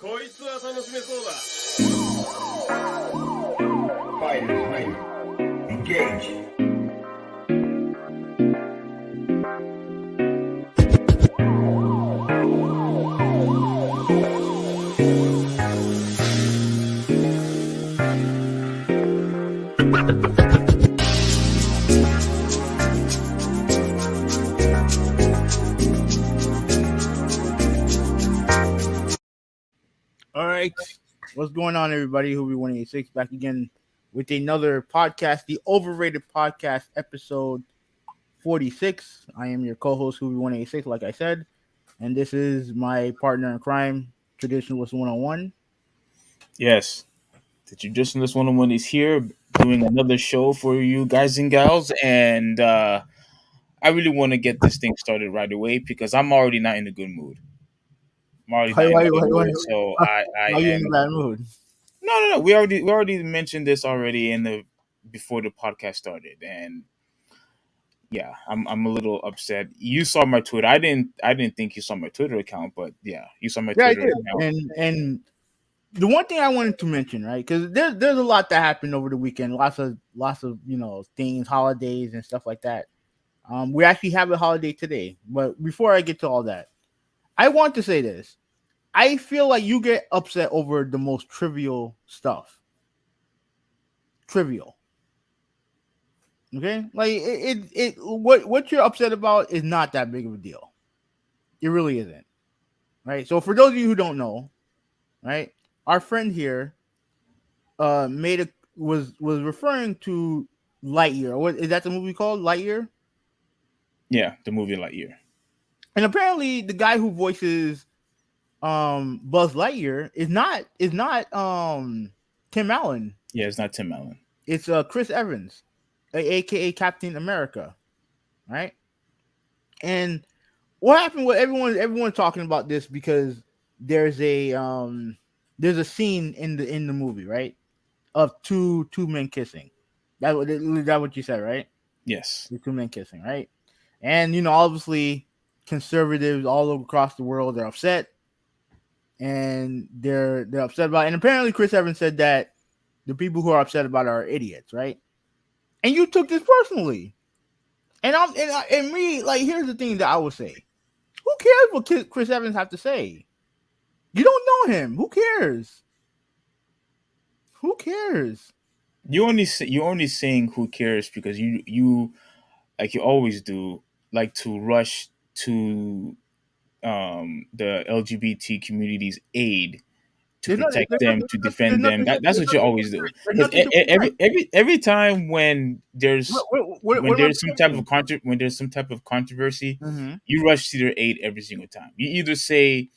こいつは楽しめそうだ。 Fighters ready. Engage. All right. What's going on, everybody? Huvvi 186 back again with another podcast, the Overrated Podcast, episode 46. I am your co-host, Huvvi 186, like I said, and this is my partner in crime, Traditionalist 101. Yes, the Traditionalist 101 is here doing another show for you guys and gals, and I really want to get this thing started right away because I'm already not in a good mood. I'm already not in a good mood, so I Are you in a am. bad mood? No. We already mentioned this already before the podcast started, and yeah, I'm a little upset. You saw my Twitter. I didn't think you saw my Twitter account, but yeah, you saw my Yeah, I Twitter did. account. And the one thing I wanted to mention, right? Because there's a lot that happened over the weekend. Lots of things, holidays and stuff like that. We actually have a holiday today, but before I get to all that, I want to say this. I feel like you get upset over the most trivial stuff. Trivial. Okay? Like what you're upset about is not that big of a deal. It really isn't. Right? So for those of you who don't know, right, our friend here was referring to Lightyear. What is that the movie called? Lightyear? Yeah, the movie Lightyear. And apparently the guy who voices Buzz Lightyear is not Tim Allen. Yeah, it's not Tim Allen. It's Chris Evans, aka Captain America, right? And what happened with everyone talking about this because there's a scene in the movie, right, of two men kissing. That what you said, right? Yes. The two men kissing, right? And obviously conservatives all across the world are upset, and they're upset about it. And apparently Chris Evans said that the people who are upset about it are idiots, right? And you took this personally. And me, like, here's the thing that I would say. Who cares what Chris Evans have to say? You don't know him. Who cares? Who cares? You're only saying who cares because you like you always do, like to rush to the LGBT community's aid to protect them, to defend them. That's what you always do. Because every time when there's some type of controversy, Mm-hmm. you rush to their aid every single time. You either say,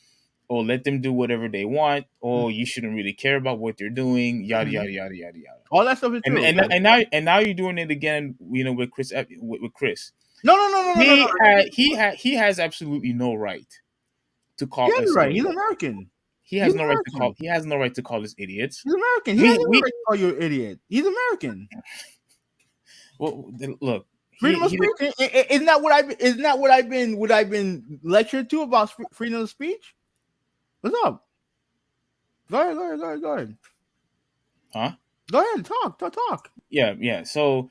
"Oh, let them do whatever they want," or "You shouldn't really care about what they're doing." Yada yada yada yada yada. All that stuff is true. And now you're doing it again. With Chris. With Chris. No. He has absolutely no right to call Yeah, us right. idiots. He's American. He has no right to call. He has no right to call us idiots. He's American. He has no right to call you an idiot. He's American. Well, look. Freedom of speech. Isn't that what I've been lectured to about freedom of speech? What's up? Go ahead. Huh? Go ahead. Talk. Yeah. So,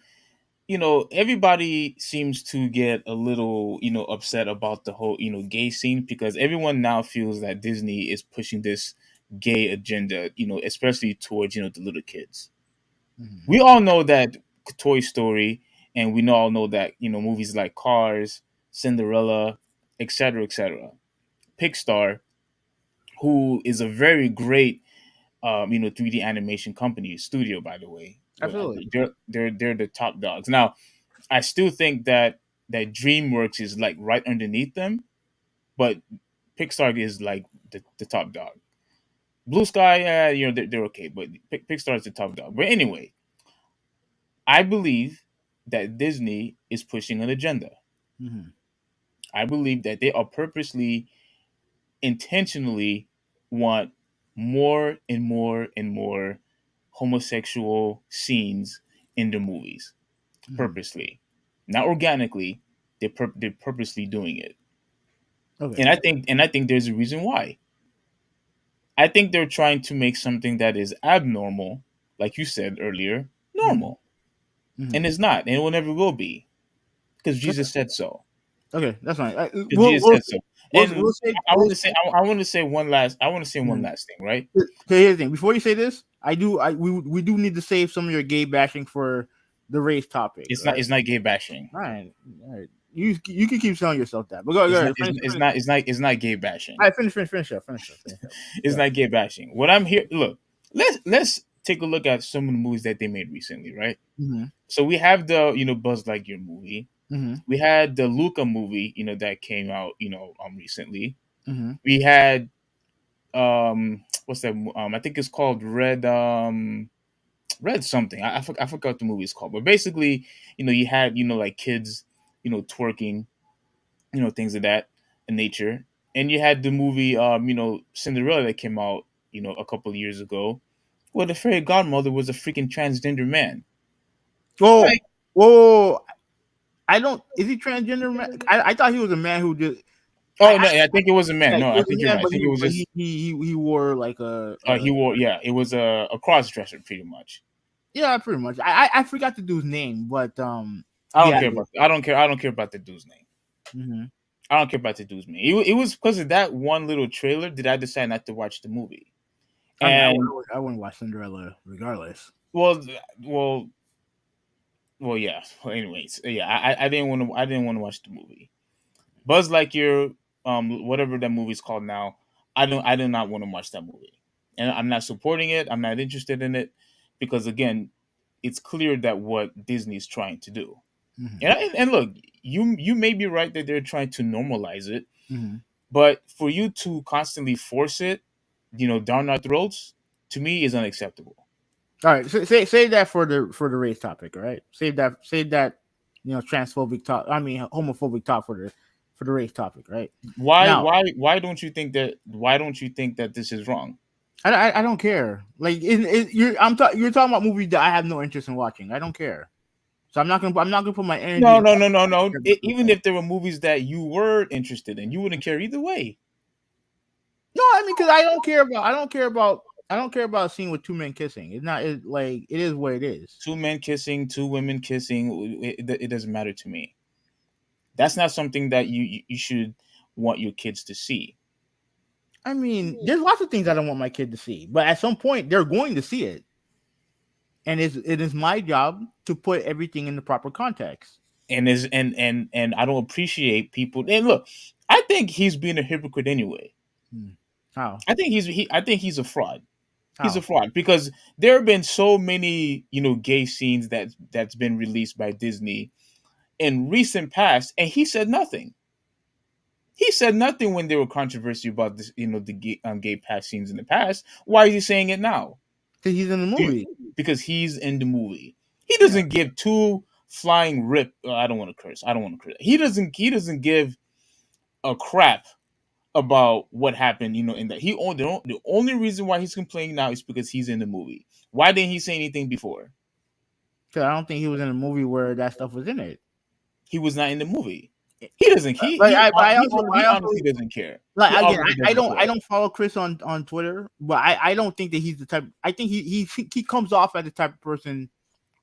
everybody seems to get a little, upset about the whole, gay scene because everyone now feels that Disney is pushing this gay agenda, especially towards, the little kids. Mm-hmm. We all know that Toy Story, and we all know that, movies like Cars, Cinderella, etc., Pixar, who is a very great 3D animation company studio, by the way. Absolutely. They're the top dogs. Now, I still think that DreamWorks is like right underneath them, but Pixar is like the top dog. Blue Sky, they're okay, but Pixar is the top dog. But anyway, I believe that Disney is pushing an agenda. Mm-hmm. I believe that they are purposely, intentionally want more and more and more homosexual scenes in the movies. Mm-hmm. Purposely, not organically. They're purposely doing it. Okay. And I think there's a reason why. I think they're trying to make something that is abnormal, like you said earlier, normal, and it's not, and it will never will be, because Jesus said so. Okay, that's fine. Because Jesus said so. And We'll say I want to say, I want to say one last, one Mhm. last thing, right? Okay, here's the thing. Before you say this, we do need to save some of your gay bashing for the race topic, right? It's not gay bashing. All right. You can keep telling yourself that, but go ahead. It's not gay bashing. All right, finish up. It's Yeah. not gay bashing. What I'm here, look, let's take a look at some of the movies that they made recently, right? Mm-hmm. So we have the Buzz Lightyear movie. Mm-hmm. We had the Luca movie, that came out, recently. Mm-hmm. We had what's that? I think it's called Red something. I forgot the movie is called, but basically, you had like kids, twerking, things of that nature, and you had the movie, Cinderella that came out, a couple of years ago, where the fairy godmother was a freaking transgender man. Whoa, Like, whoa! I don't. Is he transgender? Man? I thought he was a man who did. oh no, I think it was a man. Yeah, No, he I was think a you're man, right. I but think it was just he wore like he wore, yeah, it was a cross dresser pretty much. yeah, pretty much. I forgot the dude's name, but I don't yeah. care about. I don't care about the dude's name. Mm-hmm. I don't care about the dude's name. It was because of that one little trailer that I decided not to watch the movie. I mean, And I wouldn't watch Cinderella regardless. well, well, yeah. Well, anyways, yeah, I didn't want to. I didn't want to watch the movie. Buzz Lightyear, whatever that movie's called now. I do not want to watch that movie, and I'm not supporting it. I'm not interested in it because again, it's clear that what Disney's trying to do. Mm-hmm. And look, you may be right that they're trying to normalize it, Mm-hmm. but for you to constantly force it, down our throats, to me is unacceptable. All right, so say that for the race topic. All right, save that transphobic talk. I mean homophobic talk for the race topic. Right now, Why don't you think that? Why don't you think that this is wrong? I don't care. Like you're you're talking about movies that I have no interest in watching. I don't care. So I'm not gonna put my energy. No. Even if there were movies that you were interested in, you wouldn't care either way. No, I mean because I don't care about a scene with two men kissing. It's not like it is what it is. Two men kissing, two women kissing, it doesn't matter to me. That's not something that you should want your kids to see. I mean, there's lots of things I don't want my kid to see, but at some point they're going to see it, and it is my job to put everything in the proper context. And I don't appreciate people. And look, I think he's being a hypocrite anyway. How? I think he's a fraud. He's How? a fraud because there have been so many gay scenes that's been released by Disney in recent past, and he said nothing. He said nothing when there were controversy about this, the gay past scenes in the past. Why is he saying it now? Because he's in the movie. Because he's in the movie. He doesn't give two flying rip. I don't want to curse. I don't want to curse. He doesn't give a crap about what happened. In that the only reason why he's complaining now is because he's in the movie. Why didn't he say anything before? Because I don't think he was in a movie where that stuff was in it. He was not in the movie. He doesn't. He honestly doesn't care. Like again, I don't follow Chris on Twitter, but I don't think that he's the type. I think he comes off as the type of person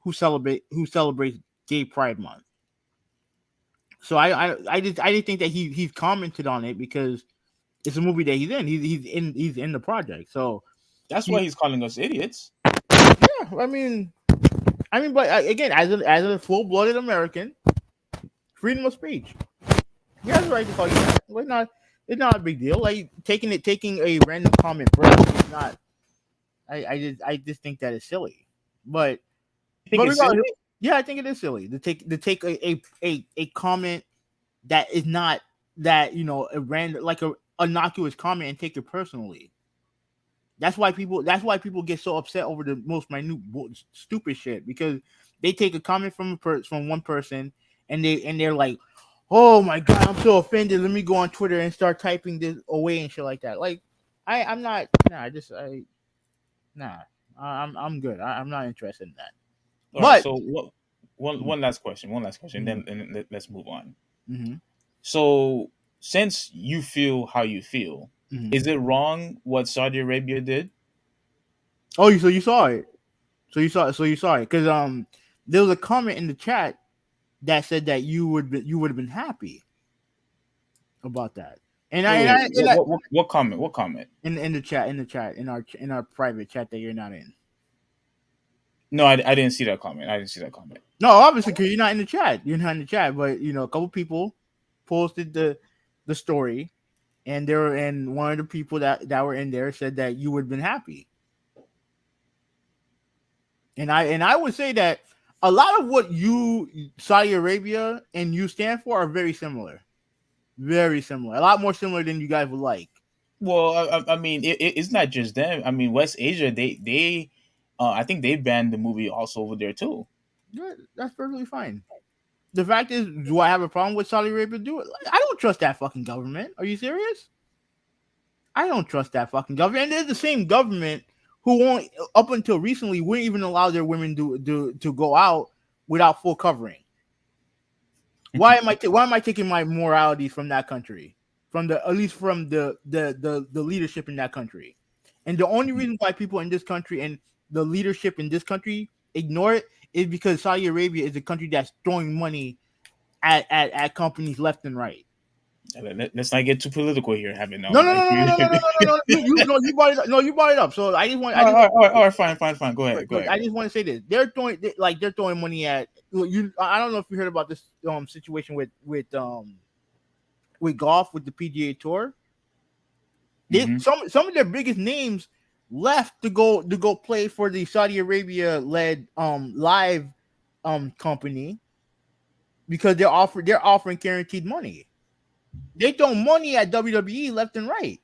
who celebrates Gay Pride Month. So I didn't think that he's commented on it because it's a movie that he's in. He's in the project. So that's why he's calling us idiots. Yeah, I mean, but again, as a full-blooded American, freedom of speech. He has the right to call you that. It's not a big deal. Like taking a random comment personally is not. I just think that is silly. But silly? Yeah, I think it is silly to take a comment that is not that a random like a innocuous comment and take it personally. That's why people get so upset over the most minute stupid shit because they take a comment from one person and they're like, oh my god, I'm so offended. Let me go on Twitter and start typing this away and shit like that. Like, I'm not. I'm good. I'm not interested in that. All right, so one last question. Then let's move on. Mm-hmm. So since you feel how you feel, Mhm. Is it wrong what Saudi Arabia did? Oh, so you saw it. So you saw it because there was a comment in the chat that said that you would have been happy about that. And Wait, I, and wait. I, and I What comment? What comment? in the chat in our private chat that you're not in. No, I didn't see that comment. I didn't see that comment. No, obviously because you're not in the chat. You're not in the chat, but you know a couple people posted the story, and one of the people that were in there said that you would have been happy. And I would say that a lot of what Saudi Arabia and you stand for are very similar. Very similar. A lot more similar than you guys would like. Well, I mean, it's not just them. I mean, West Asia, I think they banned the movie also over there too. Yeah, that's perfectly fine. The fact is, do I have a problem with Saudi Arabia do it? I don't trust that fucking government. Are you serious? I don't trust that fucking government. And they're the same government who won't, up until recently, wouldn't even allow their women to go out without full covering. Why am I taking my morality from that country, at least from the leadership in that country? And the only reason why people in this country and the leadership in this country ignore it is because Saudi Arabia is a country that's throwing money at companies left and right. Let's not get too political here. Having No, no, no, no, no, no, no, no, no. You brought it up. No, you brought it up. So I just want. all right, fine. Go ahead. I just want to say this: they're throwing money at you. I don't know if you heard about this situation with golf with the PGA Tour. Some of their biggest names left to go play for the Saudi Arabia led live company because they're offering guaranteed money. They throw money at WWE left and right.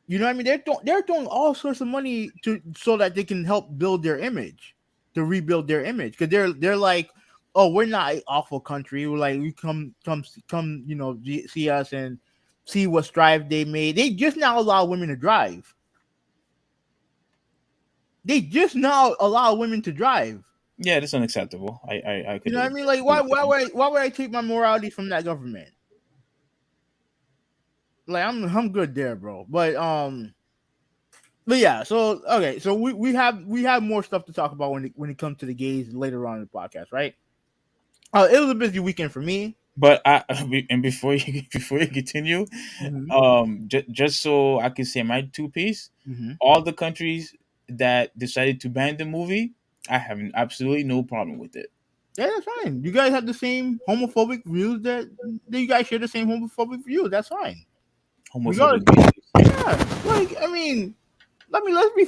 You know what I mean? They're throwing all sorts of money so that they can help build their image, to rebuild their image, because they're like, oh, we're not an awful country. We're like, we come, you know, see us and see what strive they made. They just now allow women to drive. They just now allow women to drive. Yeah, that's unacceptable. I could. You know what I mean? Like, why would I take my morality from that government? Like, I'm good there, bro. But yeah. So okay. So we have more stuff to talk about when it comes to the gays later on in the podcast, right? It was a busy weekend for me. But before you continue, just so I can say my two piece, all the countries that decided to ban the movie, I have absolutely no problem with it. Yeah, that's fine. You guys have the same homophobic views that you guys share the same homophobic views. That's fine. Homophobic. Yeah, like I mean, let's be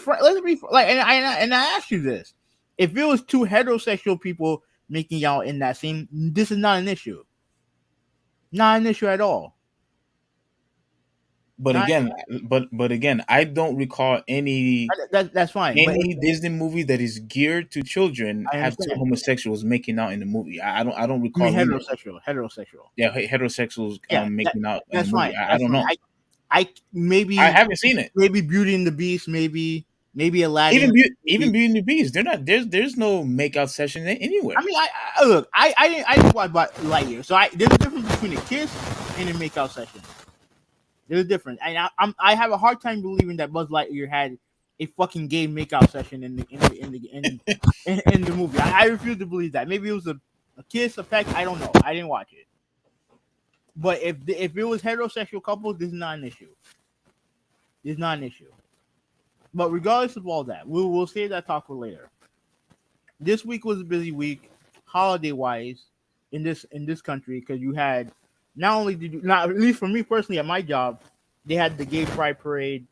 like, and I ask you this: if it was two heterosexual people making out in that scene, this is not an issue. Not an issue at all. But again, I don't recall any that's fine. Any Disney movie that is geared to children have two homosexuals making out in the movie. I don't recall. Heterosexual. Yeah, heterosexuals making out. That's in the movie. fine. I don't know. I haven't seen it. Maybe Beauty and the Beast. Maybe Aladdin. Even Beauty and the Beast. They're not. There's no makeout session anywhere. I mean, I didn't watch Lightyear, so there's a difference between a kiss and a makeout session. There's a difference, and I have a hard time believing that Buzz Lightyear had a fucking gay makeout session in the movie. I refuse to believe that. Maybe it was a kiss, a peck. I don't know. I didn't watch it. But if it was heterosexual couples, this is not an issue. It's not an issue. But regardless of all that, we'll save that talk for later. This week was a busy week, holiday wise, in this country, because you had not only did you not, at least for me personally at my job, they had the gay pride parade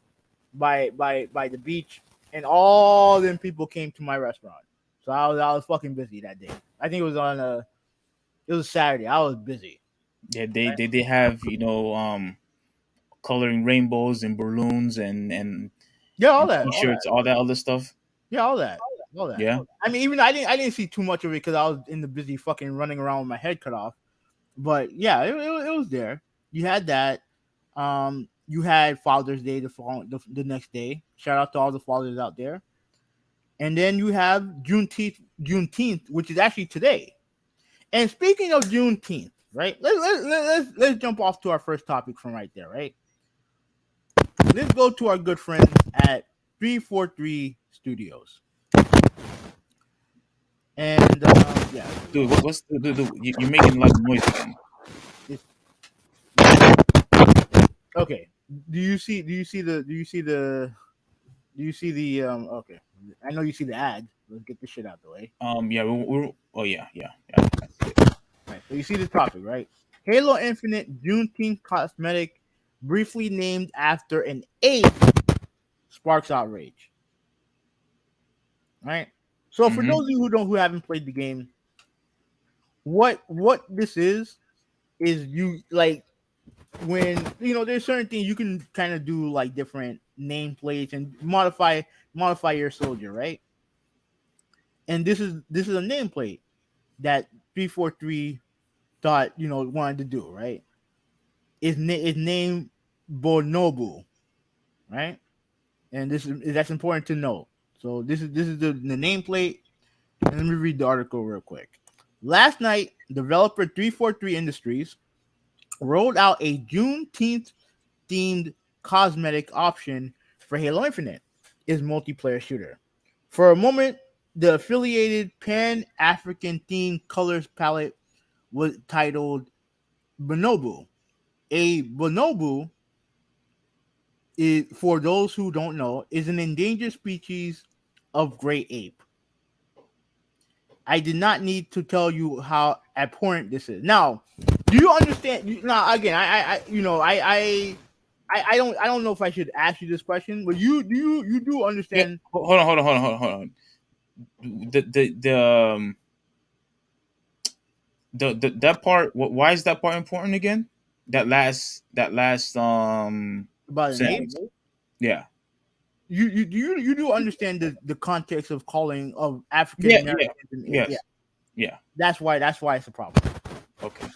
by the beach, and all them people came to my restaurant. So I was fucking busy that day. I think it was Saturday. I was busy. Yeah, they have coloring rainbows and balloons and yeah, all that t-shirts, all that other stuff. Yeah, all that. Yeah. I mean, even I didn't see too much of it because I was in the busy fucking running around with my head cut off. But yeah, it was there. You had that. You had Father's Day the next day. Shout out to all the fathers out there. And then you have Juneteenth, which is actually today. And speaking of Juneteenth, right? Let's jump off to our first topic from right there, right? let's go to our good friends at 343 Studios. And yeah, Dude, what's you're making a lot of noise again. it's, okay. Do you see the okay. I know you see the ad. Let's get this shit out the way. Yeah, oh yeah. Right. So you see the topic, right? Halo Infinite Juneteenth cosmetic briefly named after an ape sparks outrage. Right? So for Mm-hmm. those of you who haven't played the game, what this is you like when there's certain things you can kind of do like different nameplates and modify your soldier, right? And this is a nameplate that 343 thought wanted to do, right? Is named Bonobu, right? And that's important to know. So this is the nameplate. And let me read the article real quick. Last night, developer 343 Industries rolled out a Juneteenth themed cosmetic option for Halo Infinite, its multiplayer shooter. For a moment, the affiliated Pan African themed colors palette was titled Bonobu. A bonobo, is, for those who don't know, is an endangered species of great ape. I did not need to tell you how abhorrent this is. Now, do you understand? Now, again, I don't know if I should ask you this question, but you do Yeah, understand. hold on. The that part. Why is that part important again? That last About an ape? sentence. Yeah. You do understand the context of calling of African Yeah. Yeah. Americans an ape. Yeah, Yes. Yeah. that's why it's a problem. Okay.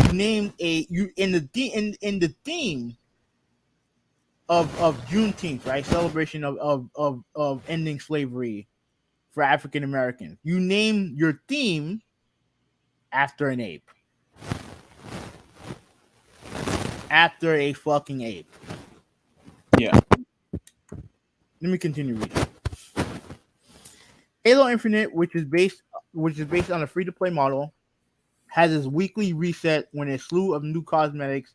You named in the theme of Juneteenth, right? Celebration of ending slavery for African Americans. You name your theme after an ape. After a fucking ape. Yeah. Let me continue reading. Halo Infinite, which is based on a free-to-play model, has its weekly reset when a slew of new cosmetics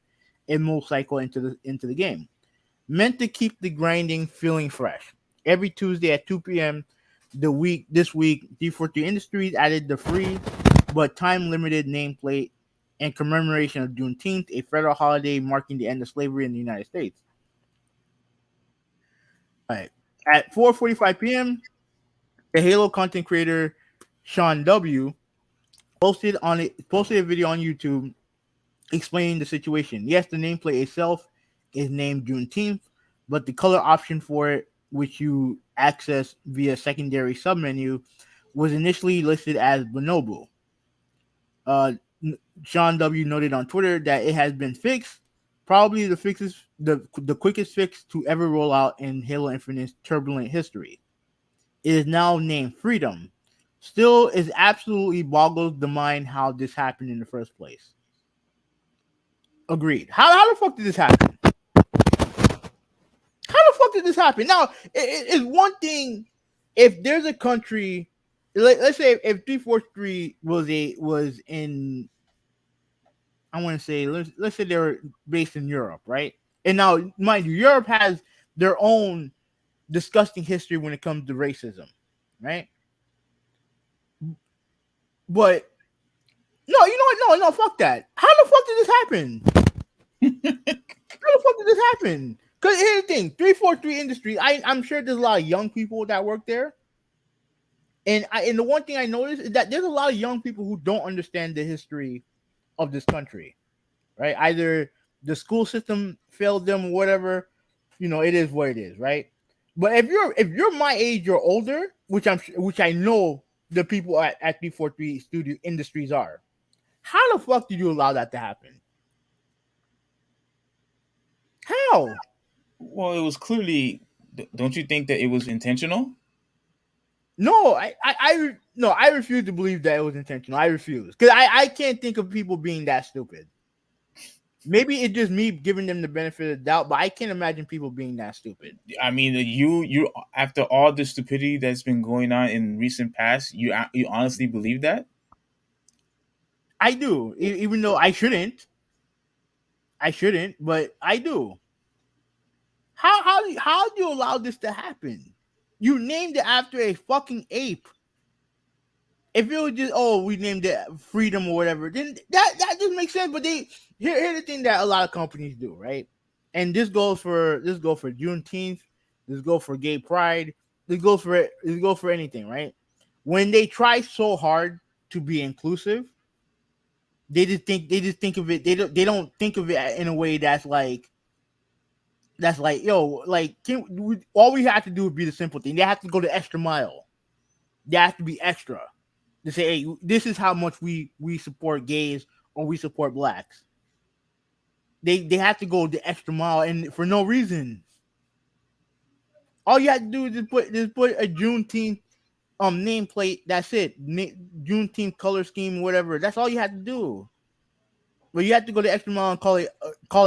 and mold cycle into the game. Meant to keep the grinding feeling fresh. Every Tuesday at 2 p.m. This week, D43 Industries added the free but time-limited nameplate in commemoration of Juneteenth, a federal holiday marking the end of slavery in the United States. All right. At 4:45 p.m., the Halo content creator Sean W posted a video on YouTube explaining the situation. Yes, the nameplate itself is named Juneteenth, but the color option for it, which you access via secondary submenu, was initially listed as Bonobo. Sean W noted on Twitter that it has been fixed. Probably the quickest fix to ever roll out in Halo Infinite's turbulent history. It is now named Freedom. Still, it absolutely boggles the mind how this happened in the first place. Agreed. How the fuck did this happen? How the fuck did this happen? Now, it's one thing if there's a country, let's say if 343 was in, I want to say, let's say they're based in Europe, right? And now, mind you, Europe has their own disgusting history when it comes to racism, right? But no, you know what? No, fuck that. How the fuck did this happen? How the fuck did this happen? Because here's the thing: 343 Industries. I'm sure there's a lot of young people that work there, and the one thing I noticed is that there's a lot of young people who don't understand the history of this country, right? Either the school system failed them or whatever. It is what it is, right? But if you're my age or older, which I know the people at 343 Studio Industries are, how the fuck did you allow that to happen? How? Well, it was clearly. Don't you think that it was intentional? No, I refuse to believe that it was intentional. I refuse because I can't think of people being that stupid. Maybe it's just me giving them the benefit of the doubt, but I can't imagine people being that stupid. I mean, you after all the stupidity that's been going on in recent past, you honestly believe that? I do, even though I shouldn't. I shouldn't, but I do. How do you allow this to happen? You named it after a fucking ape. If it was just we named it freedom or whatever, then that just makes sense. But here's the thing that a lot of companies do, right? And this goes for Juneteenth, this goes for Gay Pride, this goes for anything, right? When they try so hard to be inclusive, they just think of it. They don't think of it in a way that's like yo, like all we have to do would be the simple thing. They have to go the extra mile. They have to be extra to say, hey, this is how much we support gays or we support blacks. They have to go the extra mile, and for no reason. All you have to do is just put a Juneteenth nameplate. That's it. Juneteenth color scheme, whatever. That's all you have to do. But you have to go the extra mile and call it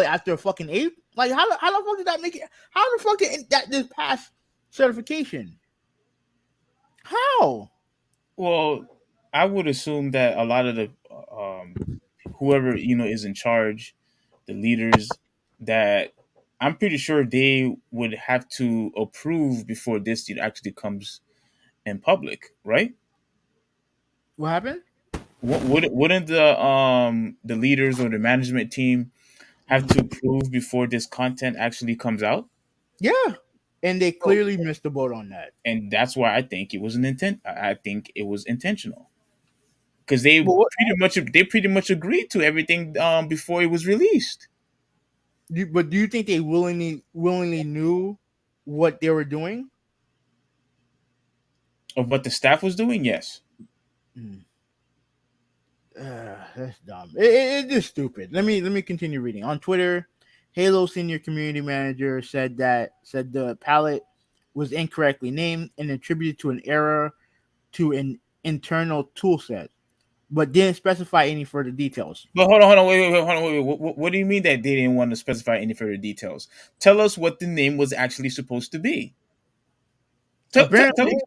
after a fucking ape. Like how the fuck did that make it? How the fuck did that just pass certification? How? Well, I would assume that a lot of the whoever is in charge, the leaders, that I'm pretty sure they would have to approve before this actually comes in public, right? What happened? Wouldn't the leaders or the management team have to approve before this content actually comes out? Yeah, and they So, clearly missed the boat on that. and that's why I think it was an intent. I think it was intentional because they But what, pretty much agreed to everything before it was released. but do you think they willingly knew what they were doing? Of what the staff was doing, yes. That's dumb. It's just stupid. Let me continue reading. On Twitter, Halo senior community manager said the palette was incorrectly named and attributed to an error to an internal tool set, but didn't specify any further details. But hold on, wait, hold on, wait. What do you mean that they didn't want to specify any further details? Tell us what the name was actually supposed to be. Tell, tell, tell, Apparently,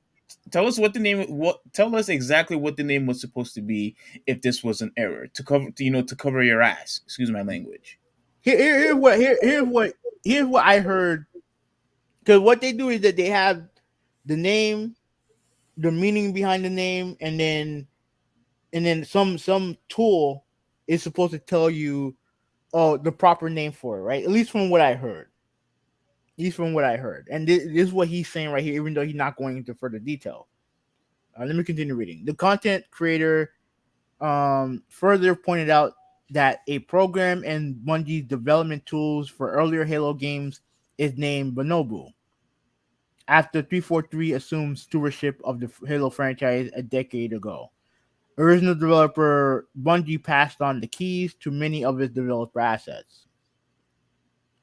tell us what the name. What Tell us exactly what the name was supposed to be if this was an error to cover your ass. Excuse my language. here's what I heard. Because what they do is that they have the name, the meaning behind the name, and then some tool is supposed to tell you the proper name for it, right? At least from what I heard. And this is what he's saying right here, even though he's not going into further detail. Let me continue reading. The content creator further pointed out that a program in Bungie's development tools for earlier Halo games is named Bonobo, after 343 assumed stewardship of the Halo franchise a decade ago. Original developer Bungie passed on the keys to many of its developer assets.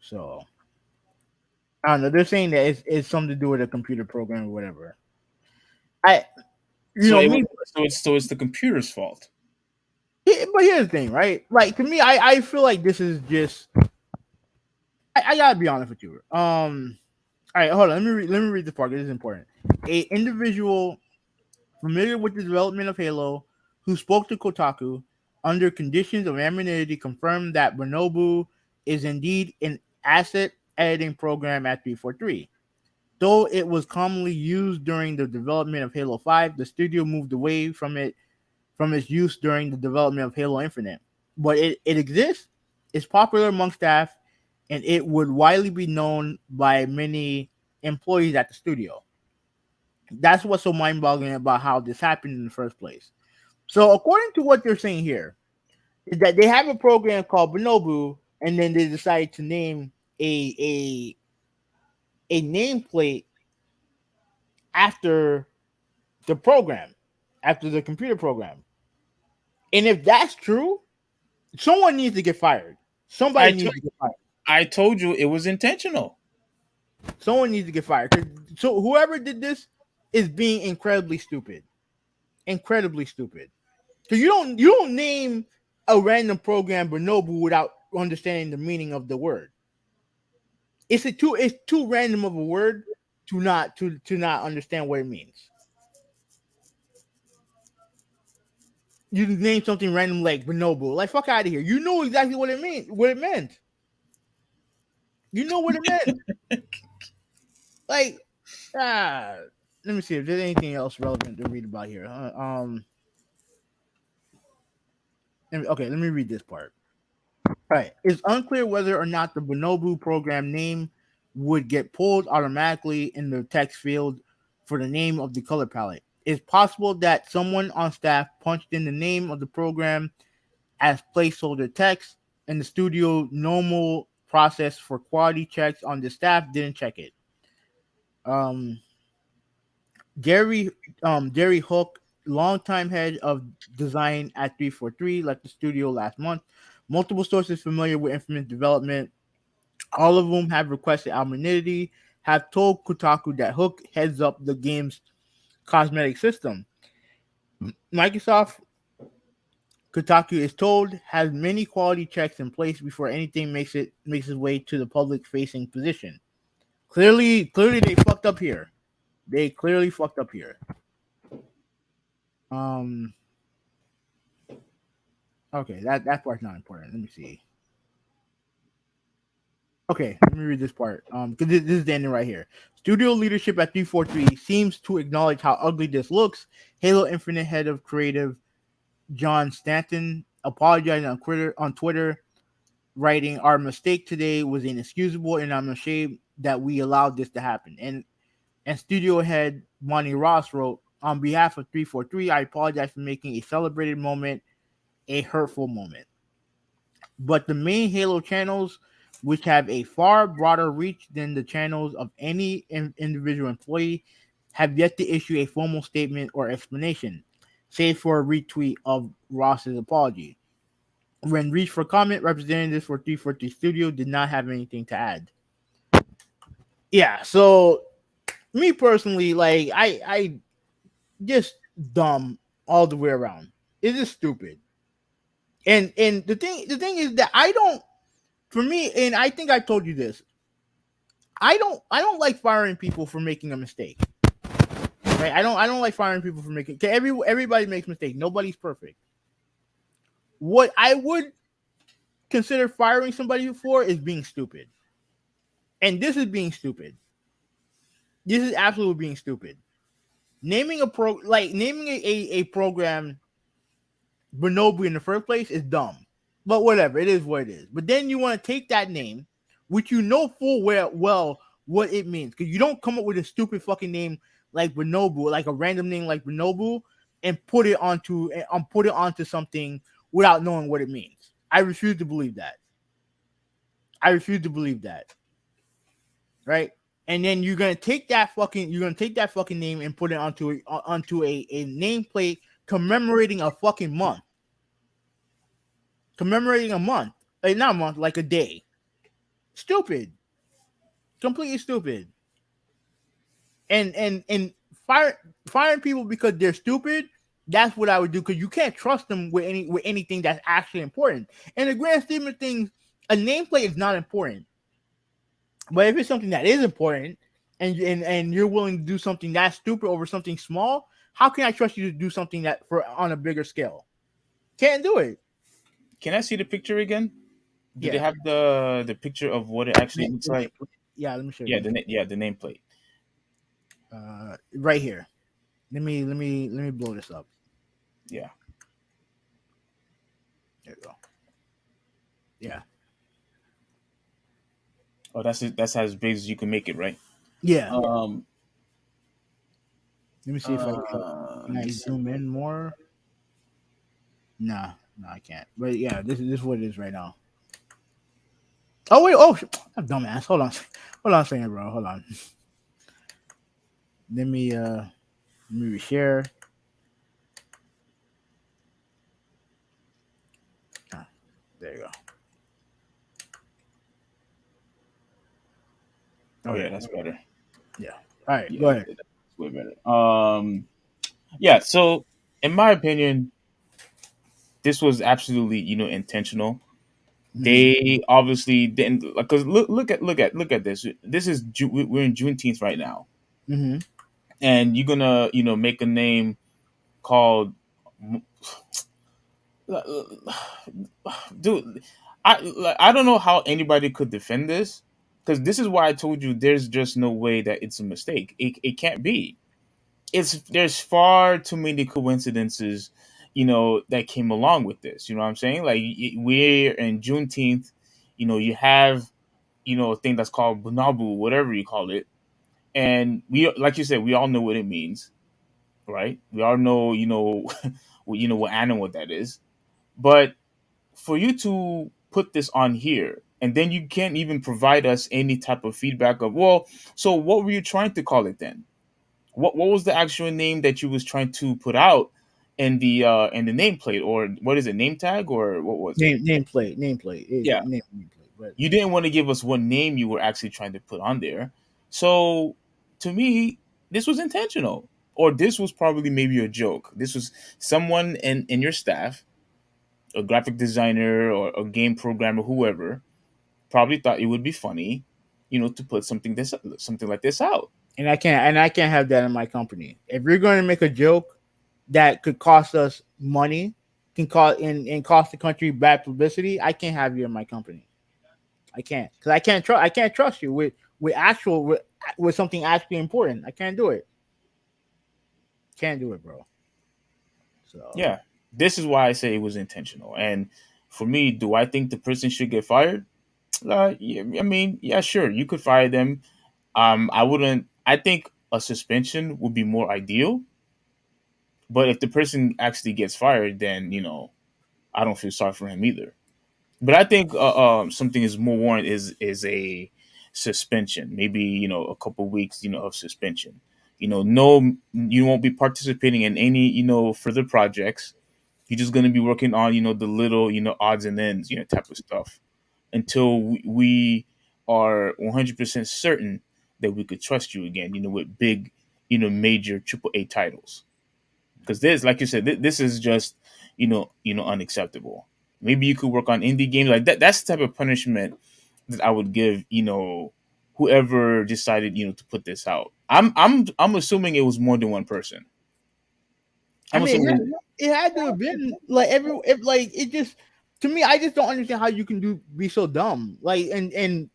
So I don't know. They're saying that it's something to do with a computer program or whatever. I, you So know, it me. was, so it's the computer's fault. But here's the thing, right? Like to me, I feel like this is just. I gotta be honest with you. All right, hold on. Let me read this part. This is important. A individual familiar with the development of Halo who spoke to Kotaku under conditions of anonymity confirmed that Bonobo is indeed an asset editing program at 343. Though it was commonly used during the development of Halo 5, the studio moved away from its use during the development of Halo Infinite. But it exists, it's popular among staff, and it would widely be known by many employees at the studio. That's what's so mind-boggling about how this happened in the first place. So, according to what they're saying here, is that they have a program called Bonobo, and then they decided to name a nameplate after the program, after the computer program. And if that's true, someone needs to get fired. Somebody I needs to- to get fired. I told you it was intentional. Someone needs to get fired. So whoever did this is being incredibly stupid. Incredibly stupid. So you don't name a random program Bonobo understanding the meaning of the word. It's too random of a word to not understand what it means. You name something random like bonobo, like fuck out of here. You know exactly what it meant. You know what it meant. Like, let me see if there's anything else relevant to read about here. Okay, let me read this part. All right, it's unclear whether or not the bonobo program name would get pulled automatically in the text field for the name of the color palette. It's possible that someone on staff punched in the name of the program as placeholder text, and the studio normal process for quality checks on the staff didn't check it. Gary Hook, longtime head of design at 343, left the studio last month. Multiple sources familiar with Infinite development, all of whom have requested anonymity, have told Kotaku that Hook heads up the game's cosmetic system. Microsoft, Kotaku is told, has many quality checks in place before anything makes its way to the public-facing position. Clearly, they fucked up here. They clearly fucked up here. Okay, that part's not important. Let me see. Okay, let me read this part. Because this is the ending right here. Studio leadership at 343 seems to acknowledge how ugly this looks. Halo Infinite head of creative John Stanton apologized on Twitter, writing, "Our mistake today was inexcusable, and I'm ashamed that we allowed this to happen." And studio head Monty Ross wrote, "On behalf of 343, I apologize for making a celebrated moment a hurtful moment. But the main Halo channels, which have a far broader reach than the channels of any individual employee, have yet to issue a formal statement or explanation, save for a retweet of Ross's apology. When reached for comment, representatives for 343 Studio did not have anything to add." Yeah, so me personally, like I just dumb all the way around. It is stupid. And the thing is that I don't, for me, and I think I told you this, I don't like firing people for making a mistake. Right? I don't like firing people for making, everybody makes mistakes. Nobody's perfect. What I would consider firing somebody for is being stupid. And this is being stupid. This is absolutely being stupid. Naming a program Bonobo in the first place is dumb. But whatever, it is what it is. But then you want to take that name, which you know full well what it means, because you don't come up with a stupid fucking name like Bonobo, like a random name like Bonobo, and put it onto something without knowing what it means. I refuse to believe that. Right? And then you're gonna take that fucking name and put it onto a nameplate commemorating a fucking month. Commemorating a month. Like, not a month, like a day. Stupid. Completely stupid. And firing people because they're stupid, that's what I would do, because you can't trust them with anything that's actually important. In the grand scheme of things, a nameplate is not important. But if it's something that is important, and you're willing to do something that stupid over something small, how can I trust you to do something that on a bigger scale? Can't do it. Can I see the picture again? Do Yeah. they have the picture of what it actually looks like? Yeah, let me show you. The nameplate. Right here. Let me blow this up. Yeah. There you go. Yeah. Oh, that's as big as you can make it, right? Yeah. Let me see if I can zoom in more. No, I can't. But yeah, this is what it is right now. Oh wait, I'm dumbass. Hold on a second, bro. Hold on. Let me reshare. There you go. Oh yeah, that's better. Yeah. All right, go ahead. That's way better. Yeah. So, in my opinion, this was absolutely intentional. They obviously didn't, because look at this. This is we're in Juneteenth right now, Mm-hmm. and you're gonna make a name called, dude. I don't know how anybody could defend this, because this is why I told you there's just no way that it's a mistake. It can't be. There's far too many coincidences, that came along with this. You know what I'm saying? Like, we're in Juneteenth. You have a thing that's called Bunabu, whatever you call it, and we, like you said, we all know what it means, right? We all know, what animal that is. But for you to put this on here, and then you can't even provide us any type of feedback of, well, so what were you trying to call it then? What was the actual name that you was trying to put out in the nameplate, or what is it, name tag, or what was it? Nameplate. Yeah, Nameplate. But you didn't want to give us what name you were actually trying to put on there. So to me, this was intentional, or this was probably maybe a joke. This was someone in your staff, a graphic designer or a game programmer, whoever, probably thought it would be funny, to put something like this out. and I can't have that in my company. If you're going to make a joke that could cost us money, can cost and cost the country bad publicity, I can't have you in my company. I can't, because I can't trust you with something actually important. I can't do it. Can't do it, bro. So Yeah, this is why I say it was intentional. And for me, do I think the person should get fired? Yeah, I mean, yeah, sure, you could fire them. I wouldn't. I think a suspension would be more ideal. But if the person actually gets fired, then I don't feel sorry for him either. But I think something is more warranted is a suspension, maybe a couple weeks of suspension. No, you won't be participating in any further projects. You're just going to be working on the little odds and ends type of stuff until we are 100% certain that we could trust you again. With big major AAA titles, because this, like you said, this is just unacceptable. Maybe you could work on indie games like that. That's the type of punishment that I would give whoever decided to put this out. I'm assuming it was more than one person. I I'm mean, assuming. it had to have been like like it just, to me, I just don't understand how you can be so dumb. Like, and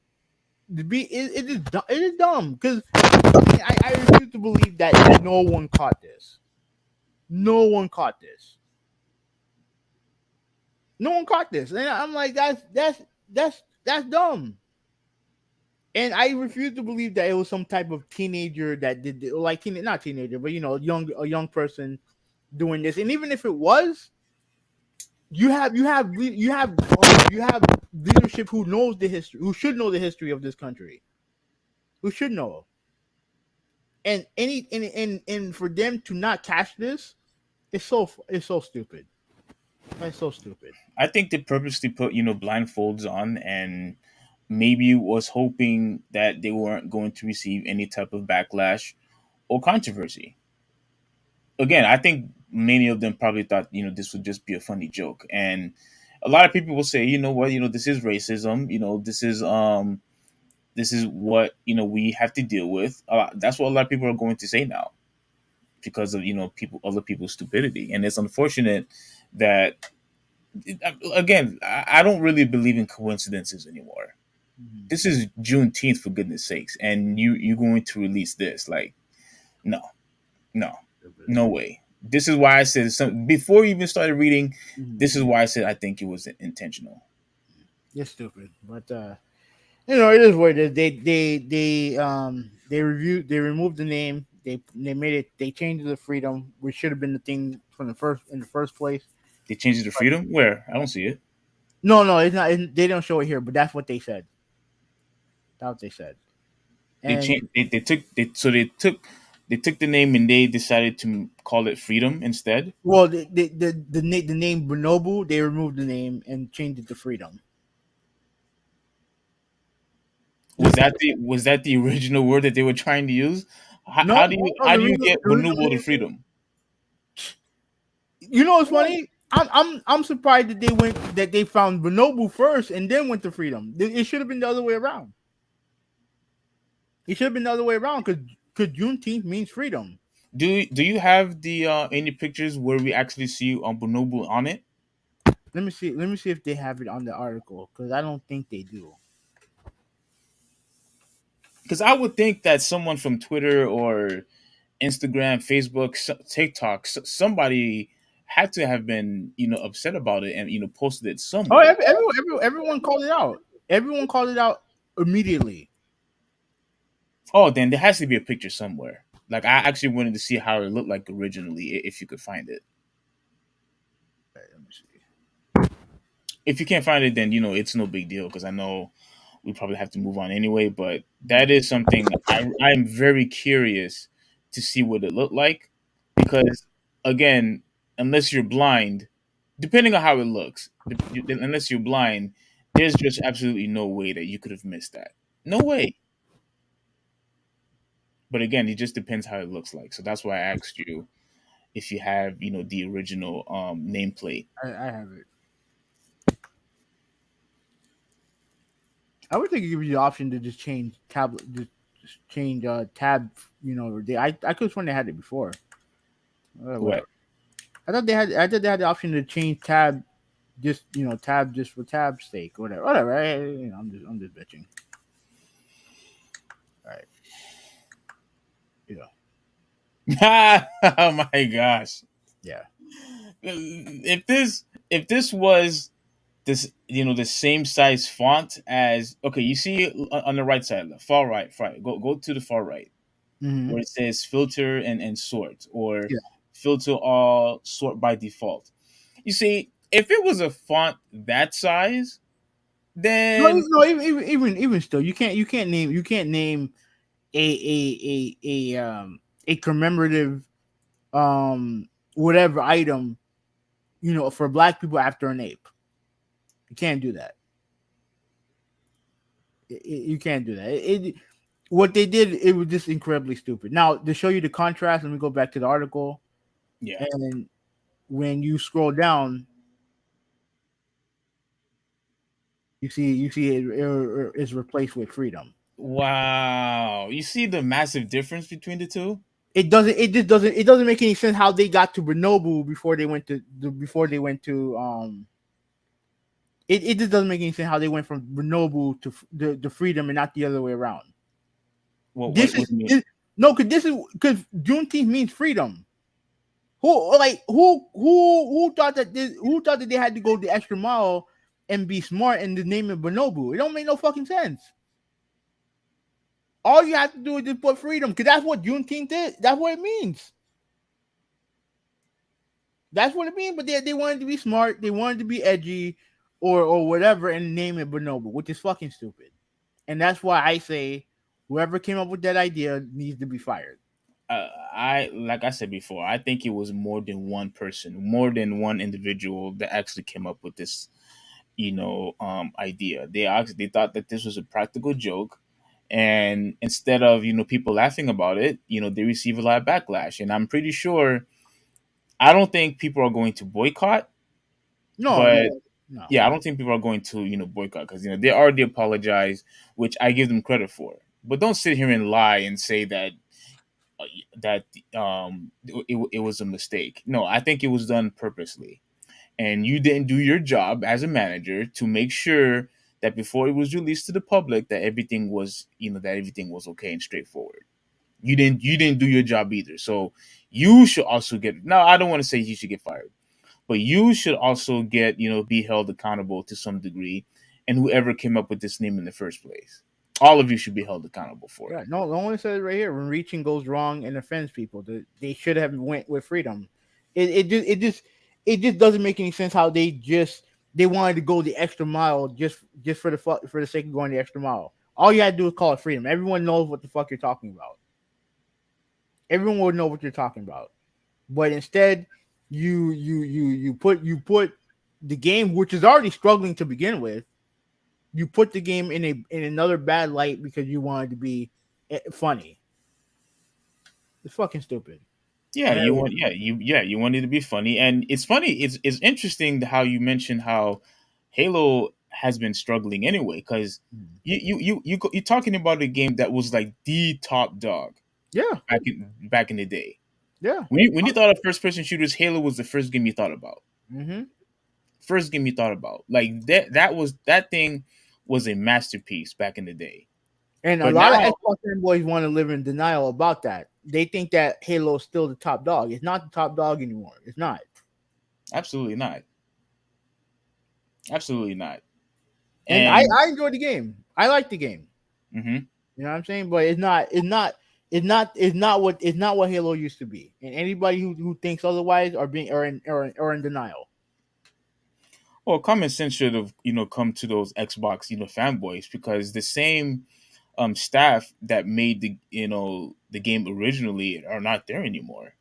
to be it is it is dumb, because I refuse to believe that no one caught this. No one caught this. No one caught this, and I'm like, that's dumb. And I refuse to believe that it was some type of teenager that did like not teenager, but a young person doing this. And even if it was, you have leadership who knows the history, who should know the history of this country, who should know. And and for them to not catch this, it's so stupid. That's so stupid. I think they purposely put blindfolds on, and maybe was hoping that they weren't going to receive any type of backlash or controversy. Again, I think many of them probably thought this would just be a funny joke, and a lot of people will say, what, this is racism. This is what we have to deal with. That's what a lot of people are going to say now, because of other people's stupidity, and it's unfortunate that, again, I don't really believe in coincidences anymore. This is Juneteenth, for goodness sakes, and you're going to release this? Like, no, no, no way. This is why I said, before you even started reading. This is why I said I think it was intentional. It's stupid, but it is what it is. They removed the name. They made it. They changed it to freedom, which should have been the thing from in the first place. They changed it to freedom. Where? I don't see it. No, it's not. They don't show it here, but that's what they said. That's what they said. They And changed. They took the name, and they decided to call it freedom instead. well, the name Bonobo, they removed the name and changed it to freedom. Was that the original word that they were trying to use? How, No, how do you no, how do you get Bonubo to freedom? you know what's funny? I'm surprised that they found Bonobo first and then went to freedom. It should have been the other way around. It should have been the other way around because Juneteenth means freedom. Do you have the any pictures where we actually see Bonobo on it? Let me see. Let me see if they have it on the article because I don't think they do. Because I would think that someone from Twitter or Instagram, Facebook, TikTok, somebody had to have been upset about it and posted it Oh, somewhere. everyone called it out. Everyone called it out immediately. Oh, then there has to be a picture somewhere. Like I actually wanted to see how it looked like originally, if you could find it. Right, let me see. If you can't find it, then it's no big deal because I know we probably have to move on anyway. But that is something I'm very curious to see what it looked like because again, unless you're blind, depending on how it looks, unless you're blind, there's just absolutely no way that you could have missed that. No way. But again, it just depends how it looks like. So that's why I asked you if you have the original nameplate. I have it. I would think it give you the option to just change tablet, just change tab. I could have sworn they had it before. What? Whatever. I thought they had the option to change tab, tab just for tab's sake, or whatever. Whatever. I'm just bitching. All right. Oh my gosh. Yeah. If this was this the same size font as, okay, you see on the right side, far right, go to the far right Mm-hmm. where it says filter and sort, or Yeah. filter all, sort by default. You see, if it was a font that size, No, then no, even still, you can't name a commemorative whatever item for black people after an ape. You can't do that. You can't do that. What they did, it was just incredibly stupid. Now, to show you the contrast, let me go back to the article. yeah. And when you scroll down, you see it is replaced with freedom. Wow. You see the massive difference between the two? It doesn't make any sense how they got to Bonobo before they went to it just doesn't make any sense how they went from Bonobo to the freedom and not the other way around. What do you mean? No, because Juneteenth means freedom. Who thought that they had to go the extra mile and be smart and the name it Bonobo? It don't make no fucking sense. All you have to do is just put freedom, because that's what Juneteenth is. That's what it means. That's what it means. But they wanted to be smart. They wanted to be edgy, or whatever, and name it Bonobo, which is fucking stupid. And that's why I say whoever came up with that idea needs to be fired. I like I said before, I think it was more than one person, more than one individual that actually came up with this, idea. They thought that this was a practical joke, and instead of people laughing about it, they receive a lot of backlash. And I'm pretty sure, I don't think people are going to boycott, No, but no. yeah, I don't think people are going to boycott because they already apologized, which I give them credit for. But don't sit here and lie and say that uh, that it was a mistake. No, I think it was done purposely, and you didn't do your job as a manager to make sure that before it was released to the public that everything was okay and straightforward. You didn't do your job either. So you should also get, now I don't want to say you should get fired, but you should also get be held accountable to some degree, and whoever came up with this name in the first place, all of you should be held accountable for Yeah, it. no. The only says right here, when reaching goes wrong and offends people, they should have went with freedom. It just doesn't make any sense how they wanted to go the extra mile just for the sake of going the extra mile. All you had to do is call it freedom. Everyone knows what the fuck you're talking about. Everyone would know what you're talking about. But instead, you put the game, which is already struggling to begin with, you put the game in another bad light because you wanted to be funny. It's fucking stupid. Yeah, you want you want it to be funny, and it's funny. It's interesting how you mentioned how Halo has been struggling anyway, because you're talking about a game that was like the top dog Yeah, back in the day. yeah. When you thought of first person shooters, Halo was the first game you thought about. Mm-hmm. First game you thought about, like that thing was a masterpiece back in the day. And a But lot of now, Xbox fanboys want to live in denial about that. They think that Halo's still the top dog. It's not the top dog anymore. It's not. absolutely not, absolutely not. And I, And I enjoy the game. I like the game. mhm. You know what I'm saying? But it's not what Halo used to be. And anybody who thinks otherwise are in denial. Well, common sense should have, come to those Xbox, fanboys, because the same staff that made the game originally are not there anymore.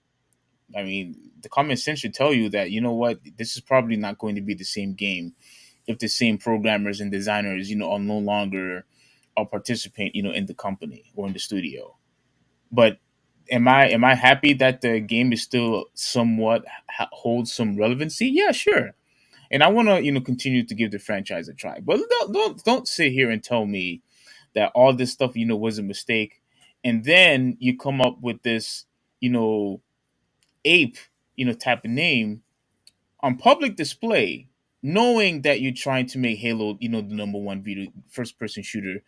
I mean, the common sense should tell you that, you know what, this is probably not going to be the same game if the same programmers and designers, are no longer are participate, in the company or in the studio. But am I happy that the game is still somewhat holds some relevancy? Yeah, sure. And I want to continue to give the franchise a try. But don't sit here and tell me that all this stuff was a mistake, and then you come up with this you know ape type of name on public display, knowing that you're trying to make Halo the number one video first person shooter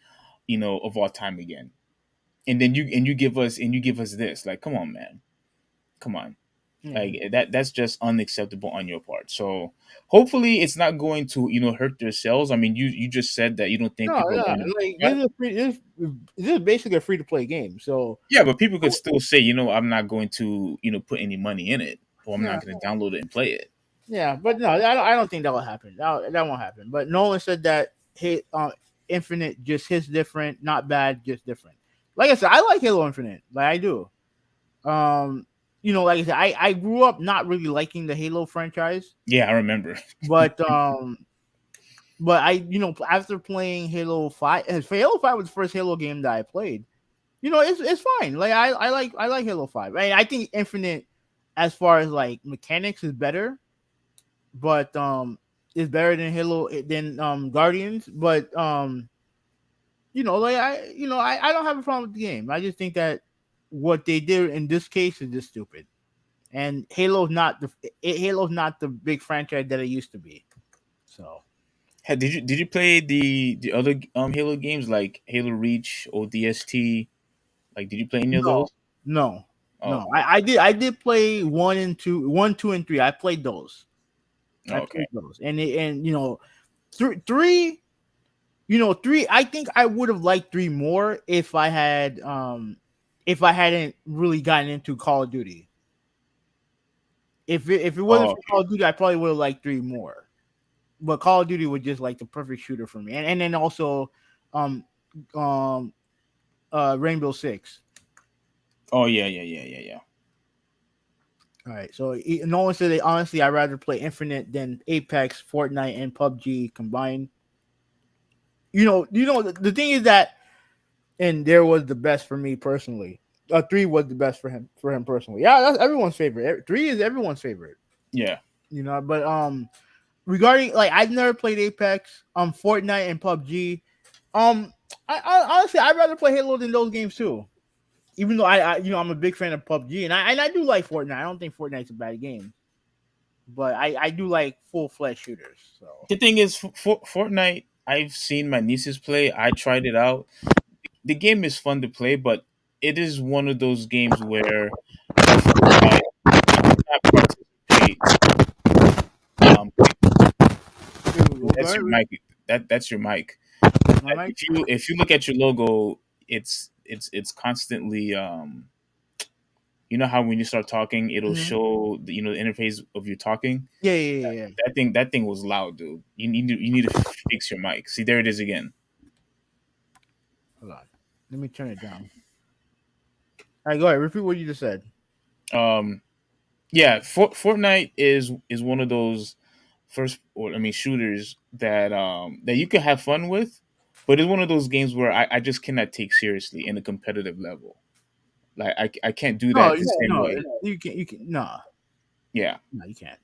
of all time again, and then you give us this. Like, come on, man, come on. Yeah. Like that's just unacceptable on your part. So hopefully it's not going to hurt their sales. I mean, you just said that you don't think No, people are no. going to Like buy it. this is basically a free to play game. So Yeah, but people could still say, I'm not going to put any money in it, or I'm yeah, not going to download it and play it. yeah. But no, I don't think that will happen. That won't happen. But Nolan said that Infinite just hits different, not bad, just different. Like I said, I like Halo Infinite. Like I do. Um, like I said, I grew up not really liking the Halo franchise, Yeah, I remember. but I after playing Halo 5, Halo 5 was the first Halo game that I played. It's fine. Like I like Halo 5. I think Infinite, as far as like mechanics, is better, but is better than Guardians. But I don't have a problem with the game. I just think that what they did in this case is just stupid. And Halo's not the big franchise that it used to be. So Did you play the other Halo games like Halo Reach or DST? Like, did you play any of no, those? no, Oh, no. I did play 1, 2, and 3. I played those. I okay. played those, and three. 3. I think I would have liked 3 more if I hadn't really gotten into Call of Duty. If it wasn't Oh, for Call of Duty, I probably would have liked 3 more. But Call of Duty was just like the perfect shooter for me, and then also, um, um, Rainbow Six. oh yeah, yeah, yeah, yeah, yeah. All right, so no one said, honestly, I'd rather play Infinite than Apex, Fortnite, and PUBG combined. The thing is that, and there was the best for me personally. 3 was the best for him personally. Yeah, that's everyone's favorite. 3 is everyone's favorite. Yeah. But regarding, like, I've never played Apex, Fortnite and PUBG. I honestly, I'd rather play Halo than those games too. Even though I'm a big fan of PUBG, and I do like Fortnite. I don't think Fortnite's a bad game, but I do like full-fledged shooters. So The thing is, for Fortnite, I've seen my nieces play. I tried it out. The game is fun to play, but it is one of those games where Fortnite, you cannot participate. Quick. go That's ahead, your mic. That's your mic. my mic. If you look at your logo, it's constantly you know how when you start talking, it'll Mhm. show the interface of you talking. Yeah. That thing was loud, dude. You need to fix your mic. See, there it is again. Hold on, let me turn it down. All right, go ahead. Repeat what you just said. Um, yeah, Fortnite is one of those shooters that you can have fun with, but it's one of those games where I just cannot take seriously in a competitive level. Like I can't do No, that the same no, way. you can, no, Yeah. no, you can't.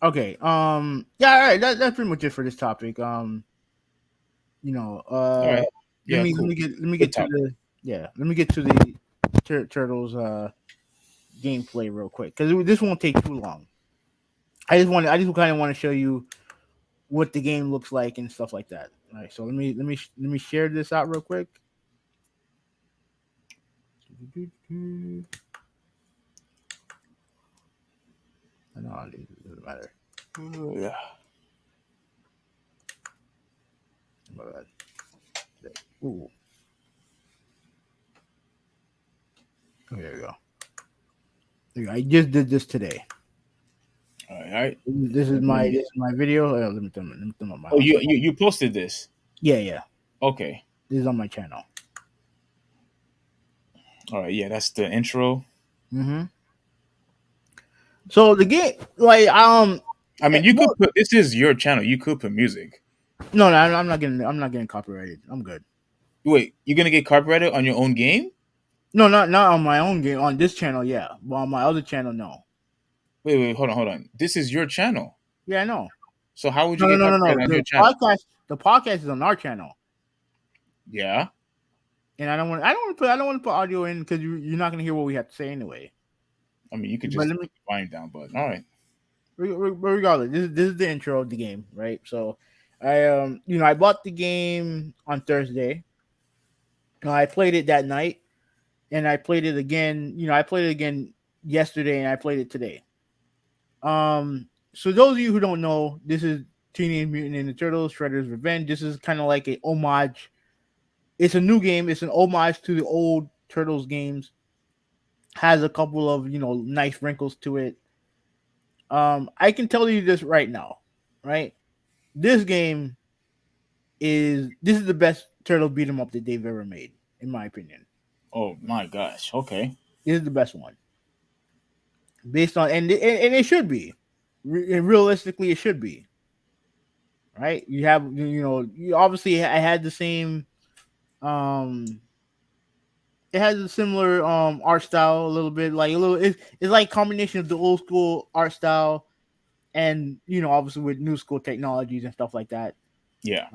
Okay, yeah, all right, that's pretty much it for this topic. You know, All right. Yeah. Cool. let me Good get to topic. the let me get to the turtles gameplay real quick because this won't take too long. I just kind of want to show you what the game looks like and stuff like that. All right, so let me share this out real quick. No, it doesn't matter. Yeah. Ooh, there you go. There you go. I just did this today. All right. This is my video. Let me turn up my. Oh, you posted this. Yeah. Okay. This is on my channel. All right. Yeah, that's the intro. Mm-hmm. So the game, like, I mean, you could put this is your channel. You could put music. no, I'm not getting copyrighted. I'm good. Wait, you're gonna get copyrighted on your own game? No, not on my own game. On this channel, yeah, but on my other channel, no. Wait, hold on. This is your channel. Yeah, I know. So how would you No, get no, no, no, copyrighted no. on your channel? The podcast is on our channel, Yeah. and I don't want to put audio in because you're not gonna hear what we have to say anyway. I mean, you could But just let me, wind down, but all right. regardless, this is the intro of the game, right? So, I bought the game on Thursday. I played it that night, and I played it again. I played it again yesterday, and I played it today. So those of you who don't know, this is Teenage Mutant Ninja Turtles: Shredder's Revenge. This is kind of like a homage. It's a new game. It's an homage to the old Turtles games. Has a couple of nice wrinkles to it. I can tell you this right now, right? This game this is the best turtle beat 'em up that they've ever made, in my opinion. Oh my gosh. Okay. This is the best one, based on and it should be. Realistically, it should be. Right? You have you obviously I had the same um it has a similar art style a little bit, like a little it's like combination of the old school art style and obviously with new school technologies and stuff like that. Yeah.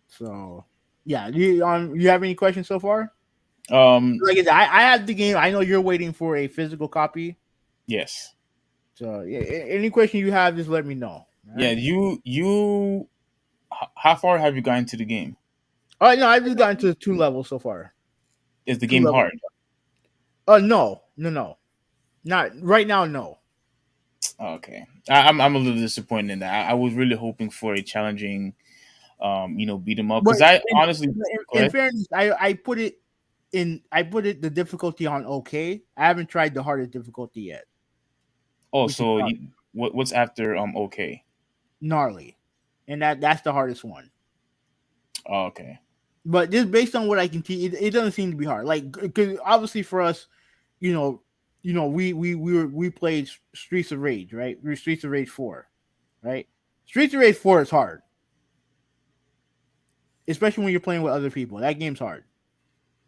So yeah, you have any questions so far? Um. Like I said, I have the game. I know you're waiting for a physical copy. Yes. So yeah, any question you have, just let me know. Yeah. Right? You. How far have you gotten to the game? All right, no, I've just gotten to 2 levels so far. Is the Two game levels. hard? No, not right now. No. Okay. I'm a little disappointed in that. I was really hoping for a challenging, beat 'em up But because I honestly. Go in ahead. fairness, I put it the difficulty on okay. I haven't tried the hardest difficulty yet, Oh, which is so what's after okay? gnarly, and that's the hardest one. Oh, okay. But just based on what I can see, it doesn't seem to be hard. Like, because obviously for us, we played Streets of Rage, right? Streets of Rage 4, right? Streets of Rage 4 is hard, especially when you're playing with other people. That game's hard.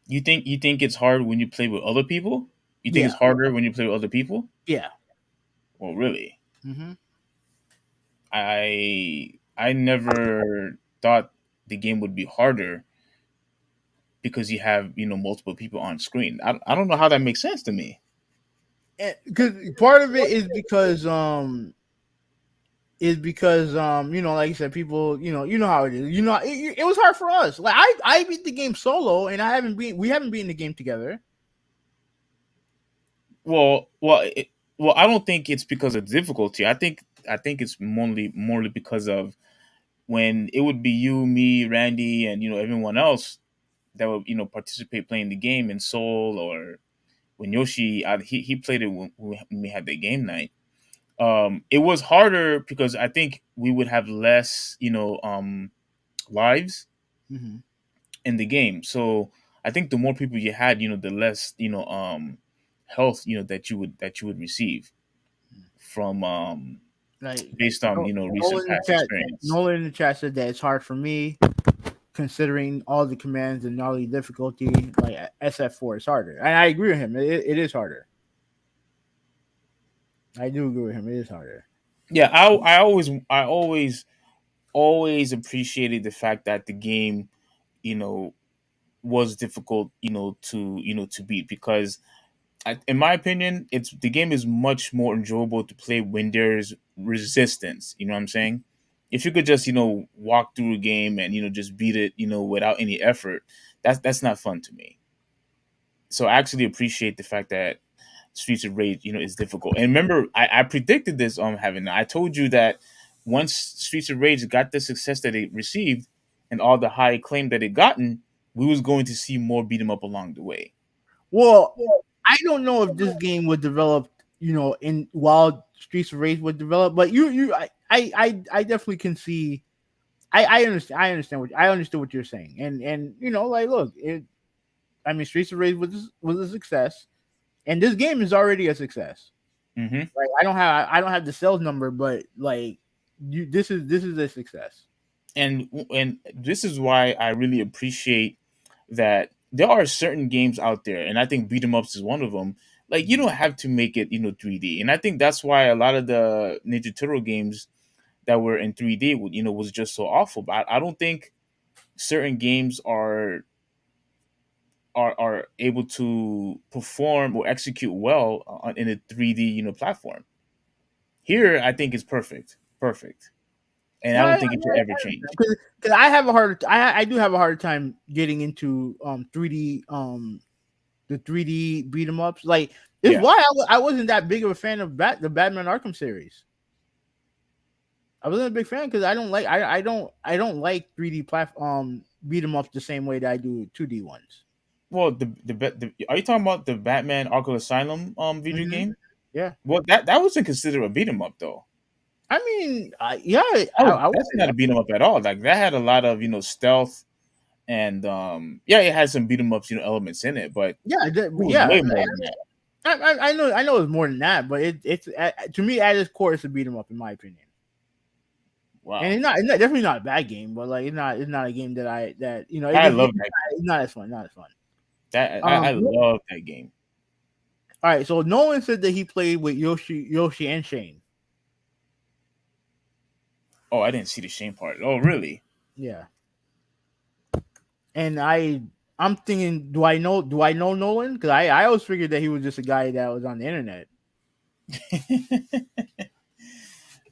You think it's hard when you play with other people? You think Yeah, it's harder when you play with other people? yeah. Well, really, Mm-hmm. I never thought the game would be harder because you have multiple people on screen. I don't know how that makes sense to me. Because part of it is because like you said, people how it is. It was hard for us. Like I beat the game solo, and we haven't beaten the game together. Well, I don't think it's because of difficulty. I think it's morely because of when it would be you, me, Randy, and everyone else that would participate playing the game in Seoul, or when Yoshi he played it when we had the game night. It was harder because I think we would have less lives Mm-hmm. in the game. So I think the more people you had, the less health that you would receive from Like based on recent Nolan in the past chat, experience. Nolan in the chat said that it's hard for me. considering all the commands and all the difficulty, like SF4 is harder. And I agree with him. It is harder. I do agree with him. It is harder. Yeah, I always appreciated the fact that the game, you know, was difficult, to beat because, in my opinion, the game is much more enjoyable to play when there's resistance. You know what I'm saying? If you could just walk through a game and just beat it without any effort, that's not fun to me. So I actually appreciate the fact that Streets of Rage is difficult. And remember, I predicted this having I told you that once Streets of Rage got the success that it received and all the high acclaim that it gotten, we was going to see more beat 'em up along the way. Well, I don't know if this game was developed, in while Streets of Rage was developed, but I definitely can see. I understood what you're saying, and like, look, Streets of Rage was a success, and this game is already a success. Mm-hmm. Like, I don't have the sales number, but like, this is a success. And this is why I really appreciate that there are certain games out there, and I think beat 'em ups is one of them. Like, you don't have to make it 3D, and I think that's why a lot of the Ninja Turtle games that were in 3D was just so awful. But I don't think certain games are able to perform or execute well in a 3D platform. Here, I think it's perfect, and I No, don't think it should ever change. because I do have a harder time getting into 3D the 3D beat 'em ups. Like, it's Yeah. why I wasn't that big of a fan of the Batman Arkham series. I wasn't a big fan because I don't like 3D beat 'em ups the same way that I do 2D ones. Well, are you talking about the Batman Arkham Asylum video Mhm. game? Yeah, Well, that wasn't considered a beat 'em up though. I mean, yeah, Oh, I would that's say not that. a beat 'em up at all. Like that had a lot of stealth and yeah, it had some beat 'em ups elements in it, but it Yeah, was yeah. way more than that. I know it's more than that, but it's to me at its core it's a beat 'em up in my opinion. And Wow, it's definitely not a bad game, but like it's not a game I love that. it's not as fun, not as fun. I love that game. All right, so Nolan said that he played with Yoshi and Shane. Oh, I didn't see the Shane part. Oh, really? Yeah, and I'm thinking, do I know Nolan? Because I always figured that he was just a guy that was on the internet.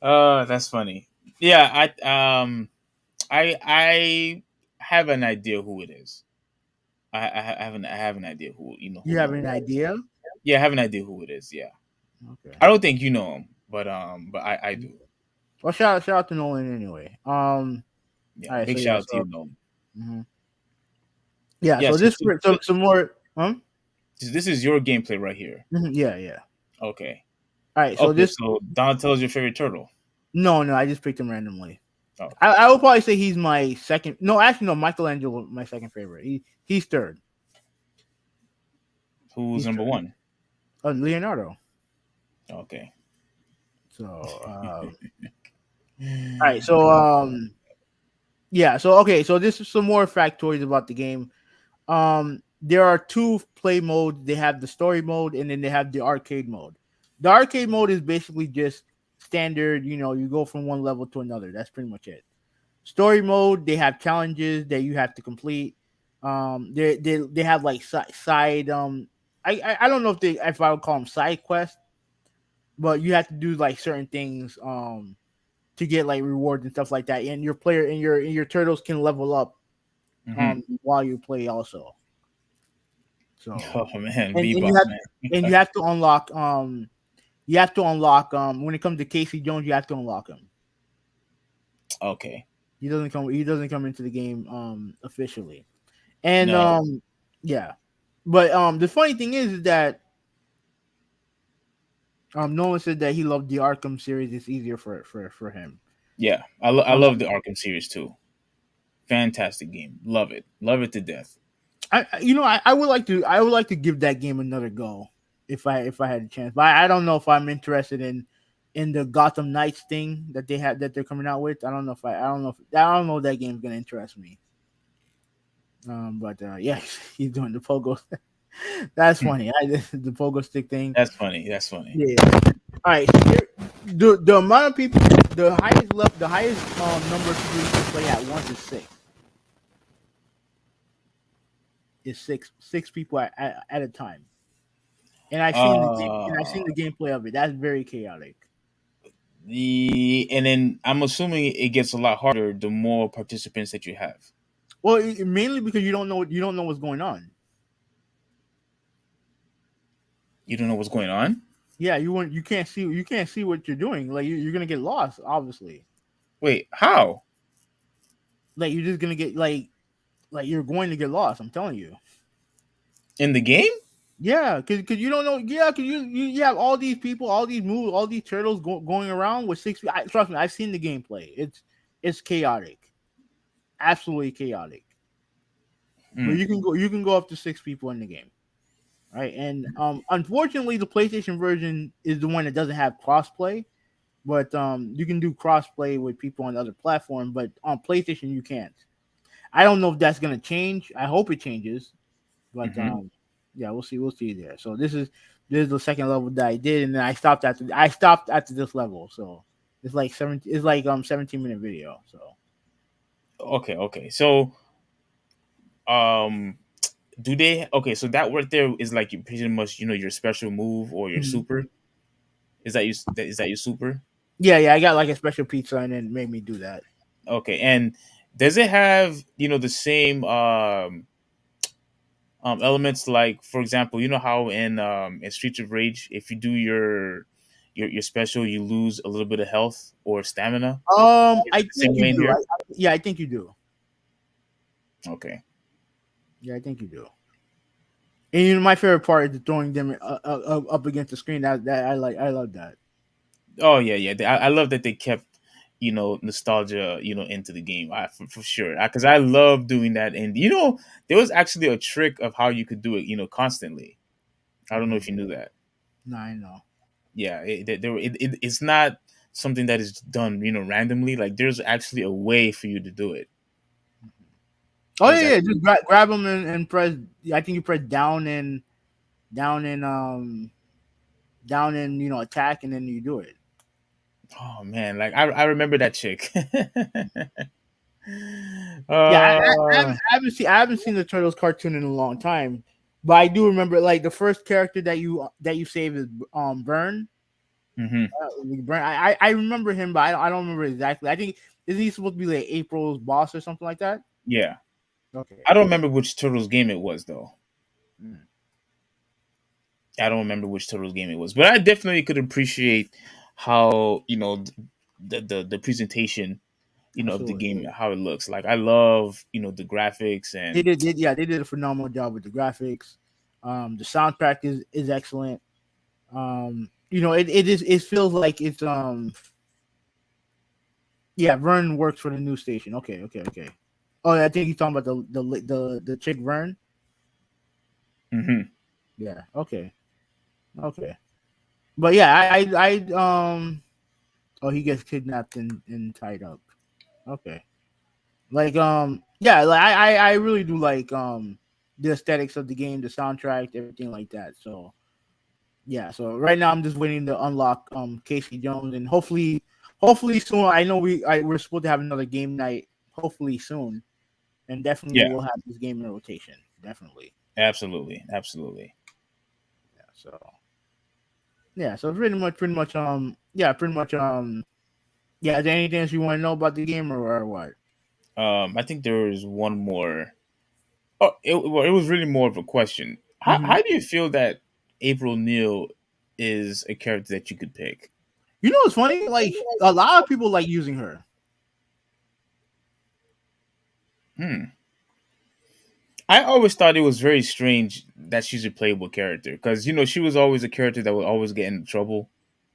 That's funny. Yeah, I have an idea who it is. I have an idea who You who have Nolan an is. idea? Yeah, I have an idea who it is. Yeah, Okay. I don't think you know him, but I do. Well, shout out to Nolan anyway. Yeah, All right, big so shout yeah, out to you, Nolan. mhm. Yeah, Yeah, so so, this some more. this is your gameplay right here. Yeah, yeah. Okay. All right, so Okay, this so Donatello's your favorite turtle. no, I just picked him randomly. Oh, I would probably say he's my second. No, actually, no. Michelangelo, my second favorite. He's third. who's number third. one? Leonardo. Okay. So, all right. So, yeah. So, okay. So, this is some more factoids about the game. There are two play modes. They have the story mode, and then they have the arcade mode. The arcade mode is basically just standard. You go from one level to another. That's pretty much it. Story mode, they have challenges that you have to complete. They have like side. I don't know if I would call them side quests, but you have to do like certain things to get like rewards and stuff like that. And your player and your turtles can level up while you play also. So Oh man, and Bebop, you have to unlock when it comes to Casey Jones, you have to unlock him. Okay. He doesn't come into the game officially. And No. yeah. But the funny thing is that Nolan said that he loved the Arkham series. It's easier for him. Yeah, I love the Arkham series too. Fantastic game. Love it to death. I would like to give that game another go if I had a chance. But I don't know if I'm interested in the Gotham Knights thing that they're coming out with. I don't know if that game's gonna interest me. But yeah, he's doing the pogo. That's funny. The pogo stick thing. That's funny. That's funny. Yeah. All right. So the amount of people, the highest number of people you can play at once is six. Is six people at a time. And I've seen Uh, the gameplay of it. That's very chaotic. and then I'm assuming it gets a lot harder the more participants that you have. Well, mainly because you don't know what's going on. You don't know what's going on. Yeah, you can't see what you're doing. Like you're gonna get lost, obviously. Wait, how? Like you're just gonna get like you're going to get lost. I'm telling you. In the game? Yeah, cause you don't know. Yeah, cause you have all these people, all these moves, all these turtles going around with six. Trust me, I've seen the gameplay. It's chaotic, absolutely chaotic. But Mm. you can go up to six people in the game, right? And unfortunately, the PlayStation version is the one that doesn't have crossplay. But you can do crossplay with people on other platforms. But on PlayStation, you can't. I don't know if that's gonna change. I hope it changes. But Hmm. yeah, we'll see. We'll see there. So this is the second level that I did, and then I stopped after this level. So it's like 17-minute video. So Okay, okay. So, um, do they? Okay, so that right there is like you pretty much your special move or your Mhm. super. Is that you? Is that your super? Yeah, I got like a special pizza, and then made me do that. Okay, and does it have the same elements, like for example, you know how in Streets of Rage, if you do your special, you lose a little bit of health or stamina. Is I it the think same you way in do. here? Yeah, I think you do. Okay. Yeah, I think you do. And my favorite part is throwing them up against the screen. That I like. I love that. Oh yeah, yeah. I love that they kept nostalgia into the game, for sure, because I love doing that. And there was actually a trick of how you could do it constantly. I don't know Mm-hmm. if you knew that. No, I know. Yeah, it's not something that is done randomly. Like, there's actually a way for you to do it. Oh There's yeah, yeah. actually Just grab them and press. I think you press down and down and attack, and then you do it. Oh man, like I remember that chick. Yeah, uh I haven't seen the Turtles cartoon in a long time, but I do remember like the first character that you save is Burn. hmm Burn. I remember him, but I don't remember exactly. I think isn't he supposed to be like April's boss or something like that? yeah. Okay. I don't remember which Turtles game it was though. Mm, I don't remember which Turtles game it was, but I definitely could appreciate how the presentation of the absolutely. game, how it looks. Like, I love the graphics They and did, yeah, they did a phenomenal job with the graphics. The soundtrack is excellent. It feels like it's yeah, Vern works for the news station. Okay, okay, okay. Oh, I think he's talking about the chick Vern. hmm Yeah. Okay. Okay. But yeah, oh, he gets kidnapped and tied up. Okay. Like yeah, like I really do like the aesthetics of the game, the soundtrack, everything like that. So yeah, so right now I'm just waiting to unlock Casey Jones, and hopefully soon. I know we're supposed to have another game night hopefully soon, and definitely yeah, we'll have this game in rotation. Definitely. absolutely, absolutely. Yeah. So yeah, so pretty much yeah, pretty much yeah. Is there anything else you want to know about the game or what? I think there was one more. Oh, it was really more of a question. Hmm. How do you feel that April Neil is a character that you could pick? You know what's funny? Like a lot of people like using her. Hmm. I always thought it was very strange that she's a playable character, because she was always a character that would always get in trouble.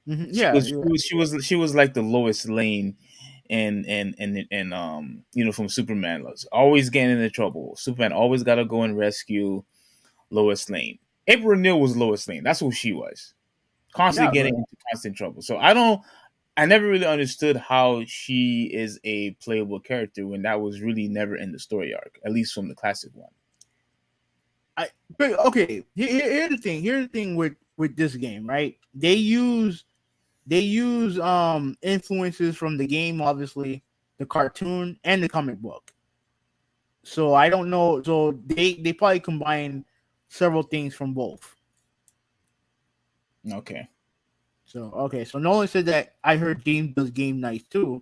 Hmm. She Yeah, was yeah, she was like the lowest lane, and from Superman, was always getting into trouble. Superman always got to go and rescue Lois Lane. April Neil was Lois Lane. That's who she was. Constantly yeah. getting into constant trouble. So I don't. I never really understood how she is a playable character when that was really never in the story arc, at least from the classic one. But okay, here's the thing. Here's the thing with this game, right? They use influences from the game, obviously, the cartoon and the comic book. So I don't know. So they probably combine several things from both. Okay. So okay, so Nolan said that I heard James does game nights too.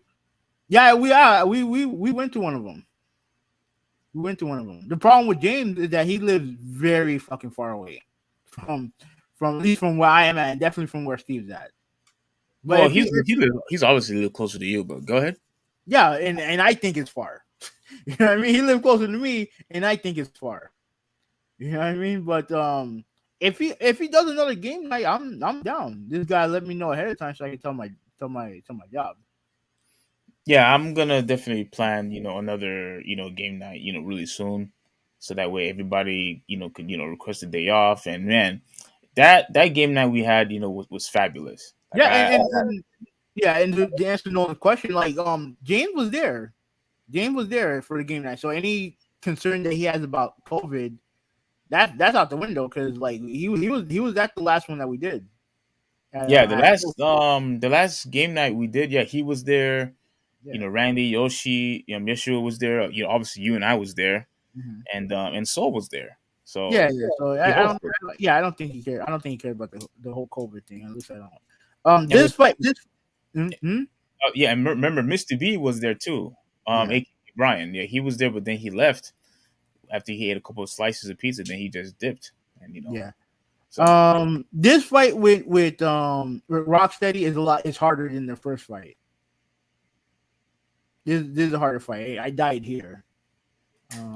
Yeah, we went to one of them. We went to one of them. The problem with James is that he lives very fucking far away from at least from where I am at, and definitely from where Steve's at. But Well, if he, he's obviously a little closer to you, but go ahead. yeah, and I think it's far. You know what I mean? He lives closer to me, and I think it's far. You know what I mean? But if he does another game night, I'm down. This guy let me know ahead of time so I can tell my job. Yeah, I'm gonna definitely plan, another, game night, really soon, so that way everybody, could, request a day off. And man, that game night we had, was fabulous. Like Yeah, and yeah, and to answer Nolan's question, like James was there. James was there for the game night. So any concern that he has about COVID, that's out the window because like he was at the last one that we did. Yeah, the last game night we did, yeah, he was there. Yeah. Randy, Yoshi, Yeshua was there. Obviously you and I was there, Mhm. and Soul was there. So Yeah. So he I don't. hosted. Yeah, I don't think he cared. I don't think he cared about the whole COVID thing. At least I don't. And This fight. This. Mhm. yeah, and remember Mr. B was there too. Yeah. aka Brian, yeah, he was there, but then he left after he ate a couple of slices of pizza. Then he just dipped, and Yeah. so This fight with Rocksteady is harder than the first fight. This is a harder fight. I died here.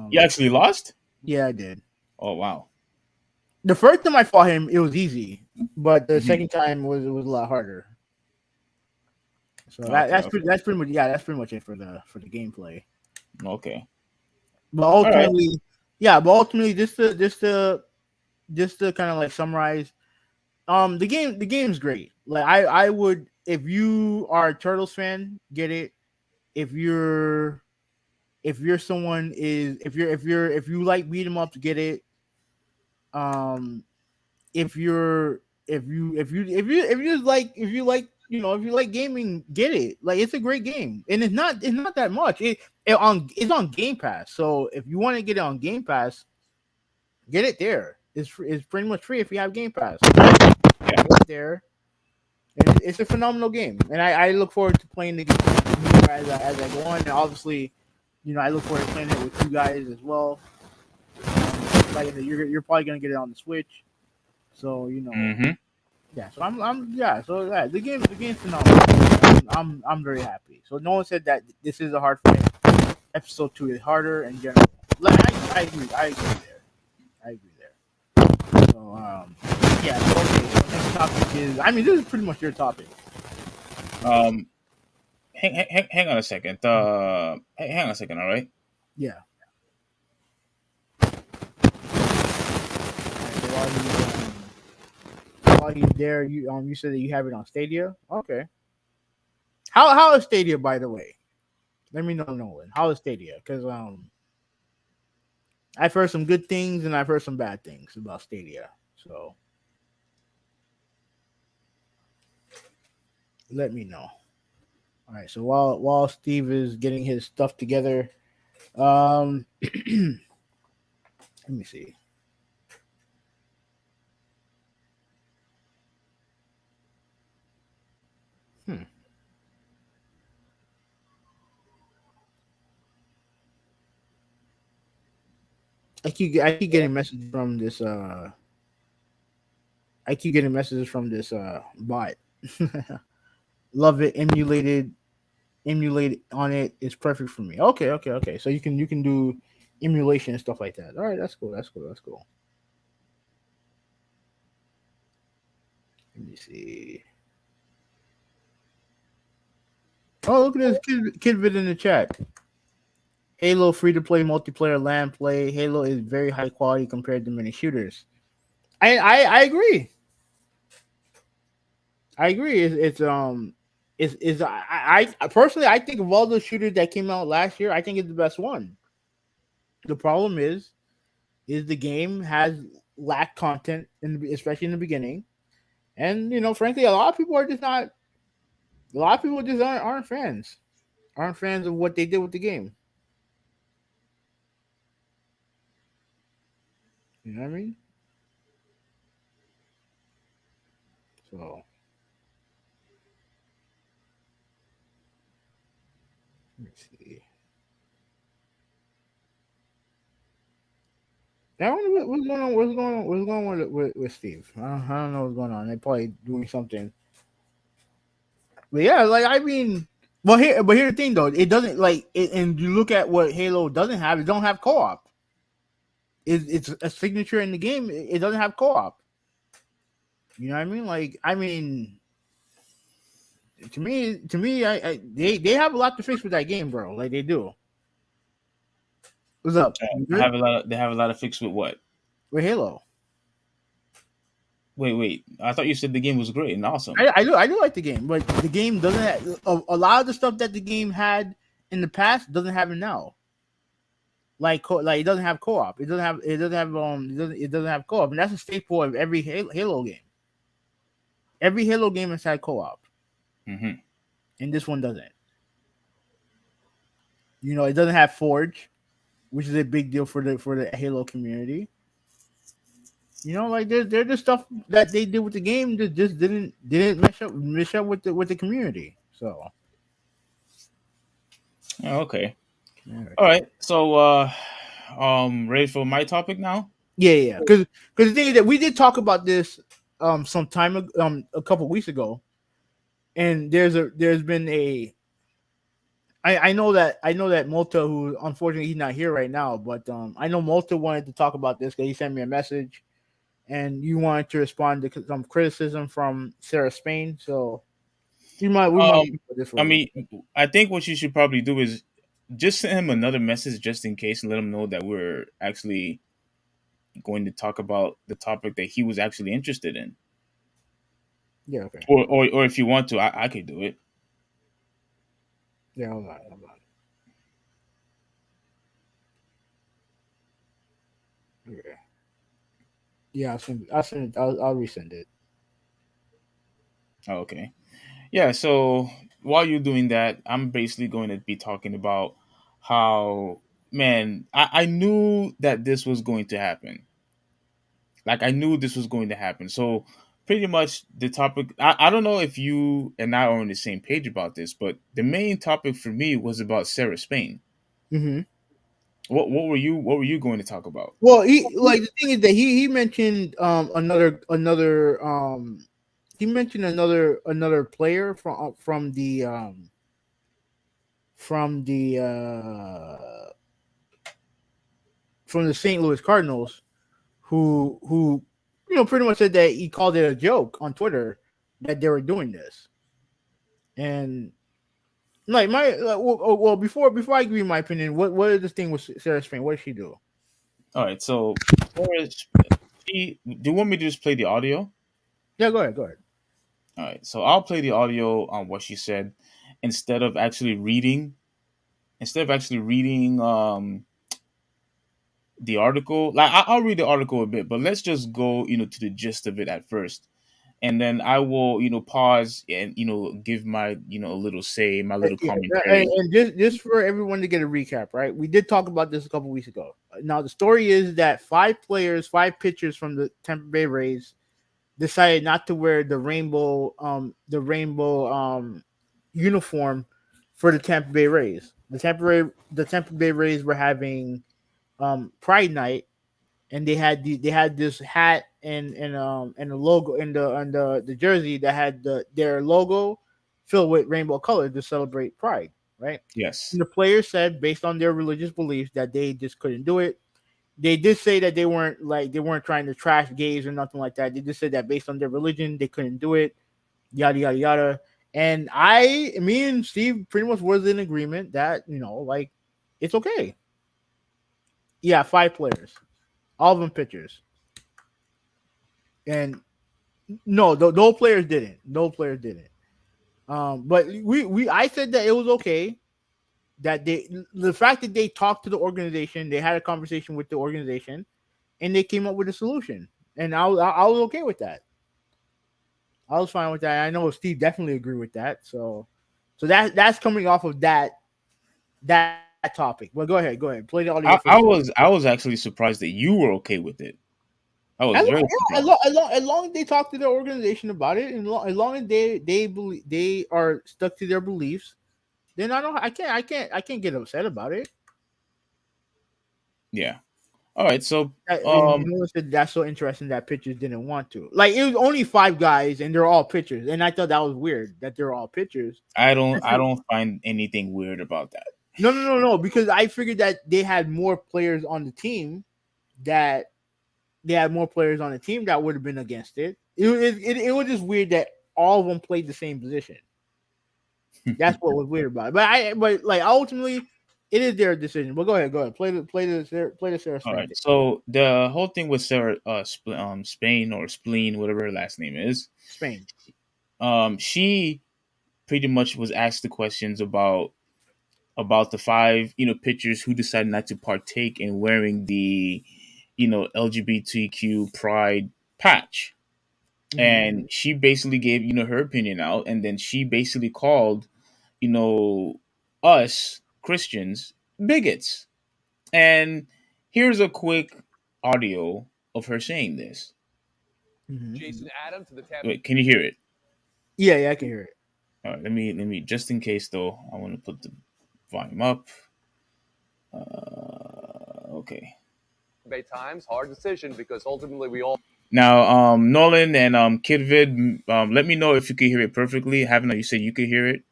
you actually lost. Yeah, I did. Oh wow. The first time I fought him, it was easy, but the Mhm. second time was a lot harder. So Okay, that's pretty much that's pretty much it for the gameplay. okay. But All right. ultimately, yeah, just to kind of like summarize, the game's great. Like I would, if you are a Turtles fan, get it. If someone is if you like beat 'em ups, get it. Um, if you're if you like if you like gaming, get it. Like it's a great game, and it's not that much. It's on Game Pass, so if you want to get it on Game Pass, get it there. It's pretty much free if you have Game Pass. Yeah. Get it there, and it's a phenomenal game, and I look forward to playing the game as I go on, and obviously, I look forward to playing it with you guys as well. Like you're probably gonna get it on the Switch. So Mm-hmm. yeah. So yeah. So yeah, the game's phenomenal. I'm very happy. So no one said that this is a hard fight. Episode 2 is harder in general. Like, I agree. I agree there. So yeah. So, okay. So next topic is. I mean, this is pretty much your topic. Um, hang on a second. Hang on a second. All right. Yeah. Alright, so while he's there, you said that you have it on Stadia. Okay. How is Stadia, by the way? Let me know, Nolan. How is Stadia? Because I've heard some good things and I've heard some bad things about Stadia. So let me know. All right. So while Steve is getting his stuff together, let me see. I keep getting messages from this bot. Love it, emulate on it is perfect for me. Okay. So you can do emulation and stuff like that. All right, that's cool. That's cool. Let me see. Oh, look at this kid vid in the chat. Halo free to play multiplayer LAN play. Halo is very high quality compared to many shooters. I agree. I agree. It's is I personally I think of all the shooters that came out last year, I think it's the best one. The problem is the game has lacked content, especially in the beginning, and frankly, a lot of people are just not. A lot of people just aren't fans of what they did with the game. You know what I mean? So let me see. I wonder what's going on. What's going on with Steve? I don't know what's going on. They probably doing something. But yeah, like I mean, but here's the thing though. It doesn't and you look at what Halo doesn't have. It don't have co-op. It's a signature in the game. It doesn't have co-op. You know what I mean? Like I mean, to me, they have a lot to fix with that game, bro. Like they do. What's up? You I good? have a lot. They have a lot of fix with what? With Halo. Wait. I thought you said the game was great and awesome. I do like the game, but the game doesn't have a lot of the stuff that the game had in the past doesn't have it now. Like it doesn't have co-op. It doesn't have co-op, and that's a staple of every Halo game. Every Halo game has had co-op, Mm-hmm. and this one doesn't. It doesn't have Forge, which is a big deal for the Halo community. Like there's just stuff that they did with the game that just didn't mesh up with the community. So Oh, okay. yeah. All right. So, ready for my topic now? Yeah. Because the thing is that we did talk about this some time a couple weeks ago, and there's been a I know that Malta, who unfortunately he's not here right now, but I know Malta wanted to talk about this because he sent me a message, and you wanted to respond to some criticism from Sarah Spain, so we might Um, do this for I a little mean, I think what you should probably do is just send him another message just in case and let him know that we're actually going to talk about the topic that he was actually interested in. Yeah, okay. Or if you want to, I could do it. Yeah, hold on. Okay. Yeah, I'll send it. I'll resend it. Oh, okay. Yeah, so while you're doing that, I'm basically going to be talking about how, man, I knew that this was going to happen. Like, I knew this was going to happen. So, pretty much the topic, I don't know if you and I are on the same page about this, but the main topic for me was about Sarah Spain. Mm-hmm. What were you going to talk about? Well, the thing is that he mentioned he mentioned another player from the from the St. Louis Cardinals who pretty much said that he called it a joke on Twitter that they were doing this. And like before I give you my opinion, what is this thing with Sarah Spain? What did she do? All right, so do you want me to just play the audio? Yeah, go ahead. All right, so I'll play the audio on what she said instead of actually reading. Instead of actually reading the article, like I'll read the article a bit, but let's just go, to the gist of it at first, and then I will, pause and give my, a little say, my little Yeah, and, commentary. and just for everyone to get a recap, right? We did talk about this a couple weeks ago. Now the story is that five pitchers from the Tampa Bay Rays decided not to wear the rainbow uniform for the Tampa Bay Rays. The Tampa Bay Rays were having Pride Night, and they had this hat and the logo in the jersey that had their logo filled with rainbow colors to celebrate Pride, right? Yes. And the players said, based on their religious beliefs, that they just couldn't do it. They did say that they weren't trying to trash gays or nothing like that. They just said that based on their religion, they couldn't do it. Yada yada yada. And me and Steve pretty much was in agreement that like it's okay. Yeah, five players, all of them pitchers, and no, no players didn't. No players didn't. But I said that it was okay that the fact that they talked to the organization, they had a conversation with the organization, and they came up with a solution, and I was okay with that. I was fine with that. I know Steve definitely agreed with that. So that's coming off of that topic. Well, go ahead. Play the audio first. I was actually surprised that you were okay with it. I was very surprised. As long as they talk to their organization about it, and as long as they believe they are stuck to their beliefs, then I can't get upset about it. Yeah. All right. So Said that's so interesting that pitchers didn't want to. Like, it was only 5 guys, and they're all pitchers, and I thought that was weird that they're all pitchers. I don't find anything weird about that. No, because I figured that they had more players on the team that would have been against it. It was just weird that all of them played the same position. That's what was weird about it. But like, ultimately, it is their decision. But go ahead. Play the Sarah. All right. So the whole thing with Sarah Spain or Spleen, whatever her last name is, Spain. She pretty much was asked the questions about the 5 pitchers who decided not to partake in wearing the LGBTQ pride patch. Mm-hmm. And she basically gave her opinion out, and then she basically called us Christians bigots. And here's a quick audio of her saying this. Mm-hmm. Jason Adams to the Wait, can you hear it? Yeah, I can hear it. All right, let me just in case though, I want to put the volume up. Okay. Times, hard decision, because ultimately we all. Now, Nolan and Kidvid, let me know if you can hear it perfectly. Having you said you could hear it,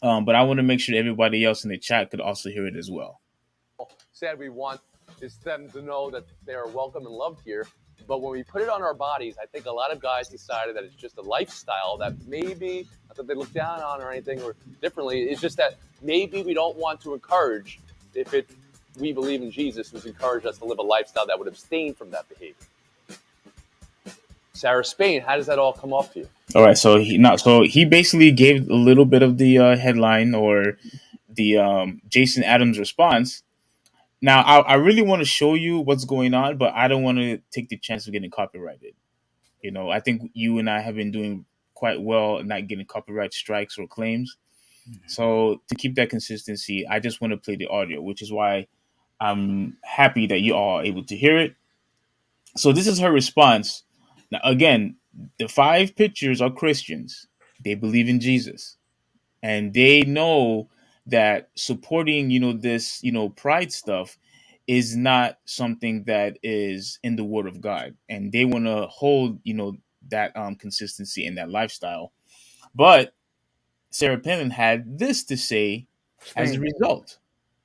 but I want to make sure everybody else in the chat could also hear it as well. Said we want is them to know that they are welcome and loved here. But when we put it on our bodies, I think a lot of guys decided that it's just a lifestyle that maybe, not that they look down on or anything or differently, it's just that maybe we don't want to encourage, if we believe in Jesus, who's encouraged us to live a lifestyle that would abstain from that behavior. Sarah Spain, how does that all come off to you? All right, so he basically gave a little bit of the headline or the Jason Adams response. Now, I really want to show you what's going on, but I don't want to take the chance of getting copyrighted. I think you and I have been doing quite well at not getting copyright strikes or claims. Mm-hmm. So to keep that consistency, I just want to play the audio, which is why I'm happy that you all are able to hear it. So this is her response. Now, again, the 5 pitchers are Christians. They believe in Jesus. And they know that supporting, this, pride stuff is not something that is in the Word of God. And they want to hold, that consistency and that lifestyle. But Sarah Palin had this to say as a result.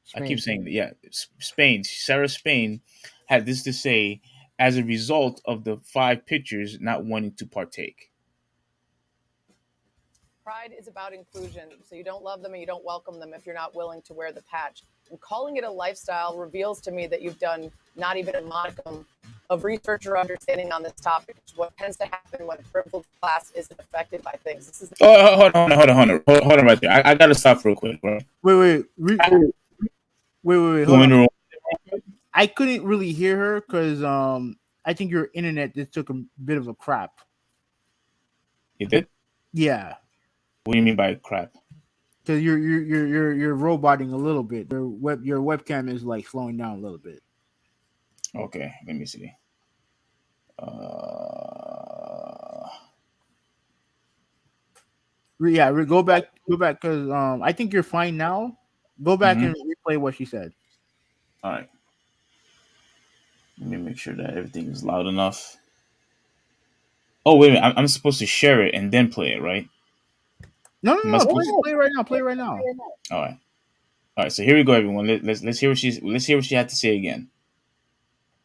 Spain. I keep saying that, yeah. Sarah Spain had this to say as a result of the 5 pitchers not wanting to partake. Pride is about inclusion, so you don't love them and you don't welcome them if you're not willing to wear the patch. And calling it a lifestyle reveals to me that you've done not even a modicum of research or understanding on this topic, which is what tends to happen when a privileged class isn't affected by things. This is hold on right there. I got to stop real quick, bro. Wait. Hold on. I couldn't really hear her because I think your internet just took a bit of a crap. It did? Yeah. What do you mean by crap? Because you're roboting a little bit. Your webcam is like slowing down a little bit. Okay, let me see. Go back because I think you're fine now. Go back and replay what she said. All right. Let me make sure that everything is loud enough. Oh, wait a minute. I'm supposed to share it and then play it, right? No. Play right now. All right. So here we go, everyone. Let's hear what she had to say again.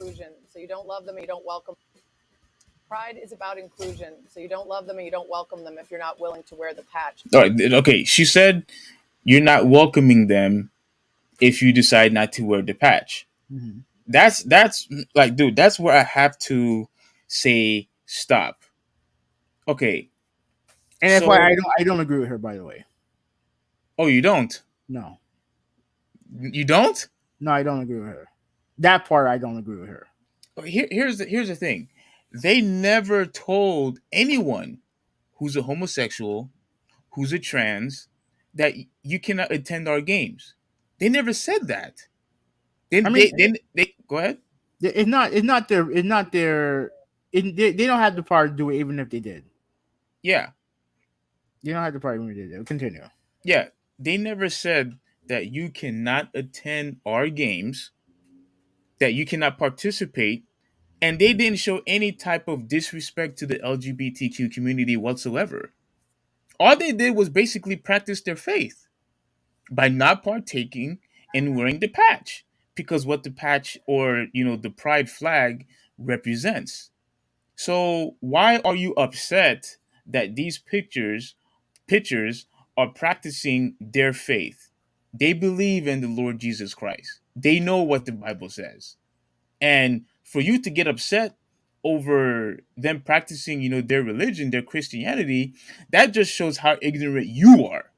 So you don't love them and you don't welcome. Pride is about inclusion. So you don't love them and you don't welcome them if you're not willing to wear the patch. All right. Okay. She said you're not welcoming them if you decide not to wear the patch. Mm-hmm. That's like, dude, that's where I have to say stop. Okay. And if So, I don't agree with her, by the way. oh, you don't? No, You don't? no, I don't agree with her. That part I don't agree with her. Here's the thing. They never told anyone who's a homosexual, who's a trans, that you cannot attend our games. They never said that. I mean, They go ahead. they don't have the power to do it, even if they did. Yeah, They don't have the power even if they did. Continue. yeah. They never said that you cannot attend our games, that you cannot participate, and they didn't show any type of disrespect to the LGBTQ community whatsoever. All they did was basically practice their faith by not partaking and wearing the patch, because what the patch, or the pride flag, represents. So why are you upset that these pictures are practicing their faith? They believe in the Lord Jesus Christ. They know what the Bible says. And for you to get upset over them practicing, their religion, their Christianity, that just shows how ignorant you are.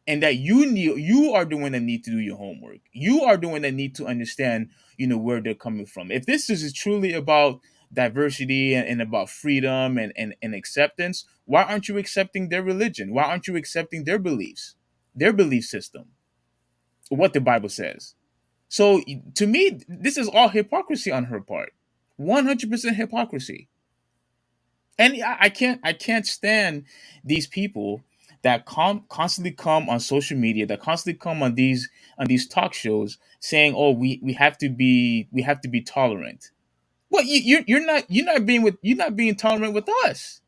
And that you are the one that need to do your homework. You are the one that need to understand, where they're coming from. If this is truly about diversity and about freedom and acceptance, why aren't you accepting their religion? Why aren't you accepting their beliefs, their belief system, what the Bible says? So to me, this is all hypocrisy on her part. 100% hypocrisy. And I can't stand these people that constantly come on social media, that constantly come on these talk shows saying, "Oh, we have to be tolerant." Well, you're not being tolerant with us.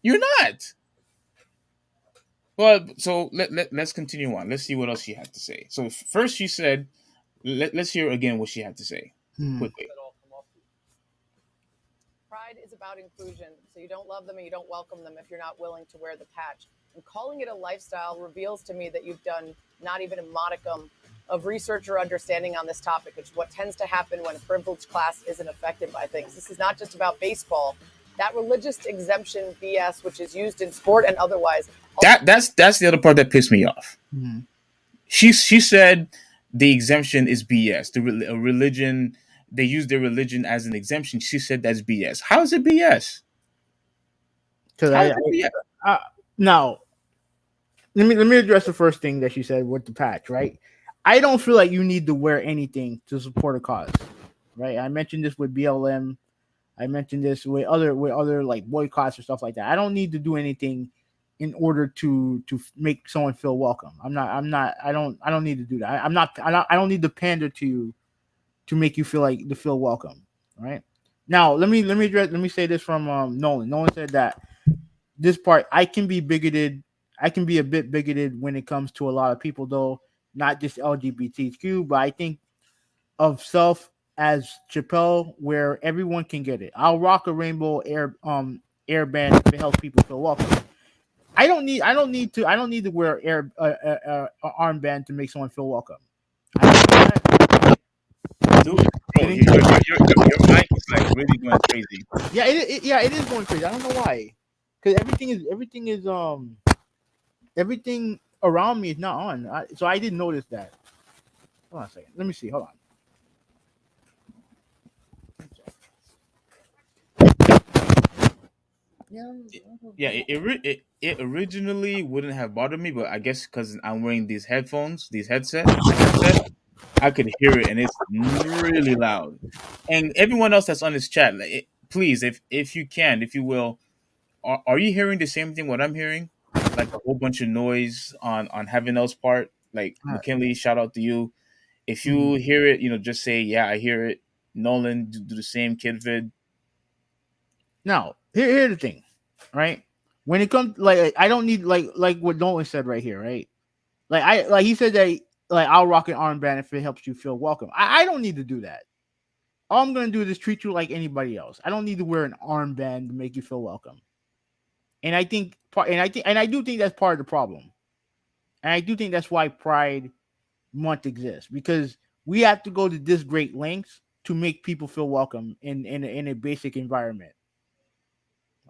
You're not. Well, so let's continue on. Let's see what else she had to say. So first she said, let's hear again what she had to say quickly. Pride is about inclusion, so you don't love them and you don't welcome them if you're not willing to wear the patch. And calling it a lifestyle reveals to me that you've done not even a modicum of research or understanding on this topic, which is what tends to happen when a privileged class isn't affected by things. This is not just about baseball. That religious exemption BS, which is used in sport and otherwise. That's the other part that pissed me off. Mm-hmm. She said the exemption is BS. Religion, they use their religion as an exemption. She said that's BS. How is it BS? Because How is it BS? now let me address the first thing that she said with the patch. Right, I don't feel like you need to wear anything to support a cause. Right, I mentioned this with BLM. I mentioned this with other like boycotts or stuff like that. I don't need to do anything in order to make someone feel welcome. I don't need to do that. I don't need to pander to you to make you feel welcome. Right? Now, let me say this from Nolan. Nolan said that this part, I can be bigoted. I can be a bit bigoted when it comes to a lot of people, though, not just LGBTQ, but I think of self as Chappelle, where everyone can get it. I'll rock a rainbow airband if it helps people feel welcome. I don't need to wear armband to make someone feel welcome. Dude, bro, your mic is like really going crazy. Yeah, it is going crazy. I don't know why. Because everything around me is not on. So I didn't notice that. Hold on a second. Let me see. Hold on. Yeah, it originally wouldn't have bothered me, but I guess because I'm wearing these headphones, these headset, I could hear it, and it's really loud. And everyone else that's on this chat, like, please, if you can, if you will, are you hearing the same thing what I'm hearing? Like a whole bunch of noise on Heaven Else part. Like McKinley, shout out to you. If you hear it, just say, yeah, I hear it. Nolan, do the same. Kid Vid. Now, here's the thing, right? When it comes, like, I don't need like what Nolan said right here, right? Like he said that I'll rock an armband if it helps you feel welcome. I don't need to do that. All I'm gonna do is treat you like anybody else. I don't need to wear an armband to make you feel welcome. And I do think that's part of the problem. And I do think that's why Pride Month exists, because we have to go to this great lengths to make people feel welcome in a basic environment.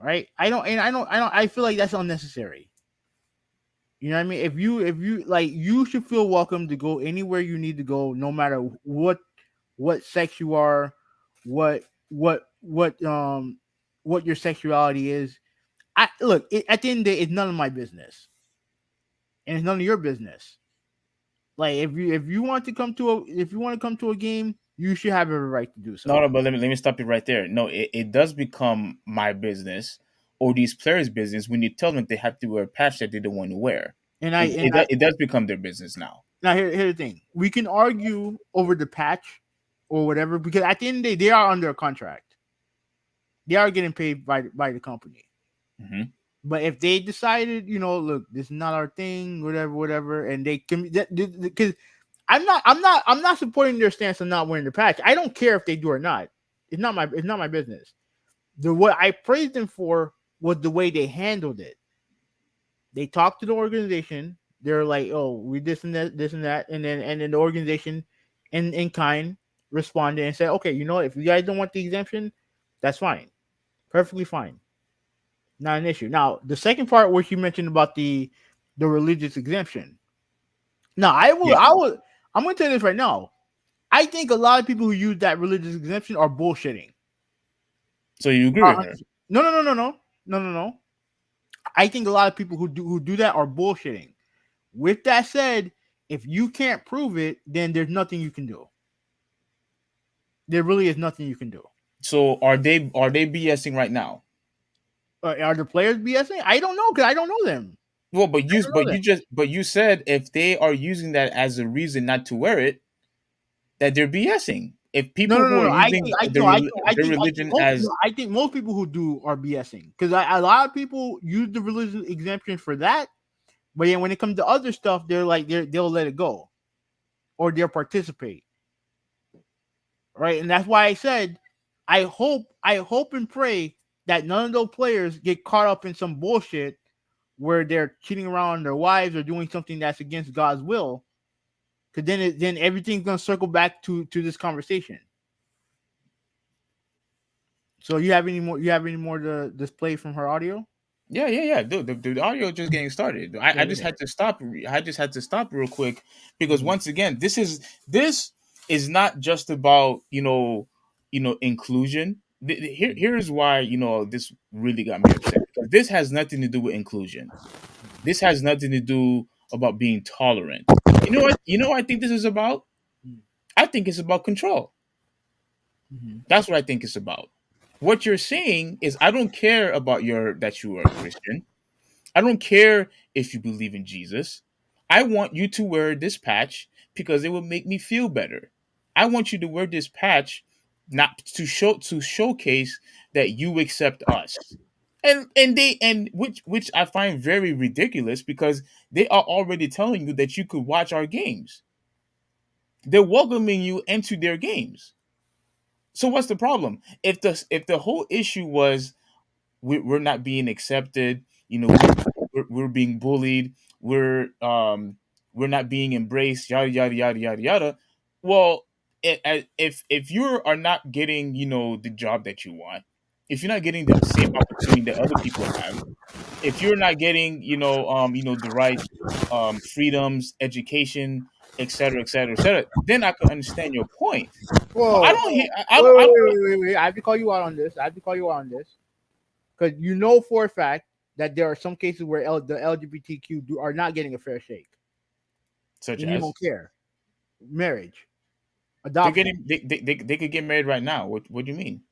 right? I feel like that's unnecessary. You know what I mean? If you like, you should feel welcome to go anywhere you need to go, no matter what sex you are, what what your sexuality is. I look at the end of the day, it's none of my business, and it's none of your business. Like if you want to come to a game, you should have every right to do so. No, but let me stop you right there. No, it does become my business or these players' business when you tell them they have to wear a patch that they don't want to wear. And It does become their business now. now here's the thing: we can argue over the patch or whatever, because at the end of the day, they are under a contract. They are getting paid by the company. Mm-hmm. But if they decided, look, this is not our thing, whatever, and they can, because I'm not supporting their stance on not wearing the patch. I don't care if they do or not. It's not my business. What I praised them for was the way they handled it. They talked to the organization. They're like, "Oh, we this and that," and then the organization, in kind, responded and said, "Okay, if you guys don't want the exemption, that's fine, perfectly fine, not an issue." Now, the second part, where you mentioned about the religious exemption. Now, I'm going to tell you this right now. I think a lot of people who use that religious exemption are bullshitting. So you agree with her? No. I think a lot of people who do that are bullshitting. With that said, if you can't prove it, then there's nothing you can do. There really is nothing you can do. So are they BSing right now? Are the players BSing? I don't know, because I don't know them. Well, but you said if they are using that as a reason not to wear it, that they're BSing. If people who are using their religion as, I think most people who do are BSing, because a lot of people use the religious exemption for that, but then when it comes to other stuff, they're like they'll let it go, or they'll participate, right? And that's why I said I hope and pray that none of those players get caught up in some bullshit where they're cheating around their wives or doing something that's against God's will. Because then everything's gonna circle back to this conversation. So you have any more to display from her audio? yeah. Dude, the audio just getting started. I just had to stop. I just had to stop real quick because once again, this is not just about inclusion. Here's why this really got me upset, because this has nothing to do with inclusion. This has nothing to do about being tolerant. You know what? I think this is about. I think it's about control. That's what I think it's about. What you're saying is, I don't care about that you are a Christian. I don't care if you believe in Jesus. I want you to wear this patch because it will make me feel better. I want you to wear this patch not to showcase that you accept us. And which I find very ridiculous, because they are already telling you that you could watch our games. They're welcoming you into their games. So what's the problem? If the whole issue was we're not being accepted, we're being bullied, we're not being embraced, yada yada yada yada yada. Well, if you are not getting the job that you want, if you're not getting the same opportunity that other people have, if you're not getting the right freedoms, education, etc., etc., etc., then I can understand your point. Whoa! I don't hear. I don't. Wait! I have to call you out on this. Because for a fact that there are some cases where the LGBTQ are not getting a fair shake. Such and as, you don't care. Marriage, adoption. They could get married right now. What do you mean?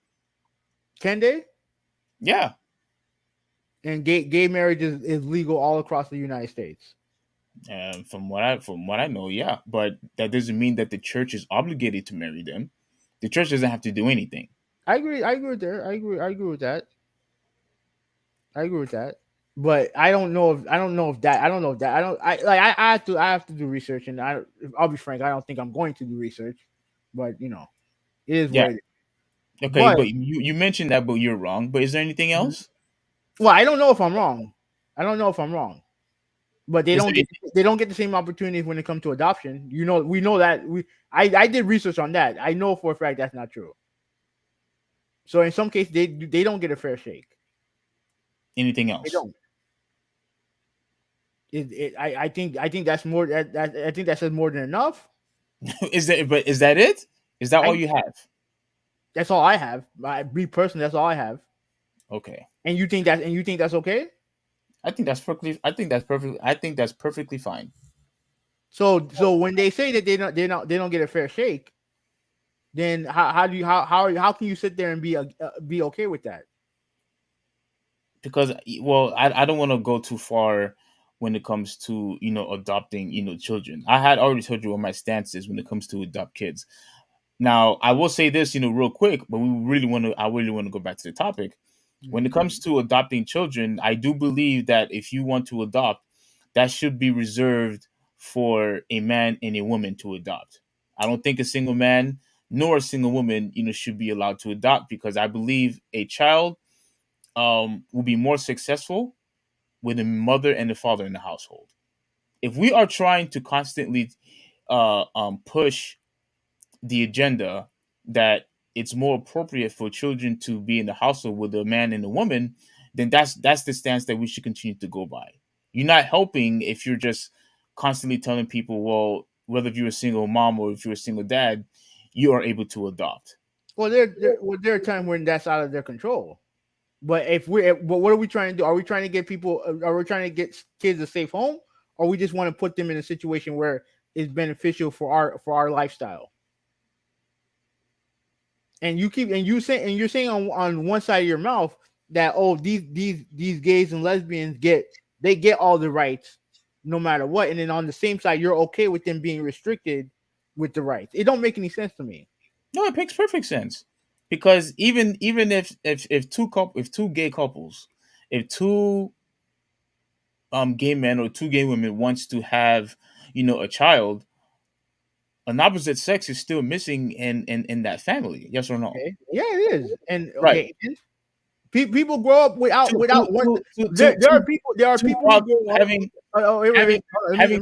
Can they? Yeah. And gay marriage is legal all across the United States. From what I know, yeah, but that doesn't mean that the church is obligated to marry them. The church doesn't have to do anything. I agree with that. But I don't know if that. I have to do research, and I'll be frank, I don't think I'm going to do research. But it is what it is. Okay, but you mentioned that, but you're wrong. But is there anything else? Well, I don't know if I'm wrong. But they don't get the same opportunities when it comes to adoption. We know that. I did research on that. I know for a fact that's not true. So in some cases they don't get a fair shake. Anything They else? don't. I think that's more. I think that says more than enough. Is that it? Is that all you have? That's all I have. Me personally, that's all I have. Okay. And you think that's okay? I think that's perfectly. I think that's perfect. I think that's perfectly fine. So when they say that they don't get a fair shake, then how can you sit there and be okay with that? Because well, I don't want to go too far when it comes to adopting children. I had already told you what my stance is when it comes to adopt kids. Now I will say this real quick, but I really want to go back to the topic. When it comes to adopting children, I do believe that if you want to adopt, that should be reserved for a man and a woman to adopt. I don't think a single man nor a single woman should be allowed to adopt, because I believe a child will be more successful with a mother and a father in the household. If we are trying to constantly push the agenda that it's more appropriate for children to be in the household with a man and a woman, then that's the stance that we should continue to go by. You're not helping if you're just constantly telling people, well, whether if you're a single mom or if you're a single dad, you are able to adopt. Well, there are times when that's out of their control. But but what are we trying to do? Are we trying to get people? Are we trying to get kids a safe home, or we just want to put them in a situation where it's beneficial for our lifestyle? And you're saying on one side of your mouth that these gays and lesbians get all the rights no matter what, and then on the same side you're okay with them being restricted with the rights. It don't make any sense to me. No, it makes perfect sense, because even if two gay couples, if two gay men or two gay women wants to have a child, an opposite sex is still missing in that family. Yes or no? Okay, yeah, it is. And Right. okay, people grow up without one. There are people who grow up having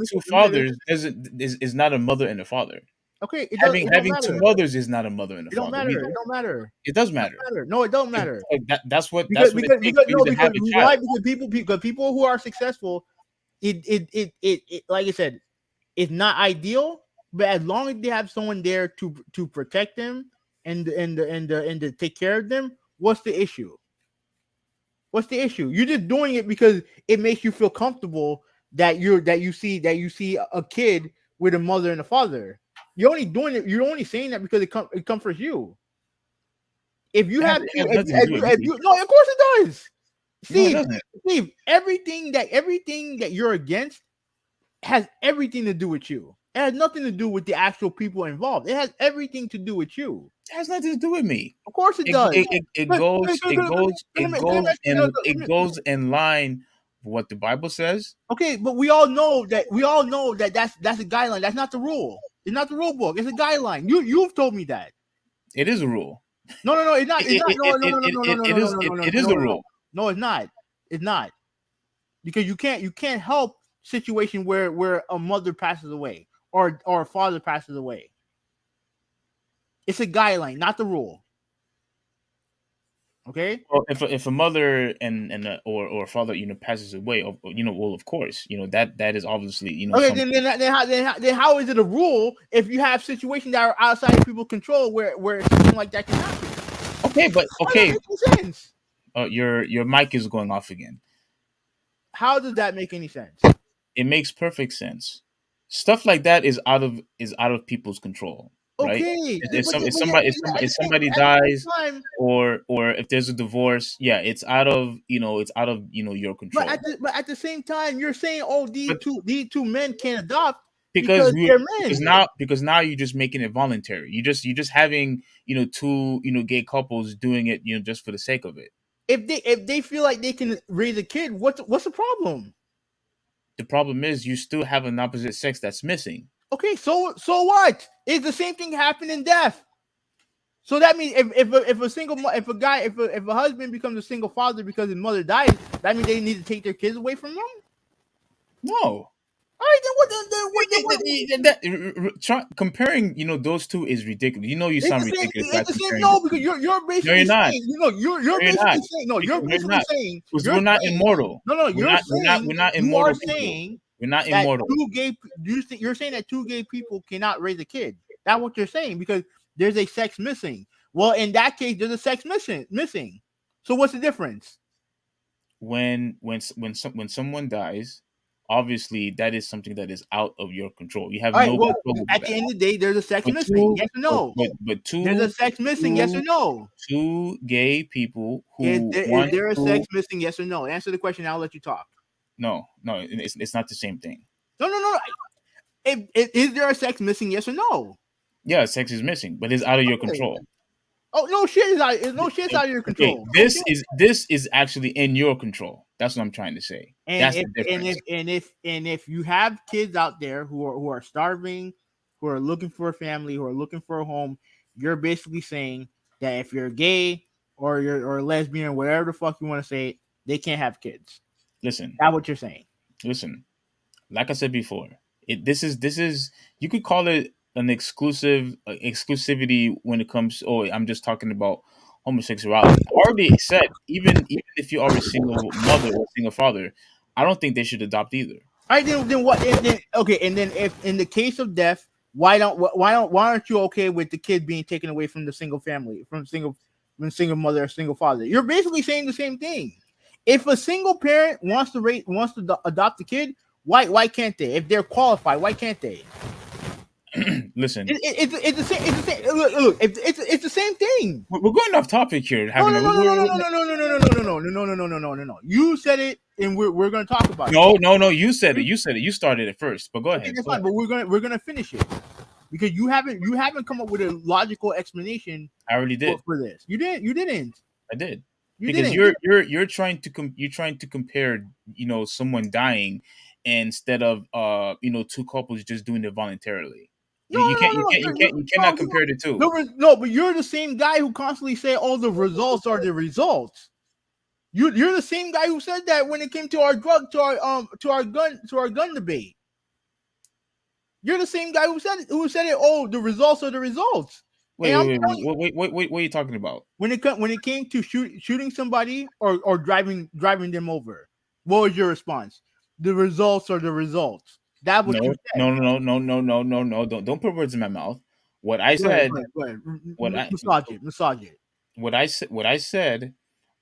two fathers is not a mother and a father. Okay, Having two mothers is not a mother and a It don't father. matter. It don't matter. It does matter. No, it don't matter. That's what Because it takes for you to have a why? child. Because people who are successful, it like I said, it's not ideal. But as long as they have someone there to protect them and to take care of them, what's the issue? What's the issue? You're just doing it because it makes you feel comfortable that you see a kid with a mother and a father. You're only doing it. You're only saying that because it comforts you. If you have, no, of course it does. Steve, everything that you're against has everything to do with you. It has nothing to do with the actual people involved. It has everything to do with you. It has nothing to do with me. Of course it does. It goes in line with what the Bible says. Okay, but we all know that that's a guideline. That's not the rule. It's not the rule book. It's a guideline. You've told me that. It is a rule. No, it's not. It's not. It is a rule. No, it's not. It's not. Because you can't help situation where a mother passes away or a father passes away. It's a guideline, not the rule. Okay. Well, if a mother or a father passes away, well, of course, that is obviously Okay, then how is it a rule if you have situations that are outside of people's control where something like that can happen? Okay, but okay. That makes sense. Your mic is going off again. How does that make any sense? It makes perfect sense. Stuff like that is out of people's control. Right? Okay. If somebody dies or if there's a divorce, yeah, it's out of your control. But at the same time, you're saying, these two men can't adopt because they're men. Because now you're just making it voluntary. You're just having two gay couples doing it just for the sake of it. If they feel like they can raise a kid, what's the problem? The problem is you still have an opposite sex that's missing. Okay, so what? It's the same thing happened in death. So that means if a husband becomes a single father because his mother died, that means they need to take their kids away from them? No. All right, Comparing, those two is ridiculous. You it's sound the same. ridiculous by It's the same. comparing No, the because two. you're No, you're basically not. saying, you're No, you're not. basically saying, no, you're Because we're basically not. saying, Because we're not immortal. no, no, We're you're not. We're not. saying, We're not you are immortal people. saying We're not that immortal. you're saying that two gay people cannot raise a kid. That's what you're saying because there's a sex missing. Well, in that case, there's a sex missing. So what's the difference? When someone dies, obviously that is something that is out of your control. You have All right. no Well, control over at the that. end of the day, there's a sex But missing. two, Yes or no? but There's a sex missing. Yes or no? two gay people Is who there, want is there a to. sex missing? Yes or no? Answer the question. I'll let you talk. No, it's not the same thing. No. Is there a sex missing? Yes or no? Yeah, sex is missing, but it's out of your Okay. control. Oh, no shit is out. No shit's out of your control. Okay, this is actually in your control. That's what I'm trying to say. That's the difference. And if you have kids out there who are starving, who are looking for a family, who are looking for a home, you're basically saying that if you're gay or you're lesbian, whatever the fuck you want to say, they can't have kids. Listen, That's what you're saying. listen. Like I said before, this is you could call it an exclusivity when it comes. Oh, I'm just talking about homosexuality. I already said even if you are a single mother or a single father, I don't think they should adopt either. All right, then what? Okay, and then if in the case of death, why aren't you okay with the kid being taken away from the single family, from single mother or single father? You're basically saying the same thing. If a single parent wants to adopt a kid, why can't they? If they're qualified, why can't they? Listen, It's the same. It's the same. Look, it's the same thing. we're going off topic here. No. You said it, and we're gonna talk about it. No. You said it. You started it first. But go ahead. That's fine, but we're gonna finish it because you haven't come up with a logical explanation. I already did for this. You didn't. I did. You Because didn't. you're trying to compare someone dying instead of two couples just doing it voluntarily. You cannot compare the two. No, but you're the same guy who constantly say, "Oh, the results are the results." You're the same guy who said that when it came to our gun debate. You're the same guy who said it. Oh, the results are the results. Wait, what are you talking about? When it came to shooting somebody or driving them over, what was your response? The results are the results. That was no. Don't put words in my mouth. What I said. Go ahead. Massage it. What I said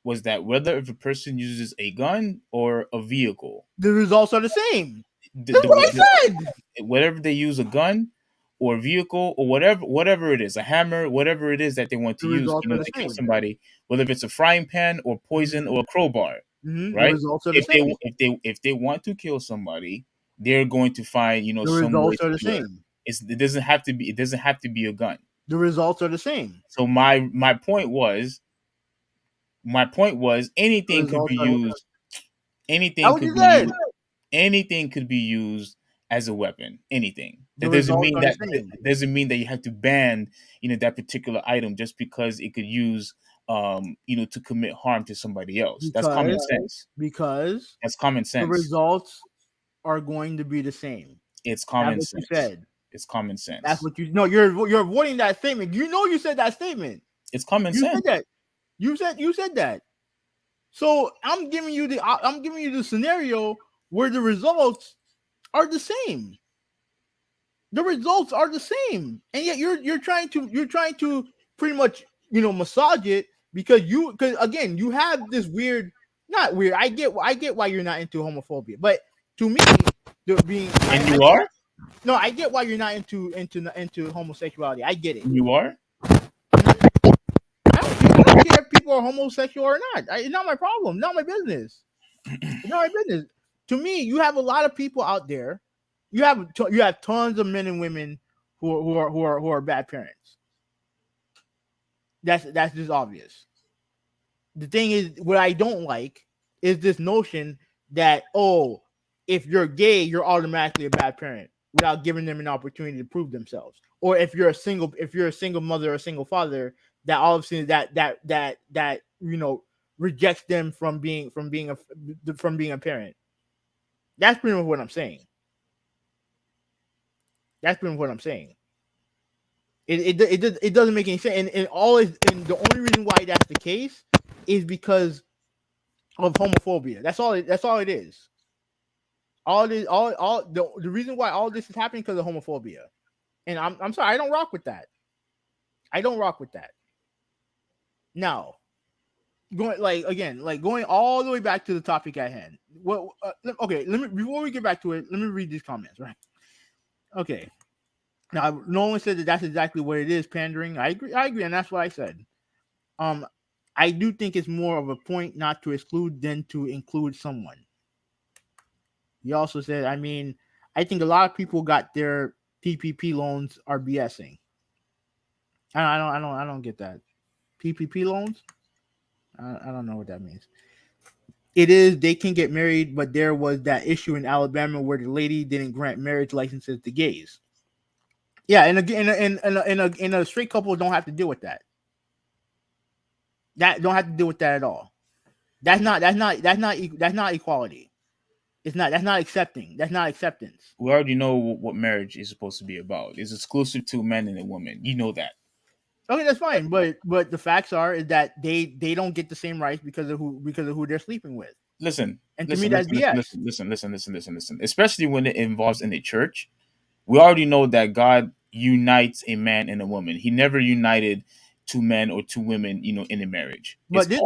was that whether if a person uses a gun or a vehicle, the results are the same. That's what I said. Whether they use a gun or vehicle or whatever it is, a hammer, whatever it is that they want to use to kill somebody, whether it's a frying pan or poison or a crowbar, right? The results are the same. If they want to kill somebody, they're going to find the results are the same. It doesn't have to be a gun. The results are the same. So my point was anything could be used. Anything could be used as a weapon. Anything. That doesn't mean that you have to ban that particular item just because it could use to commit harm to somebody else. That's common sense. Because that's common sense. The results are going to be the same. It's common sense. You said. It's common sense. That's what you're avoiding that statement. You said that statement. It's common sense. Said that. You said that. So I'm giving you the scenario where the results are the same. The results are the same, and yet you're trying to pretty much massage it because again you have this weird, not weird. I get why you're not into homophobia, but to me, you are. No, I get why you're not into homosexuality. I get it. You are. I don't care if people are homosexual or not. It's not my problem. Not my business. It's not my business. To me, you have a lot of people out there. You have tons of men and women who are bad parents. That's just obvious. The thing is, what I don't like is this notion that if you're gay, you're automatically a bad parent without giving them an opportunity to prove themselves. Or if you're a single mother or a single father, that all of a sudden that rejects them from being a parent. That's pretty much what I'm saying. That's been what I'm saying. It doesn't make any sense, and the only reason why that's the case is because of homophobia. That's all it is. All this, all the reason why all this is happening because of homophobia. And I'm sorry, I don't rock with that. I don't rock with that. Now, going all the way back to the topic at hand. Well, okay, before we get back to it, let me read these comments, right? Okay. Now, no one said that that's exactly what it is, pandering. I agree, and that's what I said. I do think it's more of a point not to exclude than to include someone. He also said, I mean, I think a lot of people got their PPP loans are BSing. I don't get that. PPP loans? I don't know what that means. It is they can get married, but there was that issue in Alabama where the lady didn't grant marriage licenses to gays. Yeah, and a straight couple don't have to deal with that. That don't have to deal with that at all. That's not equality. It's not. That's not accepting. That's not acceptance. We already know what marriage is supposed to be about. It's exclusive to a man and a woman. You know that. Okay, that's fine. But the facts are is that they don't get the same rights because of who they're sleeping with. Listen, and to me that's BS. Listen. Especially when it involves in the church, we already know that God unites a man and a woman. He never united two men or two women, in a marriage. It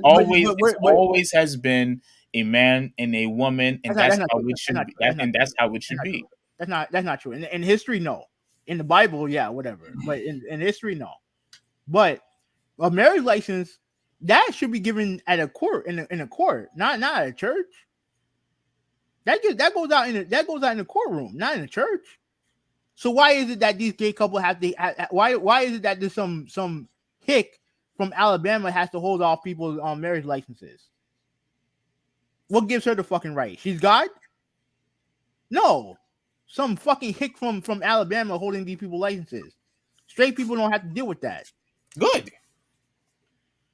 always has been a man and a woman, and that's how it should be. That's how it should be. That's not true. In history, no. In the Bible, yeah, whatever. But in history, no. But a marriage license that should be given at a court in a court, not at a church. That goes out in the courtroom, not in a church. So why is it that these gay couples have to? Why is it that there's some hick from Alabama has to hold off people's marriage licenses? What gives her the fucking right? She's God? No, some fucking hick from Alabama holding these people licenses. Straight people don't have to deal with that. Good.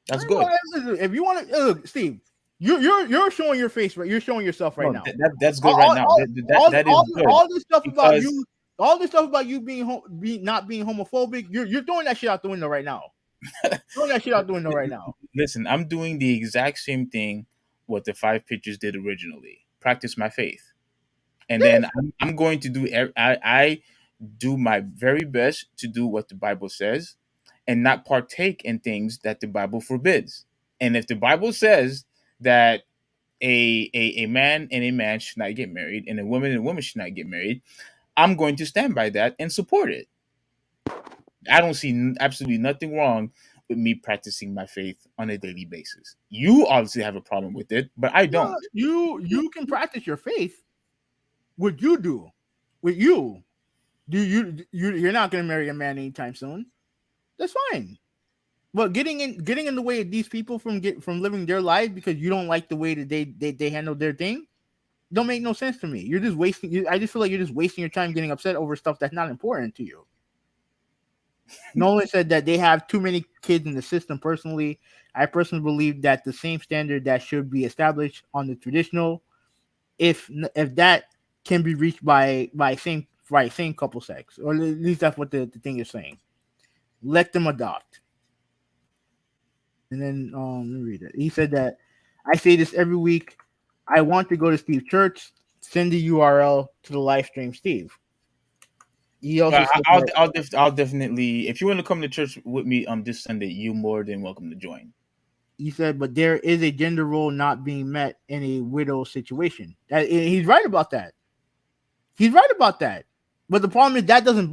That's good. If you want to, Steve, you're showing your face right. You're showing yourself right now. That's good right now. That is good. All this stuff about you. All this stuff about you not being homophobic, you're throwing that shit out the window right now. Listen, I'm doing the exact same thing what the 5 pitchers did originally. Practice my faith, and then I'm going to do. I do my very best to do what the Bible says, and not partake in things that the Bible forbids. And if the Bible says that a man and a man should not get married, and a woman and a woman should not get married, I'm going to stand by that and support it. I don't see absolutely nothing wrong with me practicing my faith on a daily basis. You obviously have a problem with it, but I don't. You can practice your faith. What you do, with you're not going to marry a man anytime soon. That's fine. But getting in the way of these people from living their lives because you don't like the way that they handle their thing. Don't make no sense to me. You're just wasting. I just feel like you're just wasting your time getting upset over stuff that's not important to you. Nolan said that they have too many kids in the system. Personally, I personally believe that the same standard that should be established on the traditional, if that can be reached by same couple sex, or at least that's what the thing is saying. Let them adopt. And then let me read it. He said that I say this every week. I want to go to Steve's church. Send the URL to the live stream, Steve. He also I'll definitely, if you want to come to church with me this Sunday, you're more than welcome to join. He said, but there is a gender role not being met in a widow situation. He's right about that. But the problem is that doesn't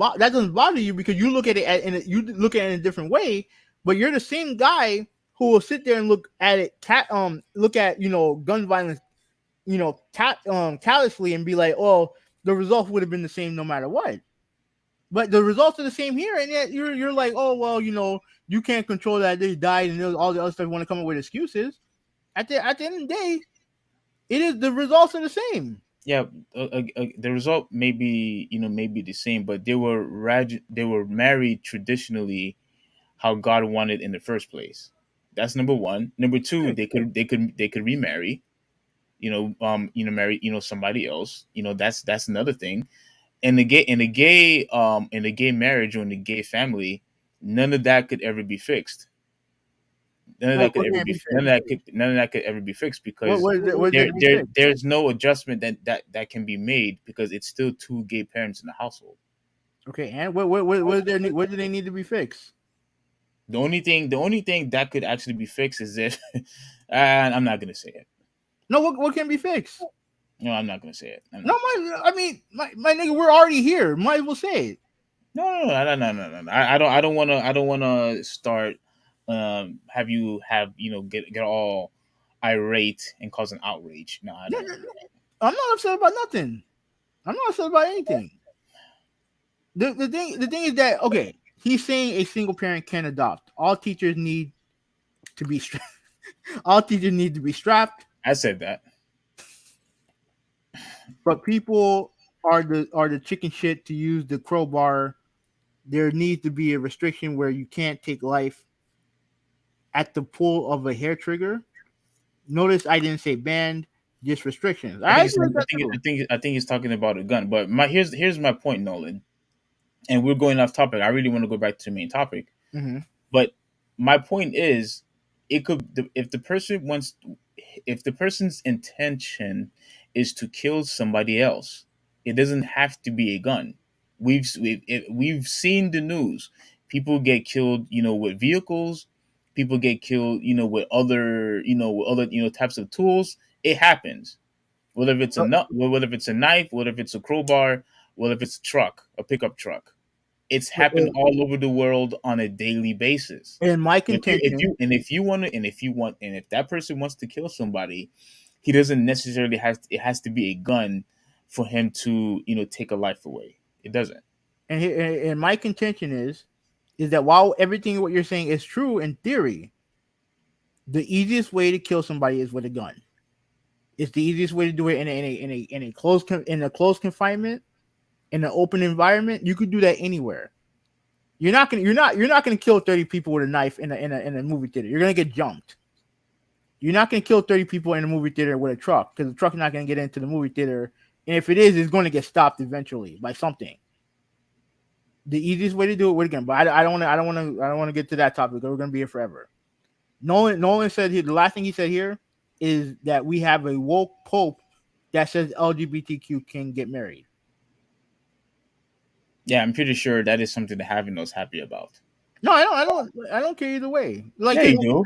bother you because you look at it in a different way. But you're the same guy who will sit there and look at it, look at gun violence, callously and be like, oh, the results would have been the same no matter what. But the results are the same here, and yet you're like, oh well, you can't control that they died, and all the other stuff. Want to come up with excuses? At the end of the day, the results are the same. Yeah, the result may be the same, but they were married traditionally how God wanted in the first place. That's number one. Number two, they could remarry, marry somebody else. That's another thing. in the gay marriage or in the gay family, none of that could ever be fixed. None of that could ever be none of that could ever be fixed because there's no adjustment that can be made because it's still two gay parents in the household. Okay, and what do they need to be fixed? The only thing that could actually be fixed is if and I'm not gonna say it. No, what can be fixed? No, I'm not gonna say it. My nigga, we're already here. Might as well say it. No. I don't wanna start have you get all irate and cause an outrage. No, I don't. I'm not upset about nothing. I'm not upset about anything. The thing is that, okay, he's saying a single parent can adopt. All teachers need to be strapped. I said that. But people are the chicken shit to use the crowbar. There needs to be a restriction where you can't take life at the pull of a hair trigger. Notice I didn't say banned, just restrictions. I think he's talking about a gun. But here's my point, Nolan. And we're going off topic. I really want to go back to the main topic. Mm-hmm. But my point is, if the person's intention is to kill somebody else, it doesn't have to be a gun. We've seen the news. People get killed, with vehicles. People get killed, with other types of tools. It happens. Whether it's a knife, whether it's a crowbar, whether it's a truck, a pickup truck. It's happened all over the world on a daily basis. And my contention, if that person wants to kill somebody, he doesn't necessarily it has to be a gun for him to, take a life away. It doesn't. And my contention is that while everything what you're saying is true in theory, the easiest way to kill somebody is with a gun. It's the easiest way to do it in a closed confinement. In an open environment, you could do that anywhere. You're not gonna kill 30 people with a knife in a movie theater. You're gonna get jumped. You're not gonna kill 30 people in a movie theater with a truck because the truck's not gonna get into the movie theater, and if it is, it's going to get stopped eventually by something. The easiest way to do it with a gun, but I don't want to get to that topic. We're gonna be here forever. Nolan said here, the last thing he said here is that we have a woke pope that says LGBTQ can get married. Yeah, I'm pretty sure that is something to having us happy about. No, I don't care either way. Like, yeah, you do.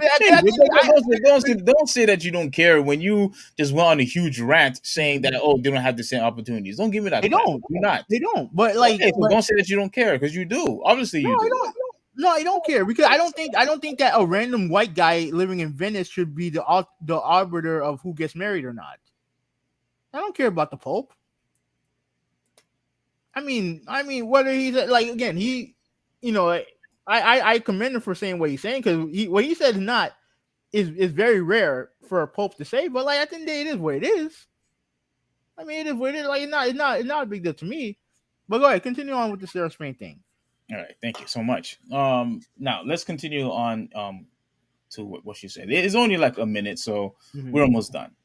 Don't say that you don't care when you just went on a huge rant saying that they don't have the same opportunities. Don't give me that. They don't. Do not. They don't. But like, don't say that you don't care because you do. Obviously, you do. No, I don't care because I don't think that a random white guy living in Venice should be the arbiter of who gets married or not. I don't care about the Pope. I mean, whether he's like, again, I commend him for saying what he's saying because what he said is very rare for a Pope to say. But like, at the end of the day, it is what it is. I mean, it is what it is. Like, it's not a big deal to me. But go ahead, continue on with the Sarah Spain thing. All right, thank you so much. Now let's continue on to what she said. It's only like a minute, so we're almost done.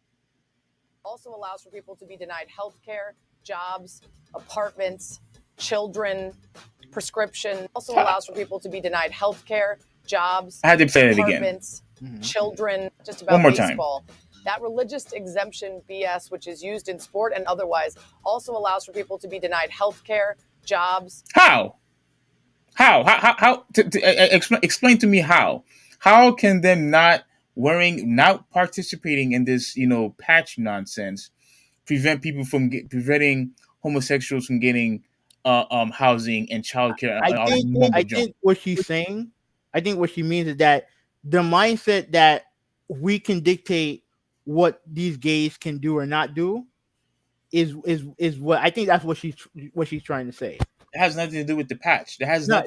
Also allows for people to be denied health care, jobs, apartments, children, prescription. Also allows for people to be denied health care, jobs, I had to say it again. Apartments, children, just about One more baseball. Time. That religious exemption BS, which is used in sport and otherwise, also allows for people to be denied health care, jobs. How? Explain to me how. How can them not participating in this, patch nonsense preventing homosexuals from getting housing and childcare? I think what she's saying, I think what she means is that the mindset that we can dictate what these gays can do or not do is what I think that's what she's trying to say. It has nothing to do with the patch. It has no.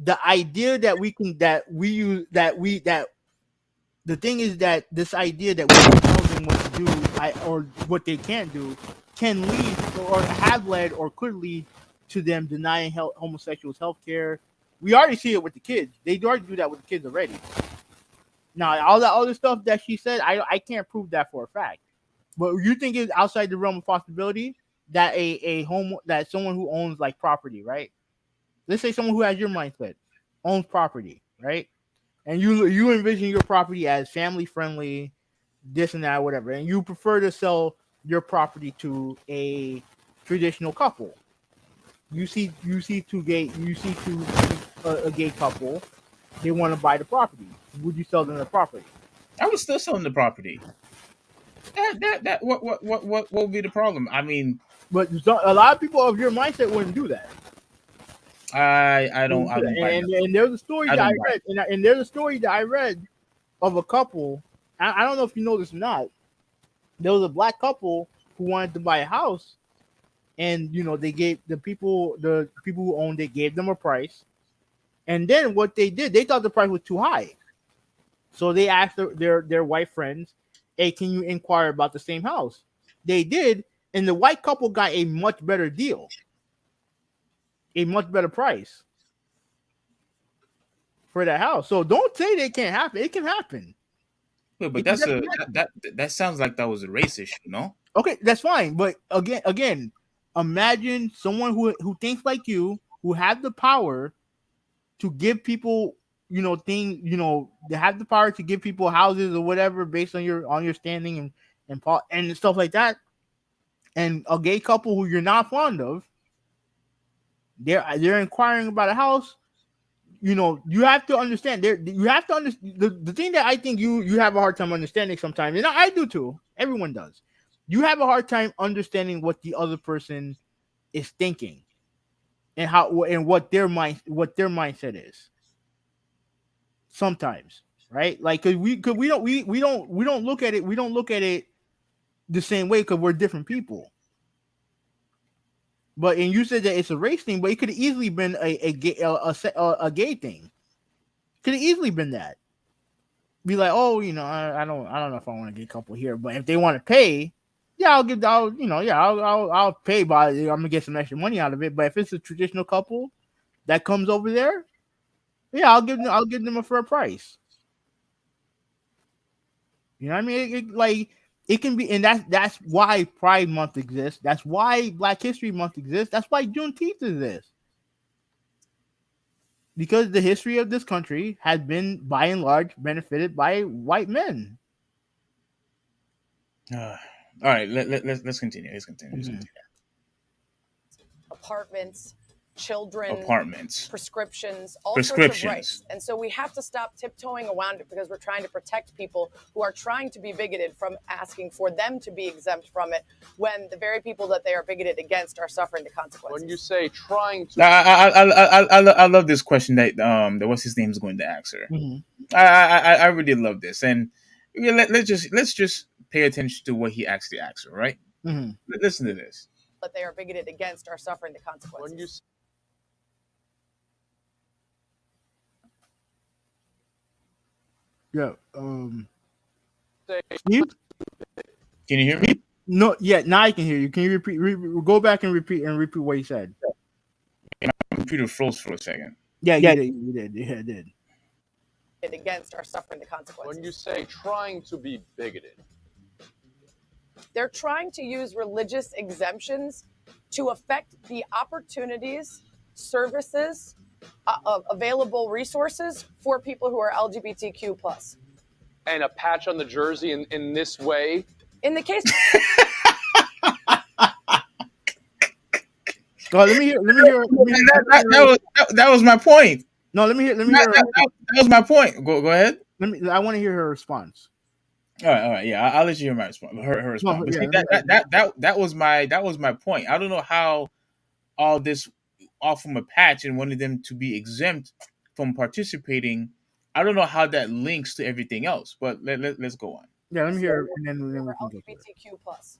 The idea that the thing is that this idea that we can tell them what to do or what they can't do can lead or have led or could lead to them denying homosexuals health care. We already see it with the kids. They already do that with the kids already. Now, all that other stuff that she said, I can't prove that for a fact. But you think it's outside the realm of possibility that that someone who owns like property, right? Let's say someone who has your mindset owns property, right? And you envision your property as family friendly, this and that, whatever, and you prefer to sell your property to a traditional couple. You see a gay couple. They want to buy the property. Would you sell them the property? I was still selling the property. What would be the problem? I mean, But a lot of people of your mindset wouldn't do that. I don't buy that. And there's a story that I read, and there's a story that I read of a couple. I don't know if you know this or not. There was a black couple who wanted to buy a house, and they gave the people who owned it gave them a price, and then what they did, they thought the price was too high, so they asked their white friends, "Hey, can you inquire about the same house?" They did, and the white couple got a much better deal, a much better price for that house. So don't say they can't happen. It can happen. Wait, but that sounds like that was a race issue, no? Okay, that's fine. But again, imagine someone who thinks like you, who have the power to give people, things, they have the power to give people houses or whatever based on your standing and stuff like that. And a gay couple who you're not fond of, they're inquiring about a house. You have to understand. You have to understand the thing that I think you have a hard time understanding sometimes, and I do too. Everyone does. You have a hard time understanding what the other person is thinking, and what their mindset is. Sometimes, right? Like, cause we don't look at it the same way because we're different people. But and you said that it's a race thing, but it could have easily been a gay thing. Could have easily been that. Be like, oh, I don't know if I want a gay couple here, but if they want to pay, yeah, I'll pay, but I'm gonna get some extra money out of it. But if it's a traditional couple that comes over there, yeah, I'll give them a fair price. You know what I mean? It can be, and that's why Pride Month exists. That's why Black History Month exists. That's why Juneteenth exists. Because the history of this country has been, by and large, benefited by white men. All right, let's continue. Let's continue. Apartments, children, prescriptions, all sorts of rights. And so we have to stop tiptoeing around it because we're trying to protect people who are trying to be bigoted from asking for them to be exempt from it when the very people that they are bigoted against are suffering the consequences. When you say trying to... I love this question that what's his name is going to answer. Mm-hmm. I really love this. And let's just pay attention to what he actually asked her, right? Mm-hmm. Listen to this. That they are bigoted against are suffering the consequences. When you... Yeah. Steve? Can you hear me? No. Yeah. Now I can hear you. Can you repeat? Go back and repeat what you said. My computer froze for a second. Yeah. You did. Yeah, it did. Against are suffering the consequences. When you say trying to be bigoted, they're trying to use religious exemptions to affect the opportunities, services, available resources for people who are LGBTQ+. And a patch on the jersey in this way. In the case... Oh, let me hear. That was my point. No, let me hear. That was my point. Go ahead. I want to hear her response. All right. Yeah, I'll let you hear my response. Her response. No, that was my point. I don't know how all this off from a patch and wanted them to be exempt from participating. I don't know how that links to everything else. But let's go on. Yeah, let me hear, and then we can go to LGBTQ+.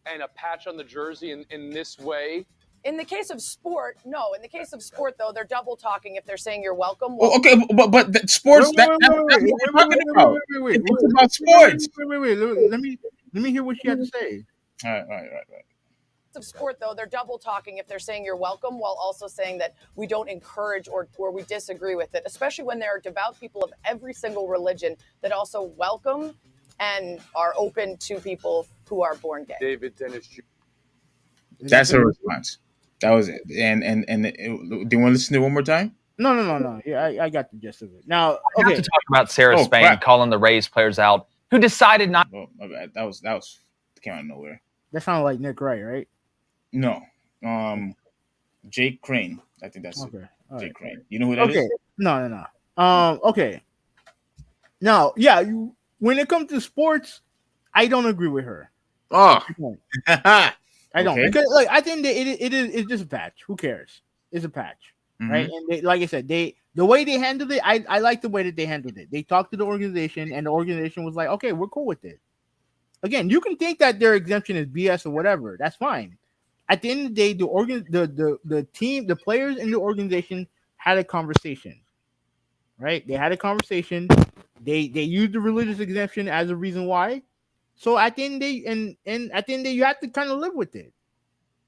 And a patch on the jersey in this way. In the case of sport, no. In the case of sport, though, they're double talking if they're saying you're welcome. Well, okay, but the sports that's what we're talking about. It's about sports. Wait. Let me hear what she had to say. All right. Of sport, though, they're double talking if they're saying you're welcome while also saying that we don't encourage or we disagree with it, especially when there are devout people of every single religion that also welcome and are open to people who are born gay. David Dennis Jr. That's her response. That was it. And do you want to listen to it one more time? No. Yeah, I got the gist of it. Now, I have okay. to talk about Sarah Oh, Spain crap. calling the Rays players out who decided not. Oh, my bad. That was came out of nowhere. That sounded like Nick Wright, right? No. Jake Crane. I think that's Okay. it. All Jake right. Crane. You know who that is? Okay. No. Okay. Now, yeah, when it comes to sports, I don't agree with her. Oh. I don't, Okay. because like I think that it's just a patch. Who cares? It's a patch, right? And they, like I said, the way they handled it, I like the way that they handled it. They talked to the organization, and the organization was like, okay, we're cool with it. Again, you can think that their exemption is BS or whatever. That's fine. At the end of the day, the team, the players in the organization had a conversation, right? They had a conversation. They used the religious exemption as a reason why. So at the end of the day, and at the end of the day, you have to kind of live with it.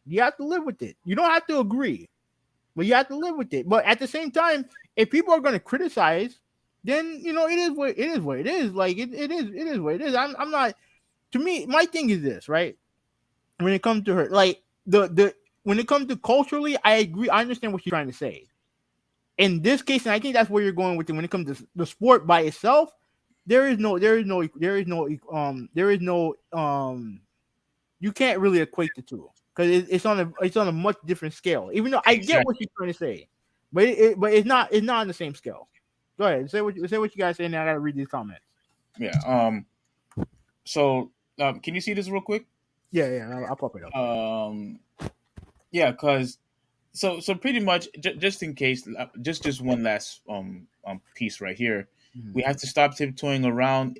You have to live with it. You don't have to agree, but you have to live with it. But at the same time, if people are going to criticize, then it is what it is. What it is. Like it is what it is. I'm not. To me, my thing is this, right? When it comes to her, like when it comes to culturally, I agree. I understand what she's trying to say. In this case, and I think that's where you're going with it. When it comes to the sport by itself, there is no. You can't really equate the two because it's on a much different scale. Even though I get what she's trying to say, but it's not on the same scale. Go ahead, say what you guys say, and I gotta read these comments. Yeah. So can you see this real quick? Yeah. I'll pop it up. Yeah, because so pretty much just in case, just one last piece right here. Mm-hmm. We have to stop tiptoeing around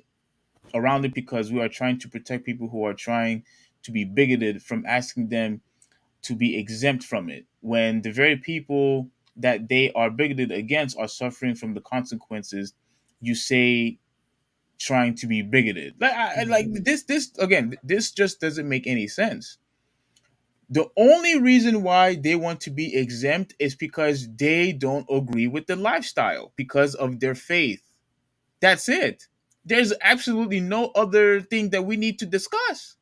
it because we are trying to protect people who are trying to be bigoted from asking them to be exempt from it, when the very people that they are bigoted against are suffering from the consequences. You say trying to be bigoted, like this again. This just doesn't make any sense. The only reason why they want to be exempt is because they don't agree with the lifestyle because of their faith. That's it. There's absolutely no other thing that we need to discuss.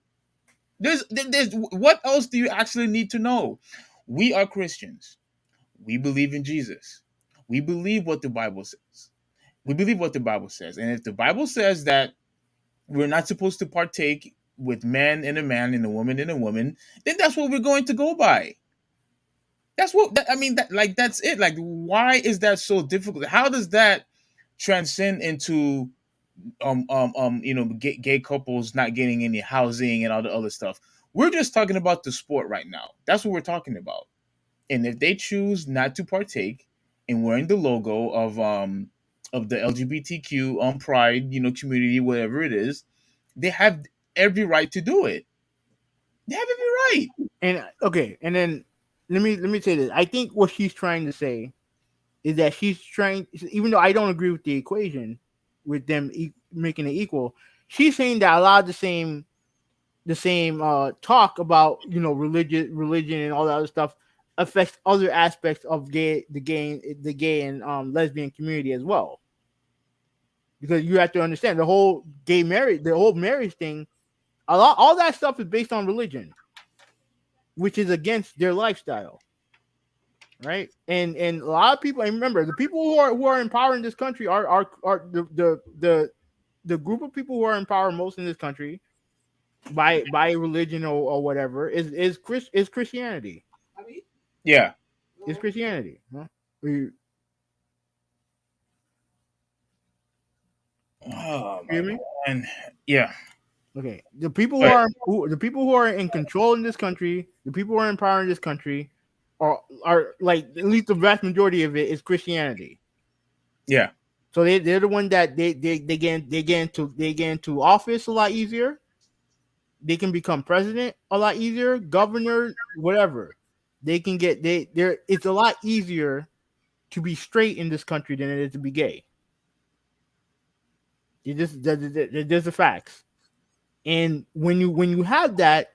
There's what else do you actually need to know? We are Christians. We believe in Jesus. We believe what the Bible says. And if the Bible says that we're not supposed to partake with man and a man and a woman and a woman, then that's what we're going to go by. That's that's it. Like, why is that so difficult? How does that transcend into gay couples not getting any housing and all the other stuff? We're just talking about the sport right now. That's what we're talking about. And if they choose not to partake in wearing the logo of the LGBTQ pride, community, whatever it is, they have every right to do it. They have every right. And okay, and then let me say this. I think what she's trying to say is that she's trying, even though I don't agree with the equation with them making it equal, she's saying that a lot of the same talk about religion and all that other stuff affects other aspects of the gay and lesbian community as well. Because you have to understand the whole marriage thing, all that stuff is based on religion, which is against their lifestyle, right? And a lot of people, and remember, the people who are in power in this country are the group of people who are in power most in this country by religion or whatever is Christianity. Yeah, it's Christianity. Huh? Oh man, yeah. Okay, the people who are in control in this country, the people who are in power in this country, are like, at least the vast majority of it is Christianity. Yeah. So they're the one that they get into office a lot easier. They can become president a lot easier, governor, whatever. They can get it's a lot easier to be straight in this country than it is to be gay. There's the facts. And when you have that,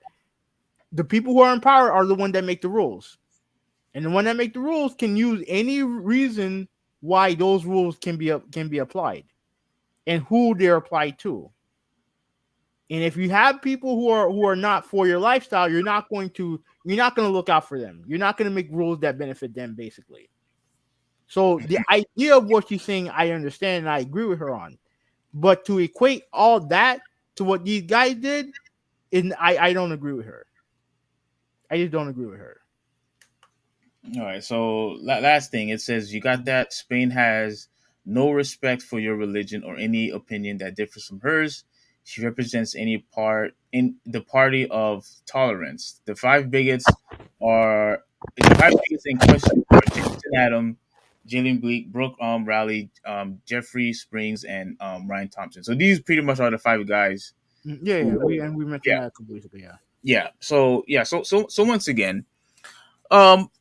the people who are in power are the one that make the rules. And the one that make the rules can use any reason why those rules can be applied and who they're applied to. And if you have people who are not for your lifestyle, you're not going to look out for them. You're not going to make rules that benefit them, basically. So the idea of what she's saying, I understand and I agree with her on. But to equate all that to what these guys did, I don't agree with her. I just don't agree with her. All right. So last thing, it says you got that. Spain has no respect for your religion or any opinion that differs from hers. She represents any part in the party of tolerance. The five bigots in question are Jason Adam, Jalen Bleak, Brooke Raleigh, Jeffrey Springs, and Ryan Thompson. So these pretty much are the five guys. Yeah. We mentioned that a couple weeks ago. Yeah. Yeah. So once again,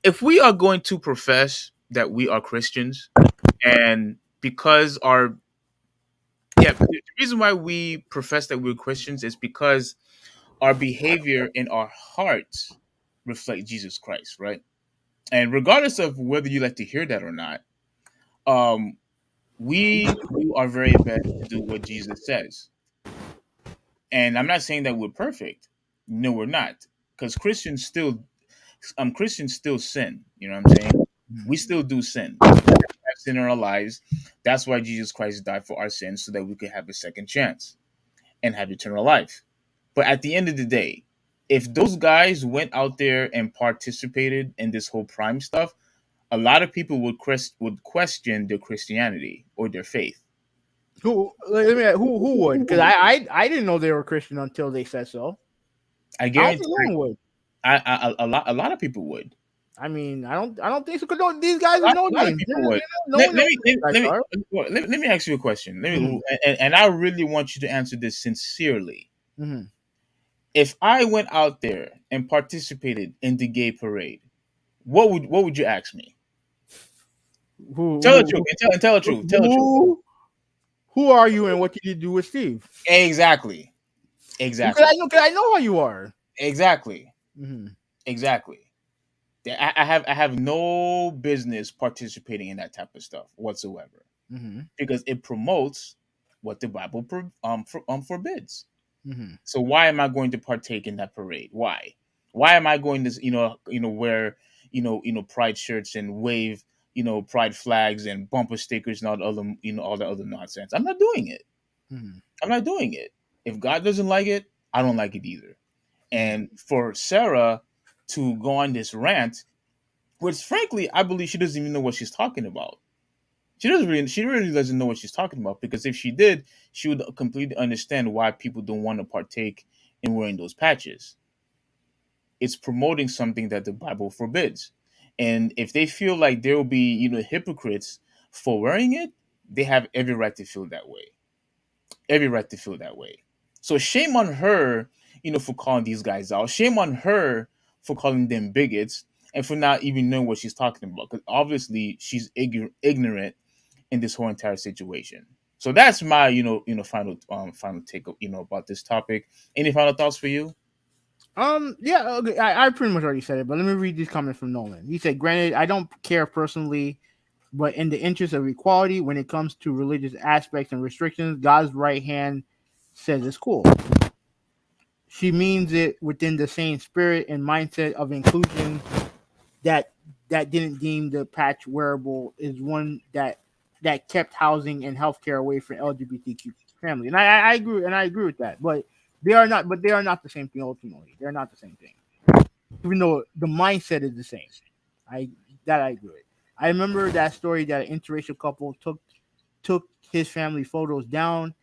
if we are going to profess that we are Christians, and because the reason why we profess that we're Christians is because our behavior and our hearts reflect Jesus Christ, right? And regardless of whether you like to hear that or not, we do our very best to do what Jesus says. And I'm not saying that we're perfect. No, we're not, because Christians still sin. You know what I'm saying? We still do sin. We have sin in our lives. That's why Jesus Christ died for our sins, so that we could have a second chance and have eternal life. But at the end of the day, if those guys went out there and participated in this whole prime stuff, a lot of people would question their Christianity or their faith. Who would? Because I didn't know they were Christian until they said so. I guarantee no one would. a lot of people would. I mean, I don't think so. Because these guys are no names. Let me ask you a question. And I really want you to answer this sincerely. Mm-hmm. If I went out there and participated in the gay parade, what would you ask me? Tell the truth. Tell the truth. Who are you and what did you do with Steve? Exactly. Because I know how you are. Exactly. Mm-hmm. Exactly. I have no business participating in that type of stuff whatsoever, because it promotes what the Bible forbids. Mm-hmm. So why am I going to partake in that parade? Why am I going to wear pride shirts and wave pride flags and bumper stickers and all the other nonsense? I'm not doing it. Mm-hmm. I'm not doing it. If God doesn't like it, I don't like it either. And for Sarah to go on this rant, which frankly I believe she doesn't even know what she's talking about. She really doesn't know what she's talking about, because if she did, she would completely understand why people don't want to partake in wearing those patches. It's promoting something that the Bible forbids. And if they feel like there will be, hypocrites for wearing it, they have every right to feel that way. Every right to feel that way. So shame on her, for calling these guys out. Shame on her for calling them bigots and for not even knowing what she's talking about. Because obviously she's ignorant in this whole entire situation. So that's my, final take, about this topic. Any final thoughts for you? Yeah, okay. I pretty much already said it, but let me read these comments from Nolan. He said, "Granted, I don't care personally, but in the interest of equality, when it comes to religious aspects and restrictions, God's right hand says it's cool. She means it within the same spirit and mindset of inclusion that didn't deem the patch wearable is one that kept housing and healthcare away from LGBTQ families." And I agree with that, but they are not the same thing. Ultimately, they're not the same thing, even though the mindset is the same. I agree with. I remember that story that an interracial couple took his family photos down,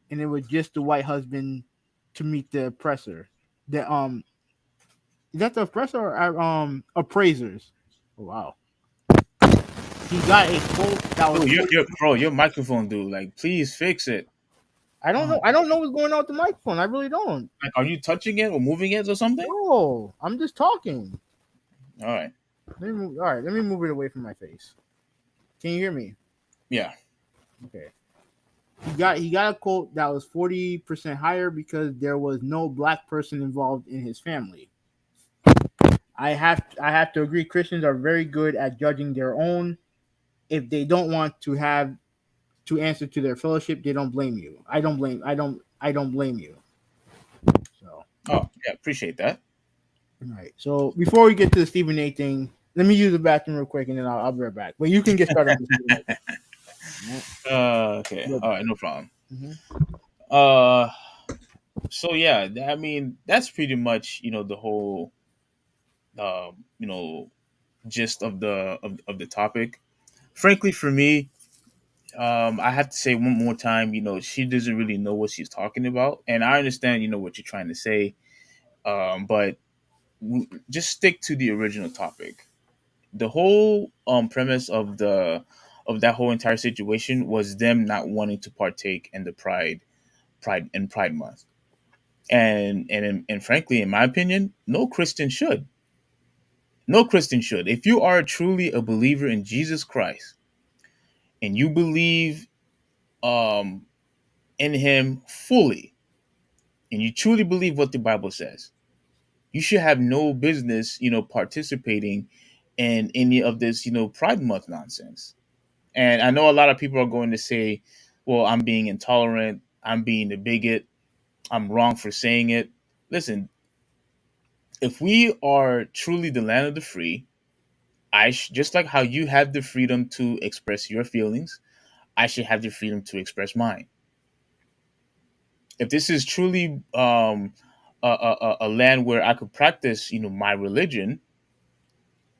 and it was just the white husband to meet the oppressor. The is that the oppressor or appraisers? Oh, wow. He got a quote that was your microphone, dude. Like, please fix it. I don't know. I don't know what's going on with the microphone. I really don't. Like, are you touching it or moving it or something? No, I'm just talking. All right. Let me move it away from my face. Can you hear me? Yeah. Okay. He got a quote that was 40% higher because there was no black person involved in his family. I have to agree. Christians are very good at judging their own. If they don't want to have to answer to their fellowship, they don't blame you. I don't blame you. So, Oh, yeah, appreciate that. all right. So before we get to the Stephen A thing, let me use the bathroom real quick, and then I'll be right back. But you can get started on the Stephen A thing. Okay. Good. All right, no problem. Mhm. Uh, so yeah, I mean, that's pretty much, the whole, you know, gist of the topic. Frankly, for me, I have to say one more time, she doesn't really know what she's talking about, and I understand, what you're trying to say, but just stick to the original topic. The whole premise of that whole entire situation was them not wanting to partake in the Pride Month, and frankly, in my opinion, no Christian should. No Christian should. If you are truly a believer in Jesus Christ and you believe um, in Him fully, and you truly believe what the Bible says, you should have no business, participating in any of this, Pride Month nonsense. And I know a lot of people are going to say, well, I'm being intolerant, I'm being a bigot, I'm wrong for saying it. Listen, if we are truly the land of the free, just like how you have the freedom to express your feelings, I should have the freedom to express mine. If this is truly a land where I could practice, my religion,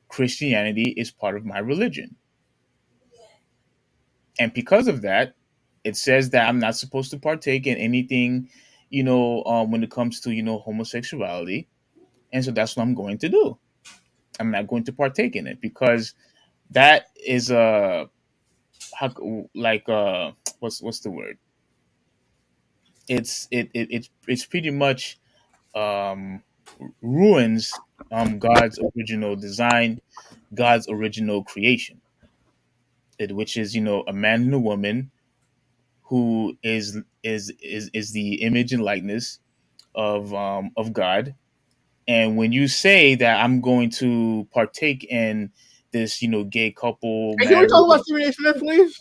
Christianity is part of my religion. And because of that, it says that I'm not supposed to partake in anything, when it comes to, homosexuality. And so that's what I'm going to do. I'm not going to partake in it because that is like what's the word? It's pretty much um ruins God's original design, God's original creation, which is, a man and a woman who is the image and likeness of God. And when you say that I'm going to partake in this, gay couple Hey, can we marriage, talk about Stephen A Smith, please?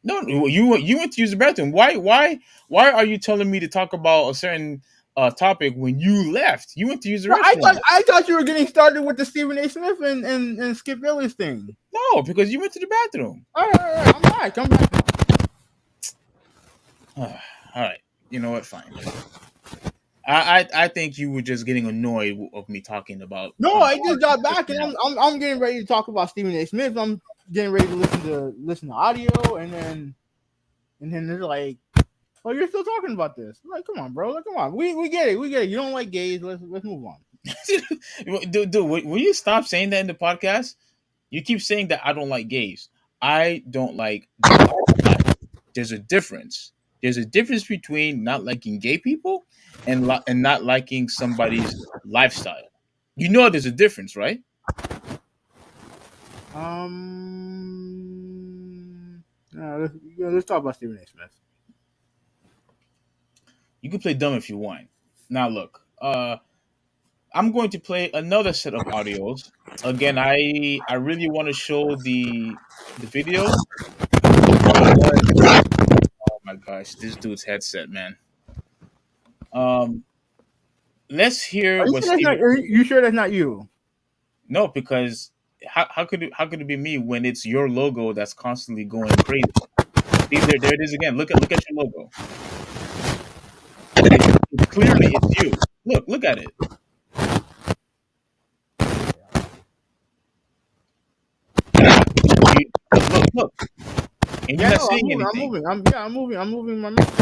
no, you went to use the bathroom. Why are you telling me to talk about a certain topic when you left? You went to use the No, restroom. I thought you were getting started with the Stephen A Smith and Skip Bayless thing. No, because you went to the bathroom. All right. I'm back. I'm back. All right, you know what? Fine. I think you were just getting annoyed of me talking about. No, I just got back, and I'm getting ready to talk about Stephen A Smith. I'm getting ready to listen to audio, and then they're like, "Oh, you're still talking about this?" I'm like, come on, bro. Like, come on. We get it. We get it. You don't like gays. Let's move on. Dude, will you stop saying that in the podcast? You keep saying that I don't like gays. I don't like their lifestyle. There's a difference. There's a difference between not liking gay people and not liking somebody's lifestyle. You know there's a difference, right? Let's talk about Stephen A Smith. You can play dumb if you want. Now look, I'm going to play another set of audios. Again, I really want to show the video, but oh my gosh, this dude's headset, man. Um, let's hear Are you what sure that's not? Steven. Are you sure that's not you? No, because how could it be me when it's your logo that's constantly going crazy? See, there it is again. Look at your logo. Clearly it's you. Look at it. Yeah. Look. And you're Yeah, not no, I'm saying moving. I'm anything. moving. I'm moving. I'm moving my mouth.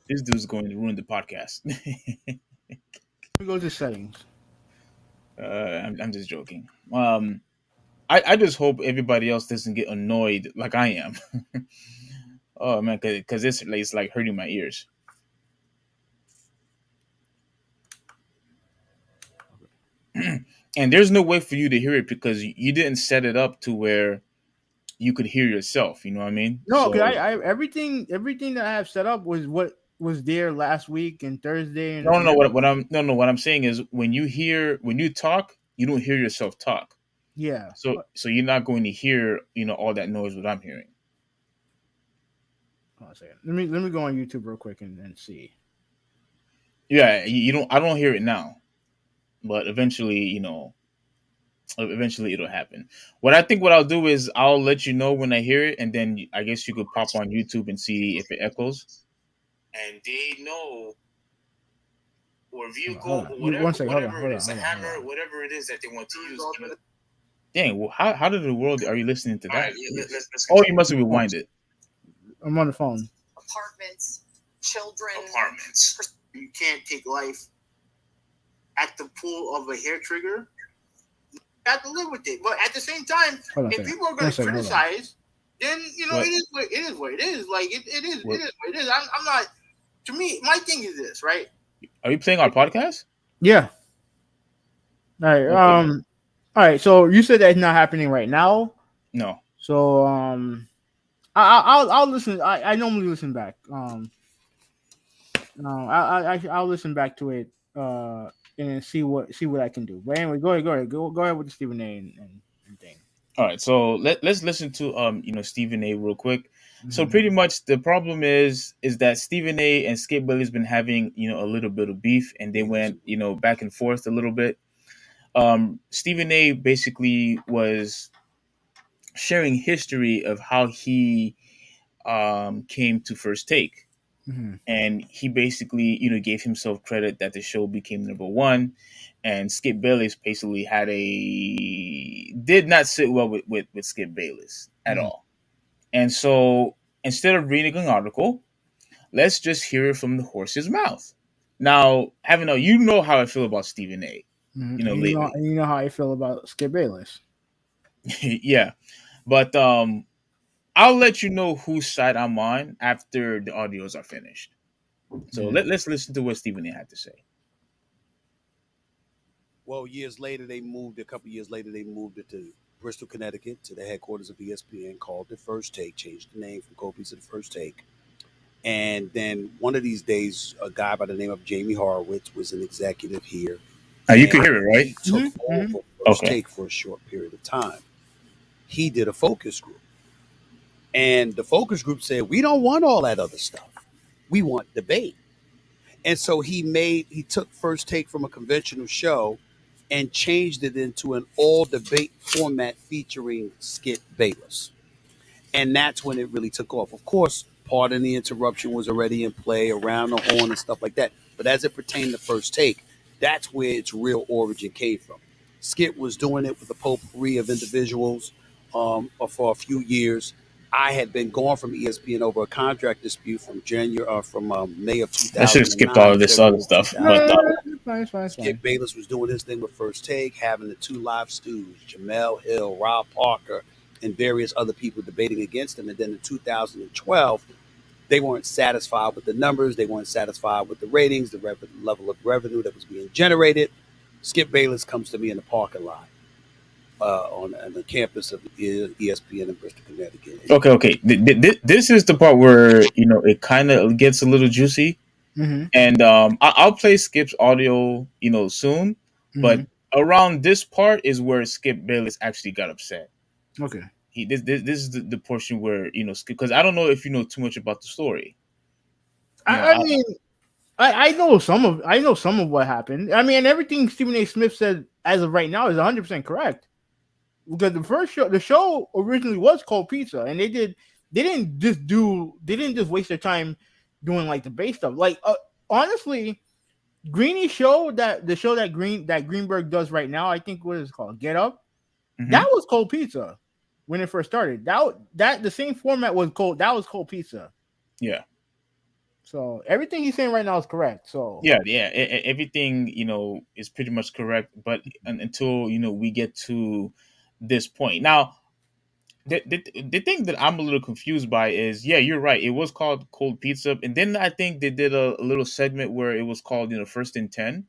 This dude's going to ruin the podcast. Let me go to settings. I'm just joking. I just hope everybody else doesn't get annoyed like I am. Oh man, because it's like hurting my ears. And there's no way for you to hear it because you didn't set it up to where you could hear yourself. You know what I mean? No, So because I everything that I have set up was what was there last week and Thursday and, no, and no. What I'm saying is when you talk, you don't hear yourself talk. yeah. So you're not going to hear all that noise what I'm hearing. Hold on a second. Let me go on YouTube real quick and see. Yeah, you don't. I don't hear it now, but eventually, eventually it'll happen. What I'll do is I'll let you know when I hear it, and then I guess you could pop on YouTube and see if it echoes. And they know, or vehicle, or whatever, One second. whatever it is, a hammer, whatever it is that they want to use. Dang, well, how did the world are you listening to that? Right, let's oh, you must have rewinded. I'm on the phone. Apartments, children. Apartments. You can't take life at the pull of a hair trigger. You have to live with it. But at the same time, if people are going to criticize, then, it is what it is. Like, it is what it is. I'm not, to me, my thing is this, right? Are you playing our podcast? Yeah. All right. All right. So you said that it's not happening right now. No. So I'll listen. I normally listen back. I'll listen back to it and see what I can do. But anyway, go ahead with the Stephen A. and thing. All right, so let's listen to Stephen A. real quick. Mm-hmm. So pretty much the problem is that Stephen A. and Skip Bayless been having a little bit of beef, and they went back and forth a little bit. Stephen A. basically was sharing history of how he came to First Take. Mm-hmm. And he basically, gave himself credit that the show became number one, and Skip Bayless basically did not sit well with Skip Bayless at all. And so instead of reading an article, let's just hear it from the horse's mouth. Now, you know how I feel about Stephen A. Mm-hmm. Lately. You know how I feel about Skip Bayless. Yeah, but I'll let you know whose side I'm on after the audios are finished. So let's listen to what Stephen A. had to say. Well, a couple years later, they moved it to Bristol, Connecticut, to the headquarters of ESPN, called it First Take, changed the name from Cold Pizza to First Take. And then one of these days, a guy by the name of Jamie Horowitz was an executive here. You can hear it, right? He took over First Take for a short period of time. He did a focus group. And the focus group said, we don't want all that other stuff. We want debate. And so he took First Take from a conventional show and changed it into an all debate format featuring Skip Bayless. And that's when it really took off. Of course, Pardon the Interruption was already in play, Around the Horn and stuff like that. But as it pertained to First Take, that's where its real origin came from. Skip was doing it with a potpourri of individuals for a few years. I had been gone from ESPN over a contract dispute from May of 2000. I should have skipped all of this other stuff. Fine. Skip Bayless was doing his thing with First Take, having the two live stews, Jamel Hill, Rob Parker, and various other people debating against him. And then in 2012, they weren't satisfied with the numbers. They weren't satisfied with the ratings, the level of revenue that was being generated. Skip Bayless comes to me in the parking lot. On the campus of ESPN in Bristol, Connecticut. Okay. This is the part where it kind of gets a little juicy, and I'll play Skip's audio, soon. But around this part is where Skip Bayless actually got upset. Okay. This is the portion where Skip, because I don't know if you know too much about the story. I know some of what happened. I mean, everything Stephen A. Smith said as of right now is 100% correct. Because the show originally was Cold Pizza, and they didn't just waste their time doing like the base stuff. Like honestly, Greeny's show that Greenberg does right now, I think what is it called, Get Up, that was Cold Pizza when it first started. That the same format was Cold. That was Cold Pizza. Yeah. So everything he's saying right now is correct. So yeah, everything is pretty much correct. But until we get to this point. Now, the thing that I'm a little confused by is, you're right. It was called Cold Pizza, and then I think they did a little segment where it was called First and 10,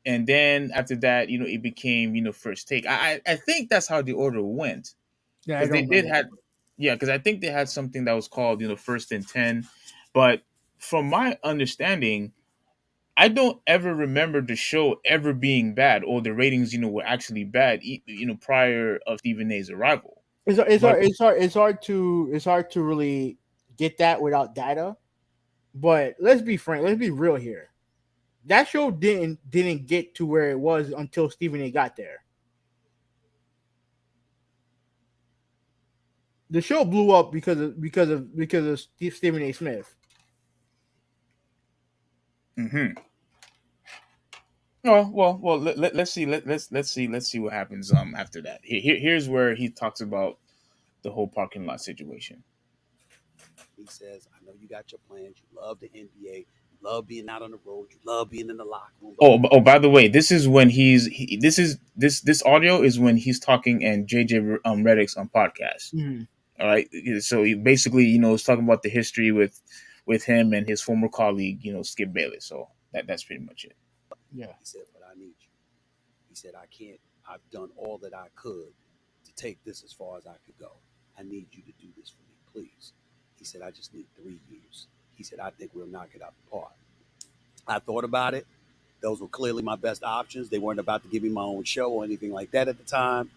and then after that, it became First Take. I think that's how the order went. Yeah, because I think they had something that was called First and 10, but from my understanding, I don't ever remember the show ever being bad, or the ratings, were actually bad, prior of Stephen A's arrival. It's hard to really get that without data. But let's be frank, let's be real here. That show didn't get to where it was until Stephen A got there. The show blew up because of Stephen A Smith. Mm-hmm. Well. Let's see. Let's see what happens. After that, here's where he talks about the whole parking lot situation. He says, "I know you got your plans. You love the NBA. You love being out on the road. You love being in the locker room." Oh, by the way, this is when this audio is when he's talking and JJ Redick's on podcast. Mm-hmm. All right, so he basically, is talking about the history with him and his former colleague, Skip Bayless. So that's pretty much it. Yeah. He said, "But I need you." He said, "I can't. I've done all that I could to take this as far as I could go. I need you to do this for me, please." He said, "I just need 3 years." He said, "I think we'll knock it out the park." I thought about it. Those were clearly my best options. They weren't about to give me my own show or anything like that at the time.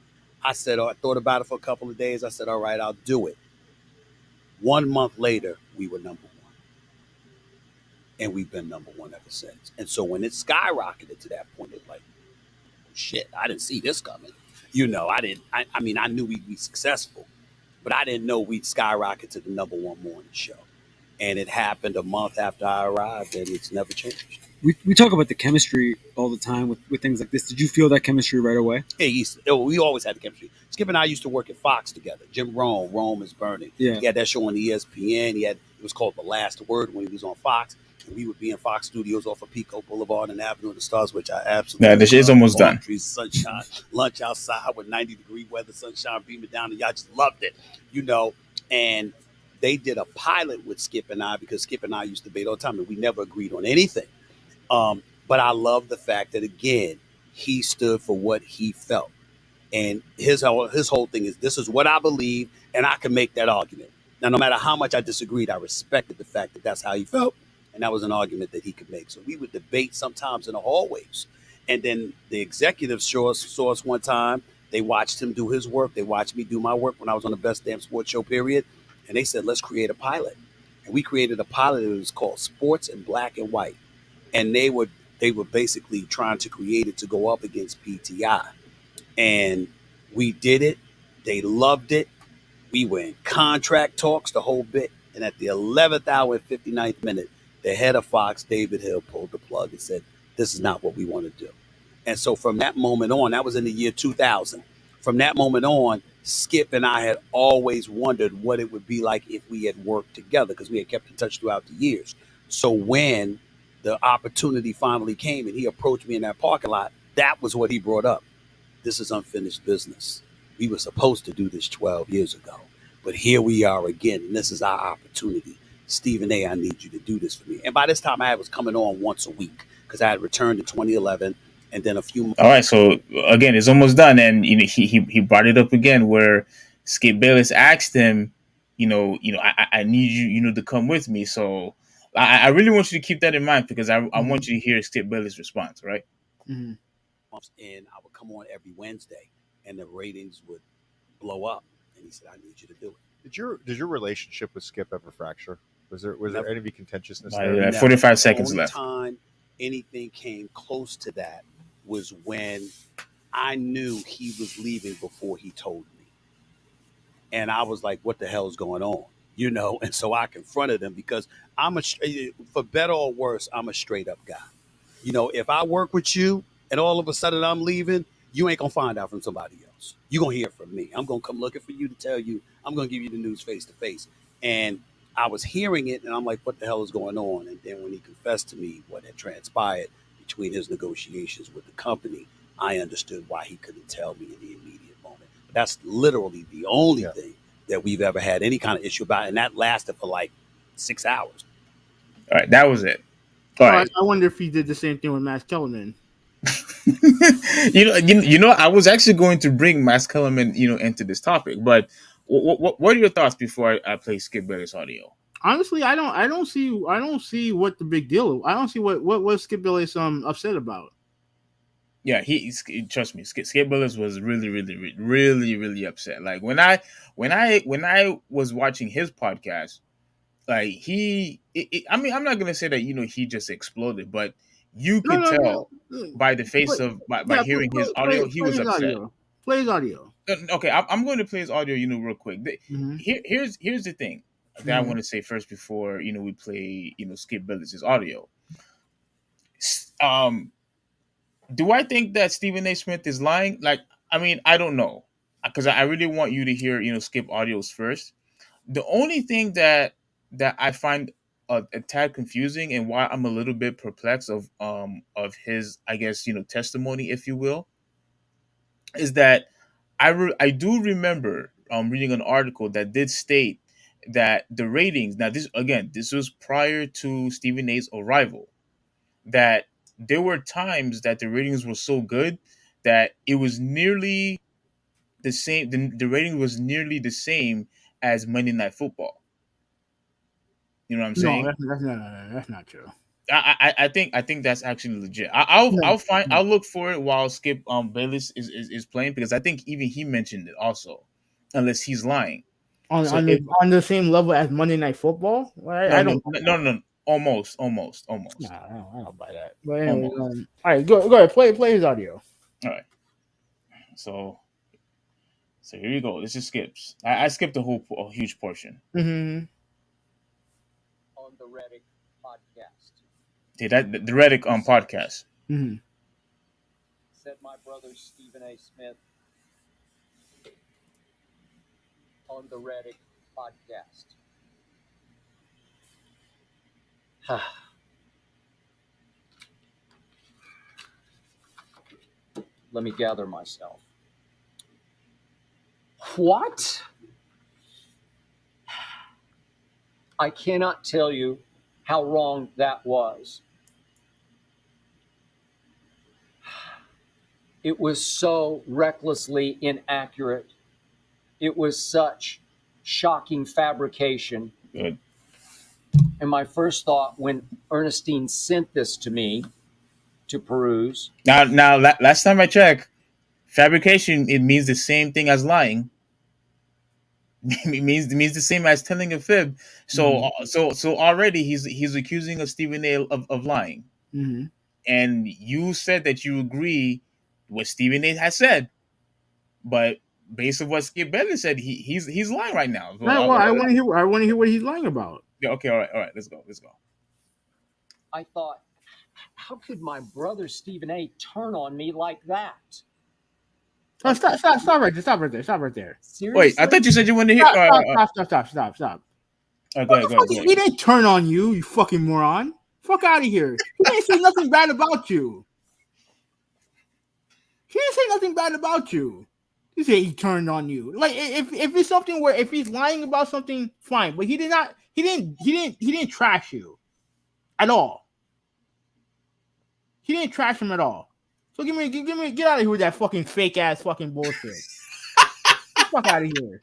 I thought about it for a couple of days. I said, all right, I'll do it. 1 month later, we were number 1. And we've been number 1 ever since. And so when it skyrocketed to that point, it was like, shit, I didn't see this coming. I knew we'd be successful, but I didn't know we'd skyrocket to the number 1 morning show. And it happened a month after I arrived, and it's never changed. We talk about the chemistry all the time with things like this. Did you feel that chemistry right away? Yeah, we always had the chemistry. Skip and I used to work at Fox together. Jim Rome is Burning. Yeah. He had that show on ESPN. It was called The Last Word when he was on Fox. And we would be in Fox studios off of Pico Boulevard and Avenue of the Stars, which I absolutely love. This is almost done. Trees, sunshine, lunch outside with 90-degree weather, sunshine beaming down, and y'all just loved it, And they did a pilot with Skip and I because Skip and I used to debate all the time, and we never agreed on anything. But I love the fact that, again, he stood for what he felt. And his whole thing is, this is what I believe, and I can make that argument. Now, no matter how much I disagreed, I respected the fact that that's how he felt, and that was an argument that he could make. So we would debate sometimes in the hallways. And then the executives saw us one time. They watched him do his work. They watched me do my work when I was on the Best Damn Sports Show, period. And they said, let's create a pilot. And we created a pilot that was called Sports in Black and White. And they were basically trying to create it to go up against PTI. And we did it. They loved it. We were in contract talks the whole bit. And at the 11th hour and 59th minute, the head of Fox, David Hill, pulled the plug and said, this is not what we want to do. And so from that moment on, that was in the year 2000. From that moment on, Skip and I had always wondered what it would be like if we had worked together, because we had kept in touch throughout the years. So when the opportunity finally came and he approached me in that parking lot, that was what he brought up. This is unfinished business. We were supposed to do this 12 years ago, but here we are again, and this is our opportunity. Stephen A., I need you to do this for me. And by this time, I was coming on once a week because I had returned in 2011, and then a few months. All right, so again, it's almost done, and he brought it up again where Skip Bayless asked him, I need you, to come with me. So I really want you to keep that in mind because I want you to hear Skip Bayless' response, right? Mm-hmm. And I would come on every Wednesday, and the ratings would blow up. And he said, "I need you to do it." Did your relationship with Skip ever fracture? Was there any contentiousness there? there? 45 seconds left. The only time anything came close to that was when I knew he was leaving before he told me, and I was like, "What the hell is going on?" And so I confronted him because for better or worse, I'm a straight up guy. If I work with you and all of a sudden I'm leaving, you ain't gonna find out from somebody else. You're gonna hear from me. I'm gonna come looking for you to tell you. I'm gonna give you the news face to face. And I was hearing it, and I'm like, what the hell is going on? And then when he confessed to me what had transpired between his negotiations with the company, I understood why he couldn't tell me in the immediate moment. But that's literally the only thing that we've ever had any kind of issue about, and that lasted for like 6 hours. All right, that was it. All right. I wonder if he did the same thing with Max Kellerman. I was actually going to bring Max Kellerman, into this topic, but what are your thoughts before I play Skip Bayless audio? Honestly, I don't see what the big deal is. I don't see what Skip Bayless upset about. Yeah, trust me, Skip Bayless was really, really, really, really upset. Like when I was watching his podcast, like I mean, I'm not gonna say that he just exploded, but you No, could no, tell no. by the face of by Yeah, hearing his audio, he play was his upset. audio. Play his audio. Okay, I'm going to play his audio, real quick. Mm-hmm. Here's the thing that I want to say first before we play Skip Bayless's audio. Do I think that Stephen A. Smith is lying? Like, I mean, I don't know, because I really want you to hear Skip audios first. The only thing that I find a tad confusing and why I'm a little bit perplexed of his, I guess, testimony, if you will, is that I do remember reading an article that did state that the ratings, now this was prior to Stephen A's arrival, that there were times that the ratings were so good that it was nearly the same, the rating was nearly the same as Monday Night Football. You know what I'm saying? No, that's not true. I think that's actually legit. I'll look for it while Skip Bayless is playing, because I think even he mentioned it also, unless he's lying. On the same level as Monday Night Football? No, almost. Nah, I don't buy that. But anyway, Almost. all right, go ahead, play his audio. All right. So here you go. This is Skip's. I skipped a huge portion. Mm-hmm. On the Reddick podcast. Yeah, the Reddick podcast. Mm-hmm. Said my brother Stephen A. Smith on the Reddick podcast. Let me gather myself. What? I cannot tell you how wrong that was. It was so recklessly inaccurate. It was such shocking fabrication. Good. And my first thought when Ernestine sent this to me to peruse. Now, last time I checked, fabrication, it means the same thing as lying. It means the same as telling a fib. So so already he's accusing of Stephen A. of lying. Mm-hmm. And you said that you agree with Stephen A. has said, but based on what Skip Bayless said, he's lying right now. Right, well, I want to hear what he's lying about. Yeah, okay, all right, let's go. I thought, how could my brother Stephen A. turn on me like that? Oh, stop right there. Seriously? Wait, I thought you said you wanted to hear. Stop. Go ahead. He didn't turn on you, you fucking moron. Fuck out of here. He didn't say nothing bad about you. He said he turned on you. Like, if it's something where if he's lying about something, fine. But he didn't trash you at all. He didn't trash him at all. So get out of here with that fucking fake ass fucking bullshit. Get the fuck out of here.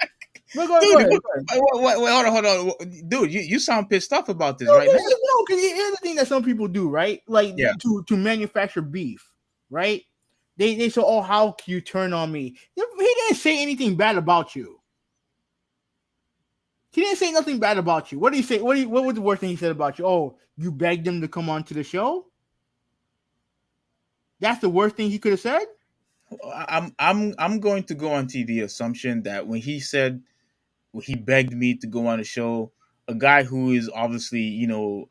Go ahead. Wait, hold on. Dude, you sound pissed off about this right now. No, because here's the thing that some people do, right? Like, to manufacture beef, right? They say, oh, how can you turn on me? He didn't say anything bad about you. He didn't say nothing bad about you. What did he say? What was the worst thing he said about you? Oh, you begged him to come on to the show? That's the worst thing he could have said? I'm going to go on to the assumption that when he said he begged me to go on a show, a guy who is obviously,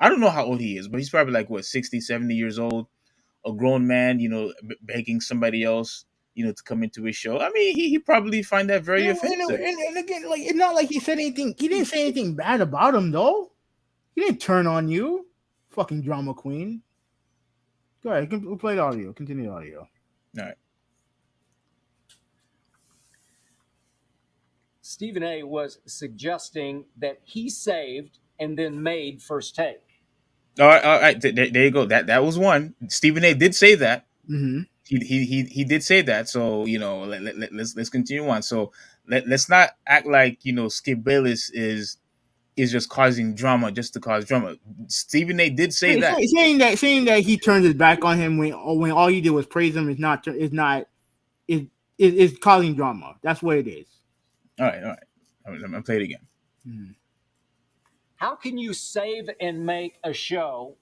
I don't know how old he is, but he's probably like 60, 70 years old, a grown man, begging somebody else, to come into his show. I mean, he probably find that very offensive. And again, like, it's not like he said anything. He didn't say anything bad about him, though. He didn't turn on you, fucking drama queen. Go ahead, play the audio. Continue the audio. All right. Stephen A. was suggesting that he saved and then made First Take. All right. There you go. That was one. Stephen A. did say that. Mm-hmm. He did say that. So let's continue on. So let's not act like Skip Bayless is just causing drama just to cause drama. Stephen A. did say that. Saying that he turned his back on him when all he did was praise him is causing drama. That's what it is. All right. I'm gonna play it again. Mm-hmm. How can you save and make a show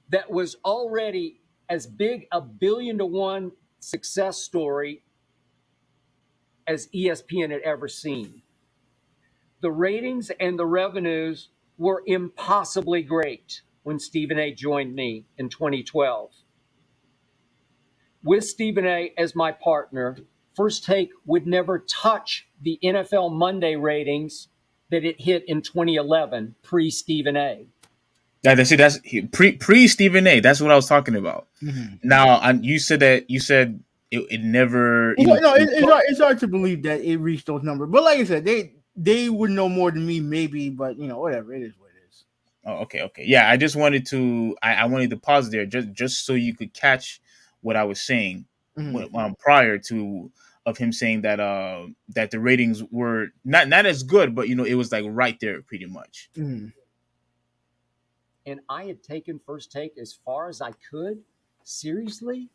that was already as big a $1 billion-to-1 success story as ESPN had ever seen? The ratings and the revenues were impossibly great when Stephen A joined me in 2012. With Stephen A as my partner, First Take would never touch the NFL Monday ratings that it hit in 2011, pre-Stephen A. That's pre Stephen A. That's what I was talking about. Mm-hmm. Now, you said it never. It's hard to believe that it reached those numbers. But like I said, they would know more than me, maybe. But whatever, it is what it is. Oh, okay. Yeah, I just wanted to. I wanted to pause there just so you could catch what I was saying prior to of him saying that that the ratings were not as good, but it was like right there pretty much. Mm-hmm. And I had taken First Take as far as I could. Seriously,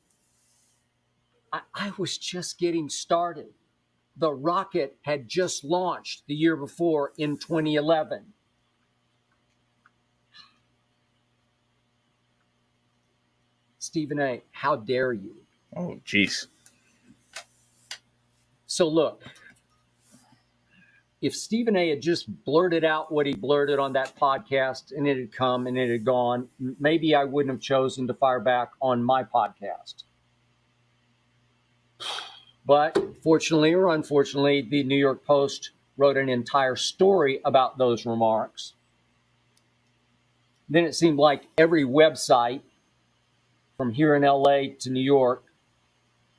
I was just getting started. The rocket had just launched the year before in 2011. Stephen A, how dare you? Oh, jeez. So look, if Stephen A had just blurted out what he blurted on that podcast and it had come and it had gone, maybe I wouldn't have chosen to fire back on my podcast. But fortunately or unfortunately, the New York Post wrote an entire story about those remarks. Then it seemed like every website from here in LA to New York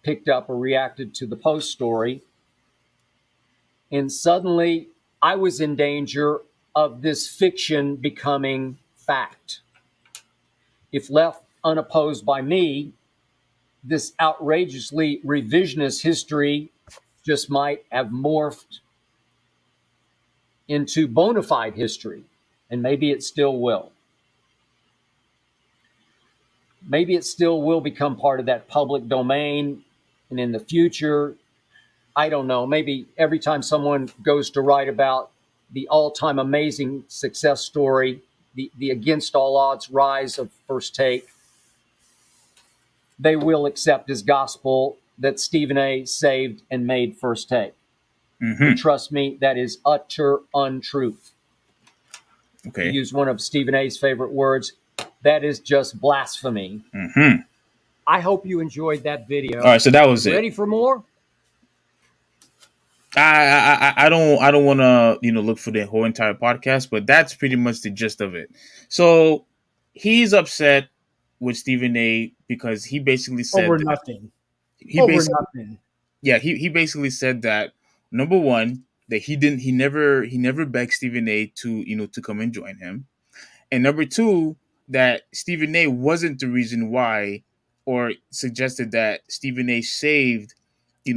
picked up or reacted to the Post story. And suddenly I was in danger of this fiction becoming fact. If left unopposed by me, this outrageously revisionist history just might have morphed into bona fide history, and maybe it still will. Maybe it still will become part of that public domain, and in the future, I don't know, maybe every time someone goes to write about the all-time amazing success story, the against all odds rise of First Take, they will accept as gospel that Stephen A saved and made First Take. Mm-hmm. And trust me, that is utter untruth. Okay. To use one of Stephen A's favorite words, that is just blasphemy. Mm-hmm. I hope you enjoyed that video. All right, so that was it. Ready for more? I don't want to look for the whole entire podcast, but that's pretty much the gist of it. So he's upset with Stephen A because he basically said over nothing. Yeah, he basically said that number one, that he never begged Stephen A to come and join him, and number two, that Stephen A wasn't the reason why, or suggested that Stephen A saved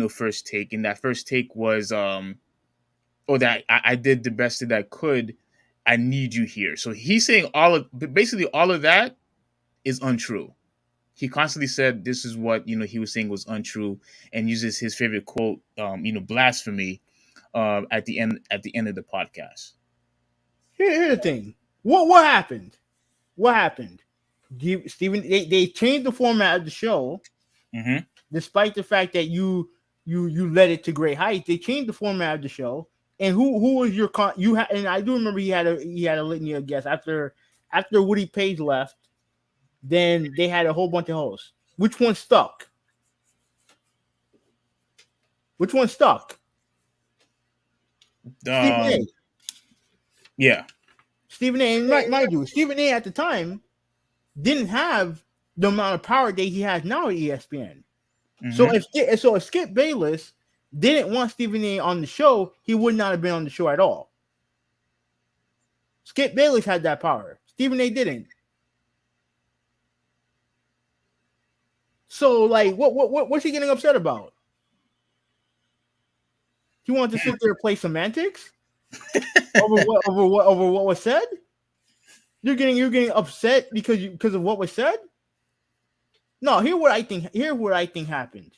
First Take, and that First Take was or that I did the best that I could. I need you here. So he's saying basically all of that is untrue. He constantly said this is what he was saying was untrue, and uses his favorite quote, blasphemy, at the end of the podcast. Here's the thing. What happened? What happened? Stephen, they changed the format of the show, despite the fact that you led it to great heights. They changed the format of the show, and who was your and I do remember he had a litany of guests after Woody Page left. Then they had a whole bunch of hosts. Which one stuck? Stephen A. Yeah. Stephen A. And mind you, Stephen A. at the time didn't have the amount of power that he has now at ESPN. Mm-hmm. So if Skip Bayless didn't want Stephen A. on the show, he would not have been on the show at all. Skip Bayless had that power. Stephen A. didn't. So, like, what's he getting upset about? He wanted to sit there and play semantics over what was said. You're getting upset because of what was said. No, here's what I think happened.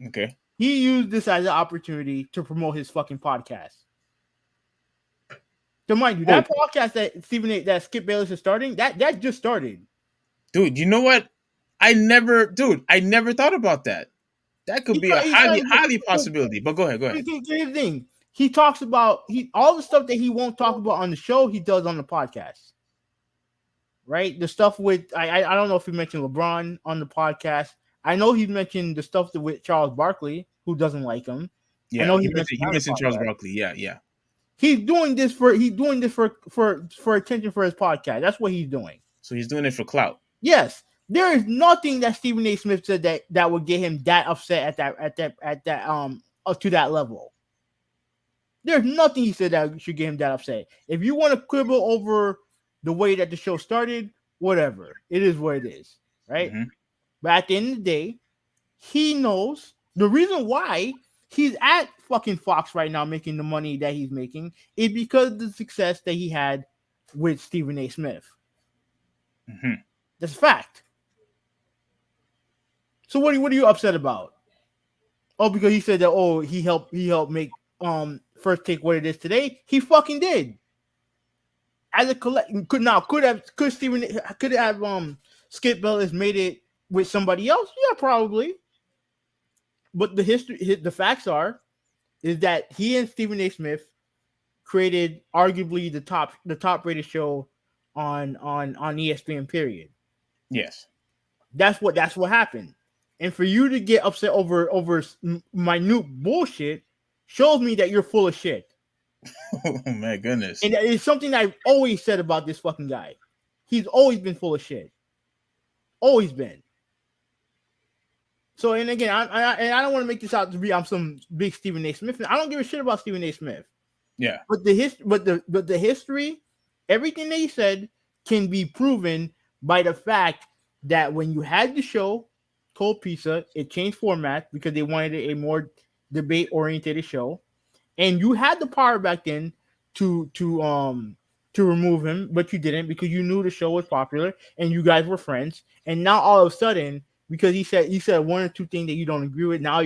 Okay. He used this as an opportunity to promote his fucking podcast. So mind you, that podcast that Skip Bayless is starting, that just started. Dude, you know what? I never thought about that. That could be a highly possibility. But go ahead. Here's the thing. He talks about all the stuff that he won't talk about on the show, he does on the podcast. Right? The stuff with I don't know if he mentioned LeBron on the podcast. I know he mentioned the stuff with Charles Barkley, who doesn't like him. Yeah, I know he mentioned Charles Barkley. Yeah. He's doing this for attention for his podcast. That's what he's doing. So he's doing it for clout. Yes. There is nothing that Stephen A. Smith said that would get him that upset at that up to that level. There's nothing he said that should get him that upset. If you want to quibble over the way that the show started, whatever. It is what it is, right? Mm-hmm. But at the end of the day, he knows the reason why he's at fucking Fox right now making the money that he's making is because of the success that he had with Stephen A. Smith. Mm-hmm. That's a fact. So what are you upset about? Oh, because he said that he helped make First Take what it is today. He fucking did. As a could Skip Bayless made it with somebody else? Yeah, probably. But the facts is that he and Stephen A. Smith created arguably the top rated show on ESPN. Period. Yes, that's what happened. And for you to get upset over minute bullshit shows me that you're full of shit. Oh my goodness! And it's something I've always said about this fucking guy. He's always been full of shit. Always been. So, and again, I don't want to make this out to be I'm some big Stephen A. Smith. I don't give a shit about Stephen A. Smith. Yeah. But the history, everything that he said can be proven by the fact that when you had the show, Cold Pizza, it changed format because they wanted a more debate-oriented show. And you had the power back then to remove him, but you didn't because you knew the show was popular and you guys were friends. And now all of a sudden, because he said one or two things that you don't agree with, now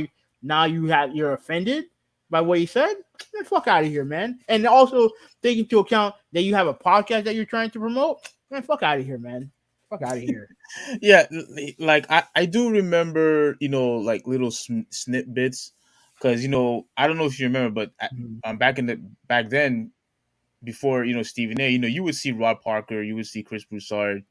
you're offended by what he said. Man, fuck out of here, man. And also take into account that you have a podcast that you're trying to promote. Man, fuck out of here, man. Fuck out of here. Yeah, like I do remember, like little snippets. Because I don't know if you remember, but back then, before Stephen A, you would see Rod Parker, you would see Chris Broussard,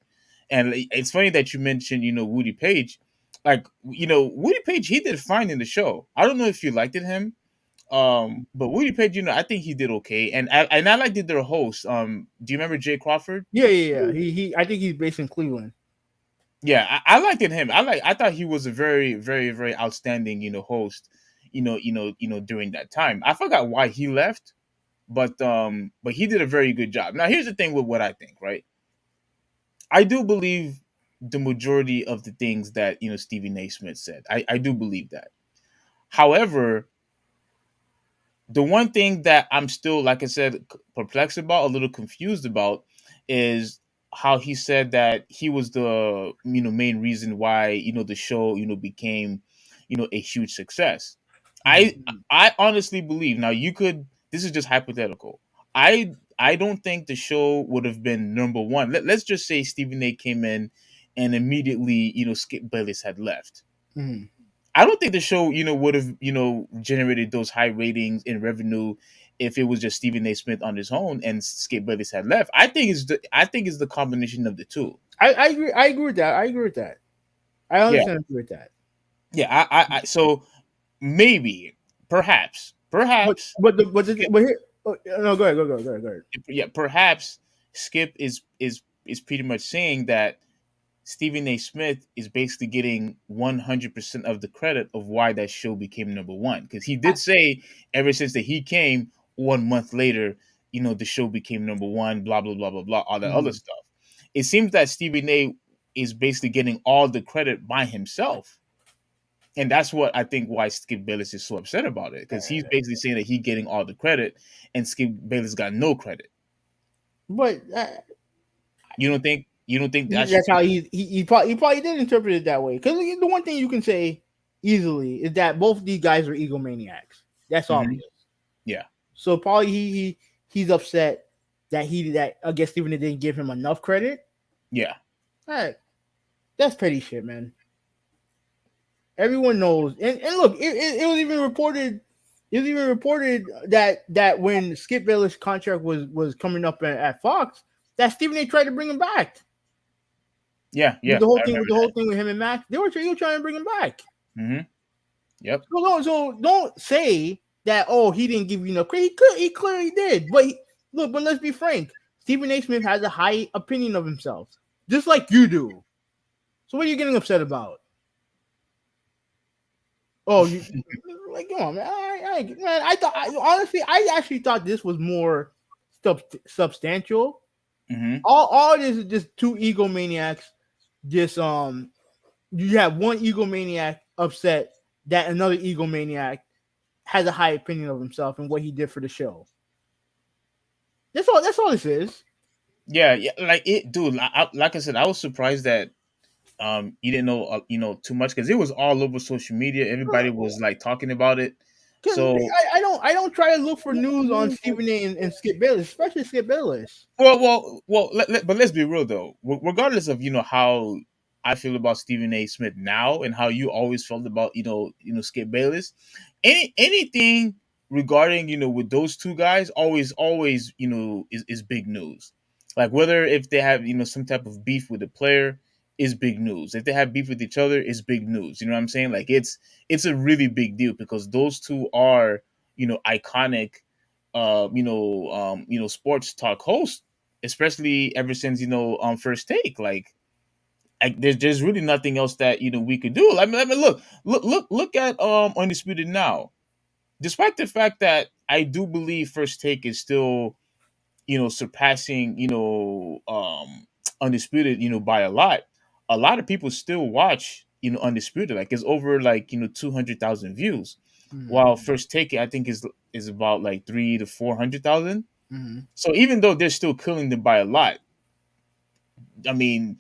and it's funny that you mentioned Woody Page, like Woody Page, he did fine in the show. I don't know if you liked him, but Woody Page, I think he did okay, and I liked their host. Do you remember Jay Crawford? Yeah. He I think he's based in Cleveland. Yeah, I liked him. I thought he was a very, very, very outstanding host. During that time. I forgot why he left, but he did a very good job. Now, here's the thing with what I think, right? I do believe the majority of the things that, Stephen A. Smith said. I do believe that. However, the one thing that I'm still, like I said, perplexed about, a little confused about, is how he said that he was the, main reason why, the show, became, a huge success. I honestly believe, now this is just hypothetical. I don't think the show would have been number one. Let's just say Stephen A. came in and immediately, Skip Bayless had left. Mm-hmm. I don't think the show, would have, generated those high ratings and revenue if it was just Stephen A. Smith on his own and Skip Bayless had left. I think it's the combination of the two. I agree with that. I agree with that. I understand agree with that. Yeah, so maybe, perhaps. But here, no, go ahead. Yeah, perhaps Skip is pretty much saying that Stephen A. Smith is basically getting 100% of the credit of why that show became number one. Because he did say ever since that he came 1 month later, the show became number one, blah, blah, blah, blah, blah, all that other stuff. It seems that Stephen A. is basically getting all the credit by himself. And that's what I think why Skip Bayless is so upset about it. Because he's basically saying that he's getting all the credit and Skip Bayless got no credit. But you don't think that's how he probably did interpret it that way. Because the one thing you can say easily is that both of these guys are egomaniacs. That's obvious. Yeah. So probably he's upset that I guess Stephen A didn't give him enough credit. Yeah. That's petty shit, man. Everyone knows, and look, it was even reported. It was even reported that when Skip Bayless' contract was coming up at Fox, that Stephen A tried to bring him back. Yeah. With the whole thing with him and Max, they were trying to bring him back. Mm-hmm. Yep. So don't say that. Oh, he didn't give you enough credit. He clearly did. But but let's be frank. Stephen A. Smith has a high opinion of himself, just like you do. So what are you getting upset about? Oh, you like, come on, man. I actually thought this was more substantial. Mm-hmm. All it is just two egomaniacs. Just you have one egomaniac upset that another egomaniac has a high opinion of himself and what he did for the show. That's all this is. Yeah, like it, dude. Like I said, I was surprised that you didn't know too much, because it was all over social media. Everybody was like talking about it. So I don't try to look for news on Stephen A. and Skip Bayless, especially Skip Bayless. Well. But let's be real though. Regardless of how I feel about Stephen A. Smith now and how you always felt about Skip Bayless, anything regarding with those two guys always is big news. Like whether if they have some type of beef with a player is big news. If they have beef with each other is big news. You know what I'm saying? Like it's a really big deal because those two are iconic sports talk hosts, especially ever since First Take. Like there's really nothing else that we could do. I mean look at Undisputed Now. Despite the fact that I do believe First Take is still surpassing Undisputed by a lot of people still watch Undisputed. Like it's over like 200,000 views, while First Take I think is about like 300,000 to 400,000. Mm-hmm. So even though they're still killing them by a lot, I mean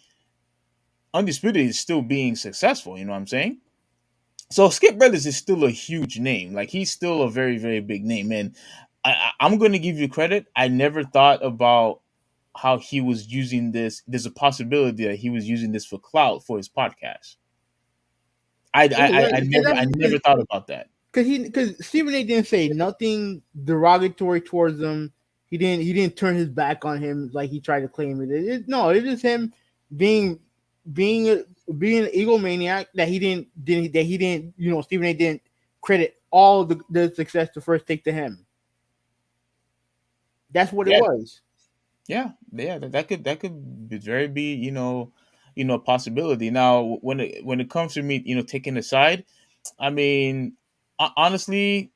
Undisputed is still being successful. You know what I'm saying? So Skip Bayless is still a huge name. Like he's still a very, very big name. And I'm going to give you credit. I never thought about how he was using this. There's a possibility that he was using this for clout for his podcast. I never thought about that. Because Stephen A. didn't say nothing derogatory towards him. He didn't turn his back on him like he tried to claim it. It is him being an egomaniac that he didn't Stephen A. didn't credit all the success to First Take to him. That's what it was. Yeah, that could very be a possibility. Now when it comes to me taking a side, I mean honestly,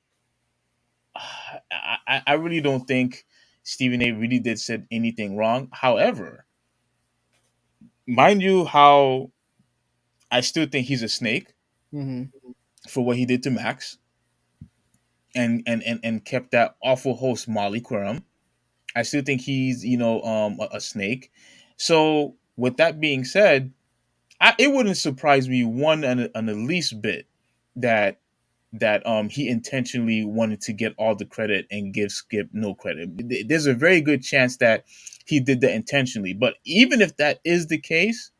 I really don't think Stephen A. really did said anything wrong. However, mind you, how I still think he's a snake for what he did to Max, and kept that awful host Molly Quorum. I still think he's a snake. So with that being said, it wouldn't surprise me one and the least bit that he intentionally wanted to get all the credit and give Skip no credit. There's a very good chance that he did that intentionally. But even if that is the case,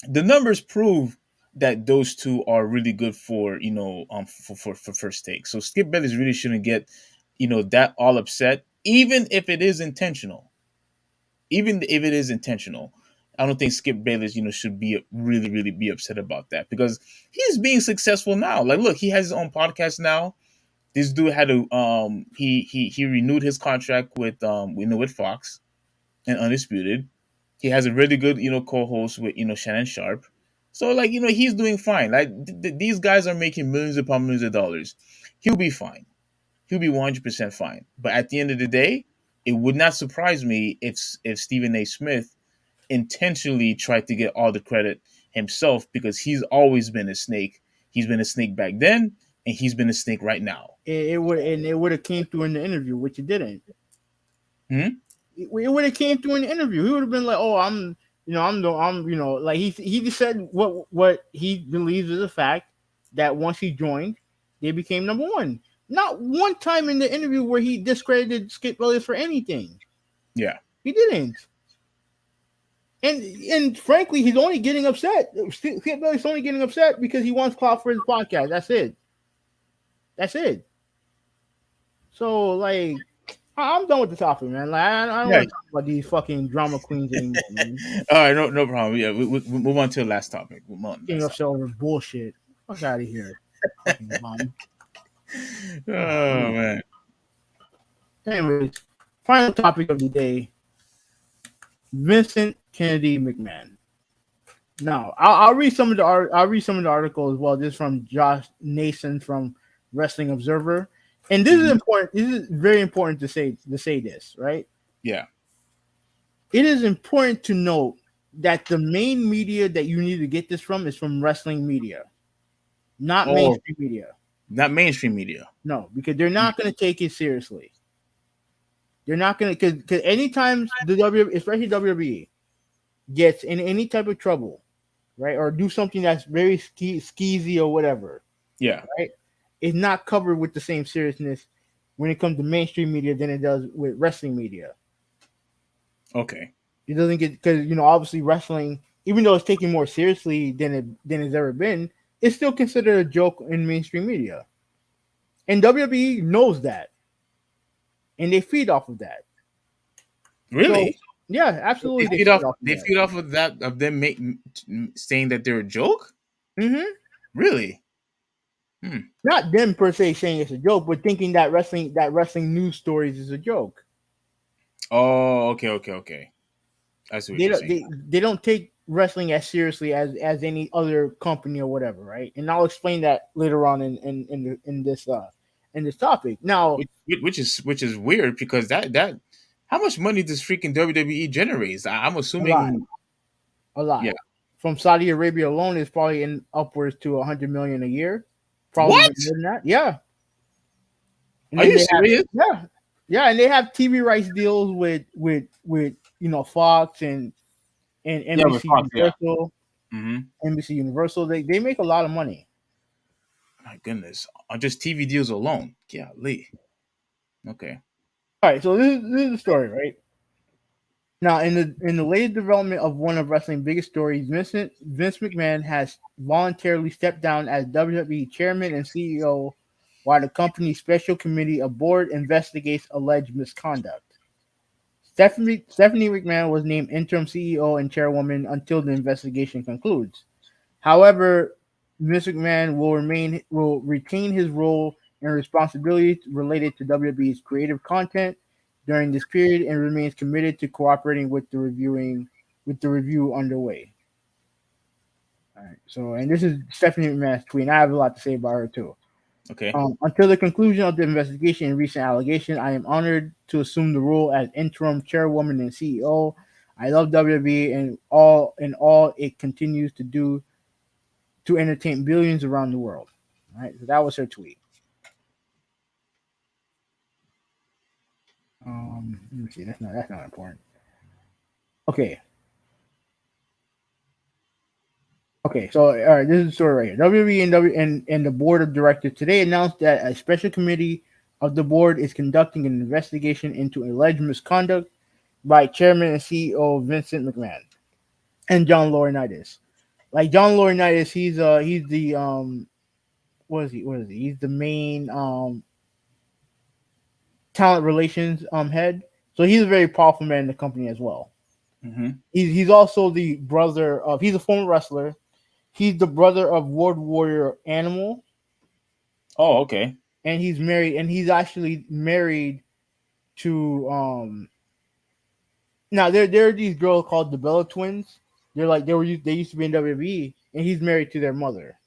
the numbers prove that those two are really good for for First Take. So Skip Bayless really shouldn't get that all upset, even if it is intentional. Even if it is intentional, I don't think Skip Bayless should be really be upset about that, because he's being successful now. Like look, he has his own podcast now. This dude had a he renewed his contract with with Fox and Undisputed. He has a really good co-host with Shannon Sharp. So like he's doing fine. Like these guys are making millions upon millions of dollars. He'll be fine. He'll be 100% fine. But at the end of the day, it would not surprise me if Stephen A. Smith intentionally tried to get all the credit himself, because he's always been a snake. He's been a snake back then, and he's been a snake right now. It would have came through in the interview, which it didn't. It would have came through in the interview. He would have been like, "Oh, I'm like he just said what he believes is a fact, that once he joined, they became number one. Not one time in the interview where he discredited Skip Bayless for anything. Yeah. He didn't. And frankly, he's only getting upset. Skip Bayless only getting upset because he wants clout for his podcast. That's it. That's it. So, like, I'm done with the topic, man. Like, I don't want to talk about these fucking drama queens anymore, man. All right, no problem. Yeah, we move on to the last topic. Getting upset over bullshit. Fuck out of here. Fucking bum. Oh man. Anyways, final topic of the day: Vincent Kennedy McMahon. Now, I'll read some of the article as well. This is from Josh Nason from Wrestling Observer, and this is important. This is very important to say this, right? Yeah. It is important to note that the main media that you need to get this from is from wrestling media, not mainstream media. Not mainstream media. No, because they're not going to take it seriously. They're not going to, because anytime especially WWE, gets in any type of trouble, right, or do something that's very skeezy or whatever, yeah, right, it's not covered with the same seriousness when it comes to mainstream media than it does with wrestling media. Okay. It doesn't get, because obviously wrestling, even though it's taken more seriously than it's ever been, it's still considered a joke in mainstream media, and WWE knows that, and they feed off of that. Really? So, yeah, absolutely. They feed off of that, of them saying that they're a joke. Mm-hmm. Really? Not them per se saying it's a joke, but thinking that wrestling news stories is a joke. Oh, okay. I see what you're saying. They don't take wrestling as seriously as any other company or whatever, right? And I'll explain that later on in this topic. Now, which is weird, because that how much money does freaking WWE generate? I'm assuming a lot. Yeah. From Saudi Arabia alone is probably in upwards to $100 million a year. Probably What? more than that. Yeah. And Are you serious? Yeah, and they have TV rights deals with Fox and NBC Universal. NBC Universal. They make a lot of money. My goodness, on just TV deals alone. Golly. Okay. All right, so this is the story, right? Now, in the latest development of one of wrestling's biggest stories, Vince McMahon has voluntarily stepped down as WWE chairman and CEO, while the company's special committee of board investigates alleged misconduct. Stephanie McMahon was named interim CEO and chairwoman until the investigation concludes. However, Vince McMahon will retain his role and responsibilities related to WWE's creative content during this period and remains committed to cooperating with the review underway. All right. So, and this is Stephanie McMahon's tweet. And I have a lot to say about her too. Okay. Until the conclusion of the investigation and recent allegation, I am honored to assume the role as interim chairwoman and CEO. I love WWE and all it continues to do to entertain billions around the world. All right. So that was her tweet. Let me see. That's not important. Okay. So all right, this is the story right here. WWE and the board of directors today announced that a special committee of the board is conducting an investigation into alleged misconduct by chairman and CEO Vincent McMahon and John Laurinaitis. Like John Laurinaitis, he's the what is he? He's the main talent relations head. So he's a very powerful man in the company as well. Mm-hmm. He's also the brother of. He's a former wrestler. He's the brother of World Warrior Animal. Oh, okay. And he's married, and he's actually married to Now there are these girls called the Bella Twins. They used to be in WWE, and he's married to their mother.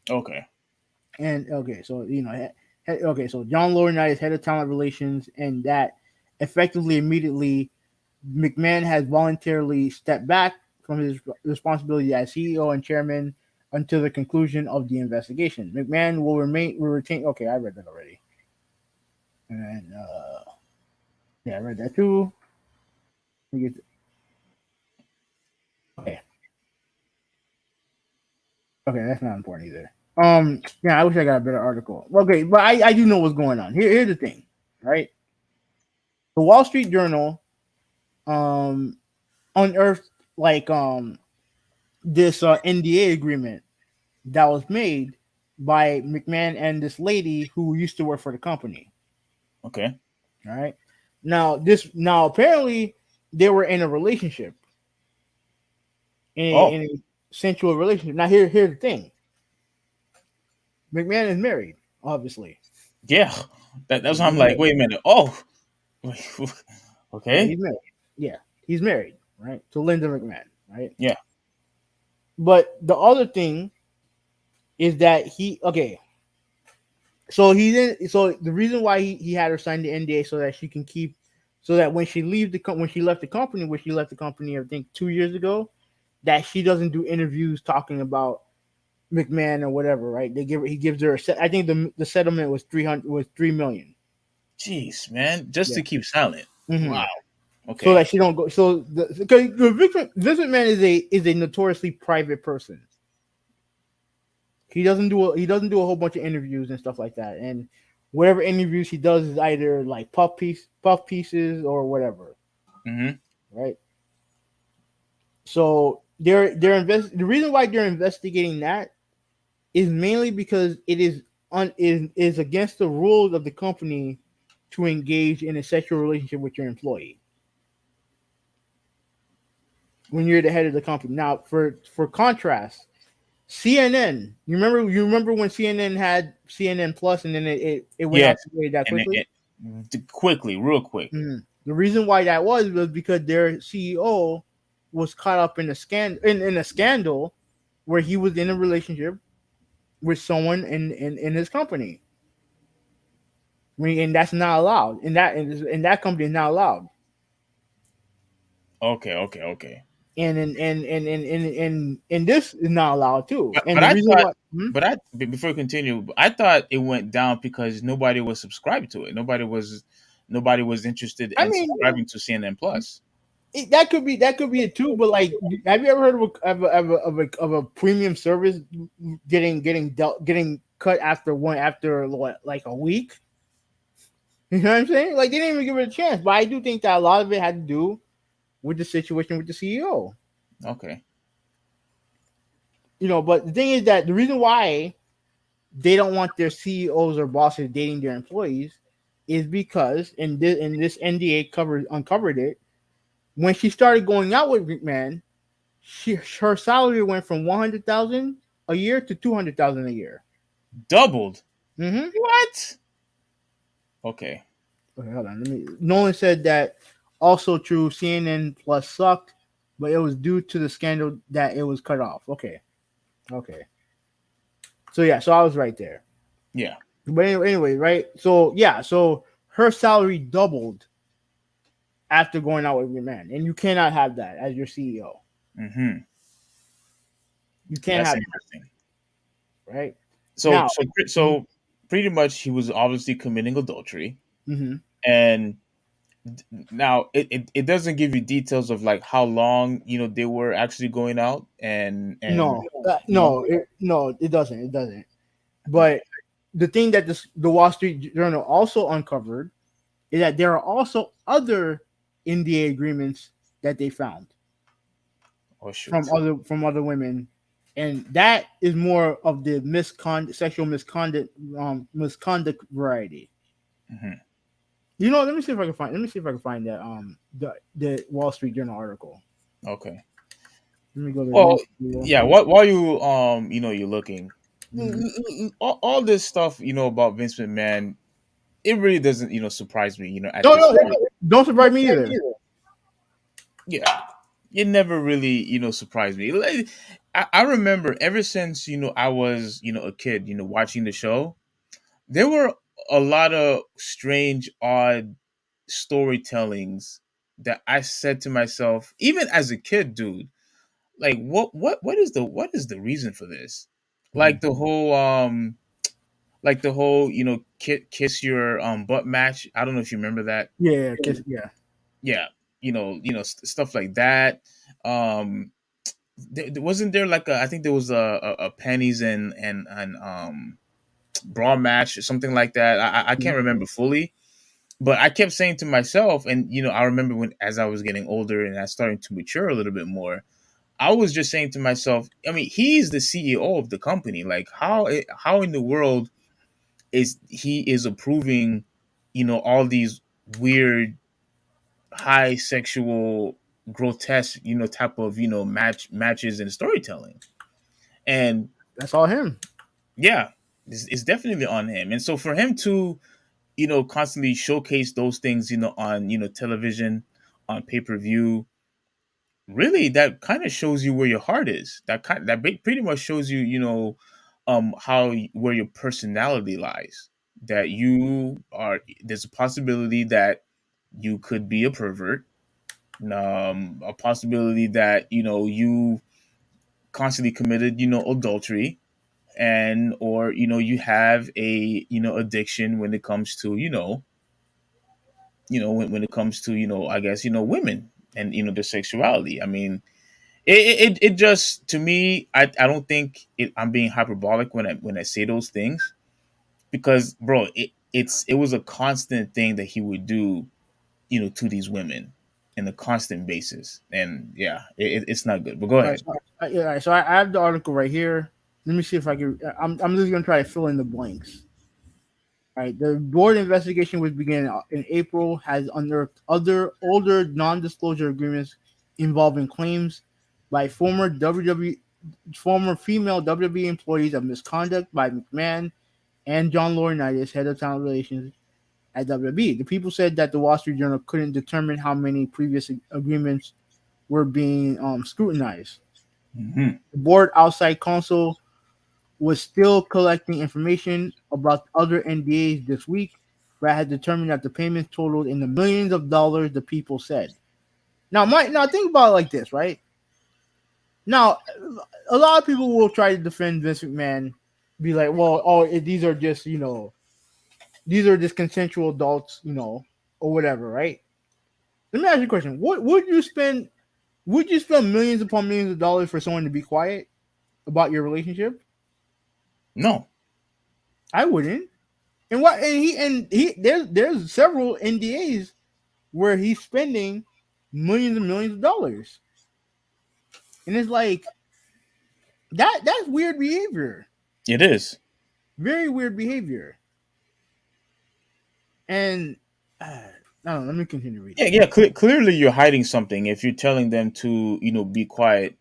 Okay. And so so John Laurinaitis is head of talent relations, and that effectively immediately McMahon has voluntarily stepped back from his responsibility as CEO and chairman until the conclusion of the investigation. McMahon will retain. Okay, I read that already. And I read that too. Okay, that's not important either. I wish I got a better article. Okay, but I do know what's going on. Here's the thing, right? The Wall Street Journal unearthed like this NDA agreement that was made by McMahon and this lady who used to work for the company. Okay. All right. Now apparently they were in a relationship. In a sensual relationship. Now here's the thing. McMahon is married, obviously. Yeah. That's why I'm like, wait a minute. Oh. Okay. Yeah, he's married. Yeah, he's married, right? To Linda McMahon, right? Yeah. But the other thing is that so he didn't. So the reason why he had her sign the NDA so that she can keep, so that when she left the company, which she left the company, I think 2 years ago, that she doesn't do interviews talking about McMahon or whatever, right? He gives her I think the settlement was $3 million. Jeez, man, just to keep silent. Mm-hmm. Wow. Okay. So that she don't go. So because Vince McMahon is a notoriously private person. He doesn't do a whole bunch of interviews and stuff like that. And whatever interviews he does is either like puff pieces or whatever. Mm-hmm. Right. So the reason why they're investigating that is mainly because it is against the rules of the company to engage in a sexual relationship with your employee when you're the head of the company. Now, for contrast, CNN. You remember when CNN had CNN Plus, and then it went out that quickly. Real quick. Mm-hmm. The reason why that was because their CEO was caught up in a scandal where he was in a relationship with someone in his company. And that's not allowed. And that company is not allowed. Okay. And this is not allowed too. Before we continue, I thought it went down because nobody was subscribed to it. Nobody was interested in subscribing to CNN Plus. That could be it too. But like, have you ever heard of a premium service getting cut after like a week? You know what I'm saying? Like, they didn't even give it a chance. But I do think that a lot of it had to do with the situation with the CEO. Okay. But the thing is that the reason why they don't want their CEOs or bosses dating their employees is because, and this NDA uncovered it, when she started going out with McMahon, her salary went from $100,000 a year to $200,000 a year. Doubled. Mm-hmm. What? Okay, hold on. Nolan said that also true. CNN Plus sucked, but it was due to the scandal that it was cut off. Okay. So yeah, so I was right there. Yeah. But anyway, right? So yeah, so her salary doubled after going out with your man, and you cannot have that as your CEO. Mm-hmm. You can't have that, right? So pretty much he was obviously committing adultery. Mm-hmm. And now it doesn't give you details of like how long they were actually going out and no, it doesn't. But the thing that the Wall Street Journal also uncovered is that there are also other NDA agreements that they found from other women, and that is more of the sexual misconduct variety. Mm-hmm. Let me see if I can find that the Wall Street Journal article. Okay. Let me go there. Well, yeah. While you you're looking, all this stuff about Vince McMahon, it really doesn't surprise me. Don't surprise me either. Yeah, it never really surprised me. Like, I remember ever since I was a kid watching the show, there were a lot of strange, odd storytellings that I said to myself, even as a kid, dude, like what is the reason for this? Like the whole kiss your butt match. I don't know if you remember that. Yeah, stuff like that. Wasn't there like I think there was a pennies and bra match or something like that. I can't remember fully, But I kept saying to myself, and I remember when, as I was getting older and I started to mature a little bit more, I was just saying to myself, I mean, he's the CEO of the company. Like, how in the world is he approving, all these weird, high sexual, grotesque, type of, matches and storytelling, and That's all him. yeah, it's definitely on him. And so for him to, constantly showcase those things, on, television, on pay-per-view, really, that kind of shows you where your heart is. Pretty much shows you, where your personality lies. That there's a possibility that you could be a pervert, a possibility that you constantly committed, adultery, and or you have a addiction when it comes to when it comes to I guess women and their sexuality. I mean, it just, to me, I don't think I'm being hyperbolic when I say those things, because bro, it was a constant thing that he would do, to these women in a constant basis. And yeah, it's not good. But go All right, ahead. all right, so I have the article right here. Let me see if I can. I'm just gonna try to fill in the blanks. All right, the board investigation, which began in April, has unearthed other older non-disclosure agreements involving claims by former female WWE employees of misconduct by McMahon and John Laurinaitis, head of talent relations at WWE. The people said that the Wall Street Journal couldn't determine how many previous agreements were being scrutinized. Mm-hmm. The board outside counsel was still collecting information about other NDAs this week, but had determined that the payments totaled in the millions of dollars, the people said. Now think about it like this, right? Now, a lot of people will try to defend Vince McMahon, be like, well, these are just, these are just consensual adults, or whatever, right? Let me ask you a question. What would you spend? Would you spend millions upon millions of dollars for someone to be quiet about your relationship? No, I wouldn't. And there's several NDAs where he's spending millions and millions of dollars, and it's like that's weird behavior. it is Very weird behavior. And no, let me continue reading. yeah. Clearly, you're hiding something if you're telling them to be quiet,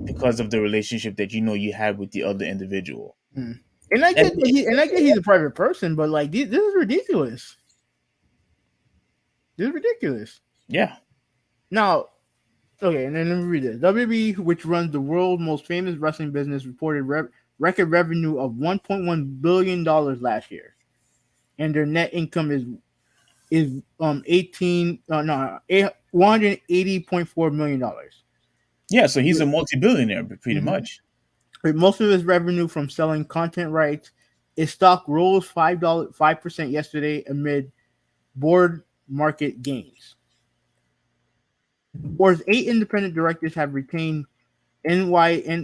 because of the relationship that you had with the other individual. Mm. And I get he's a private person, but like this is ridiculous. This is ridiculous. Yeah. Now, okay, and then let me read this. WWE, which runs the world's most famous wrestling business, reported record revenue of $1.1 billion last year, and their net income is $180.4 million. Yeah, so he's a multi-billionaire, pretty Mm-hmm. much. With most of his revenue from selling content rights, his stock rose 5% yesterday amid board market gains. The board's 8 independent directors have retained and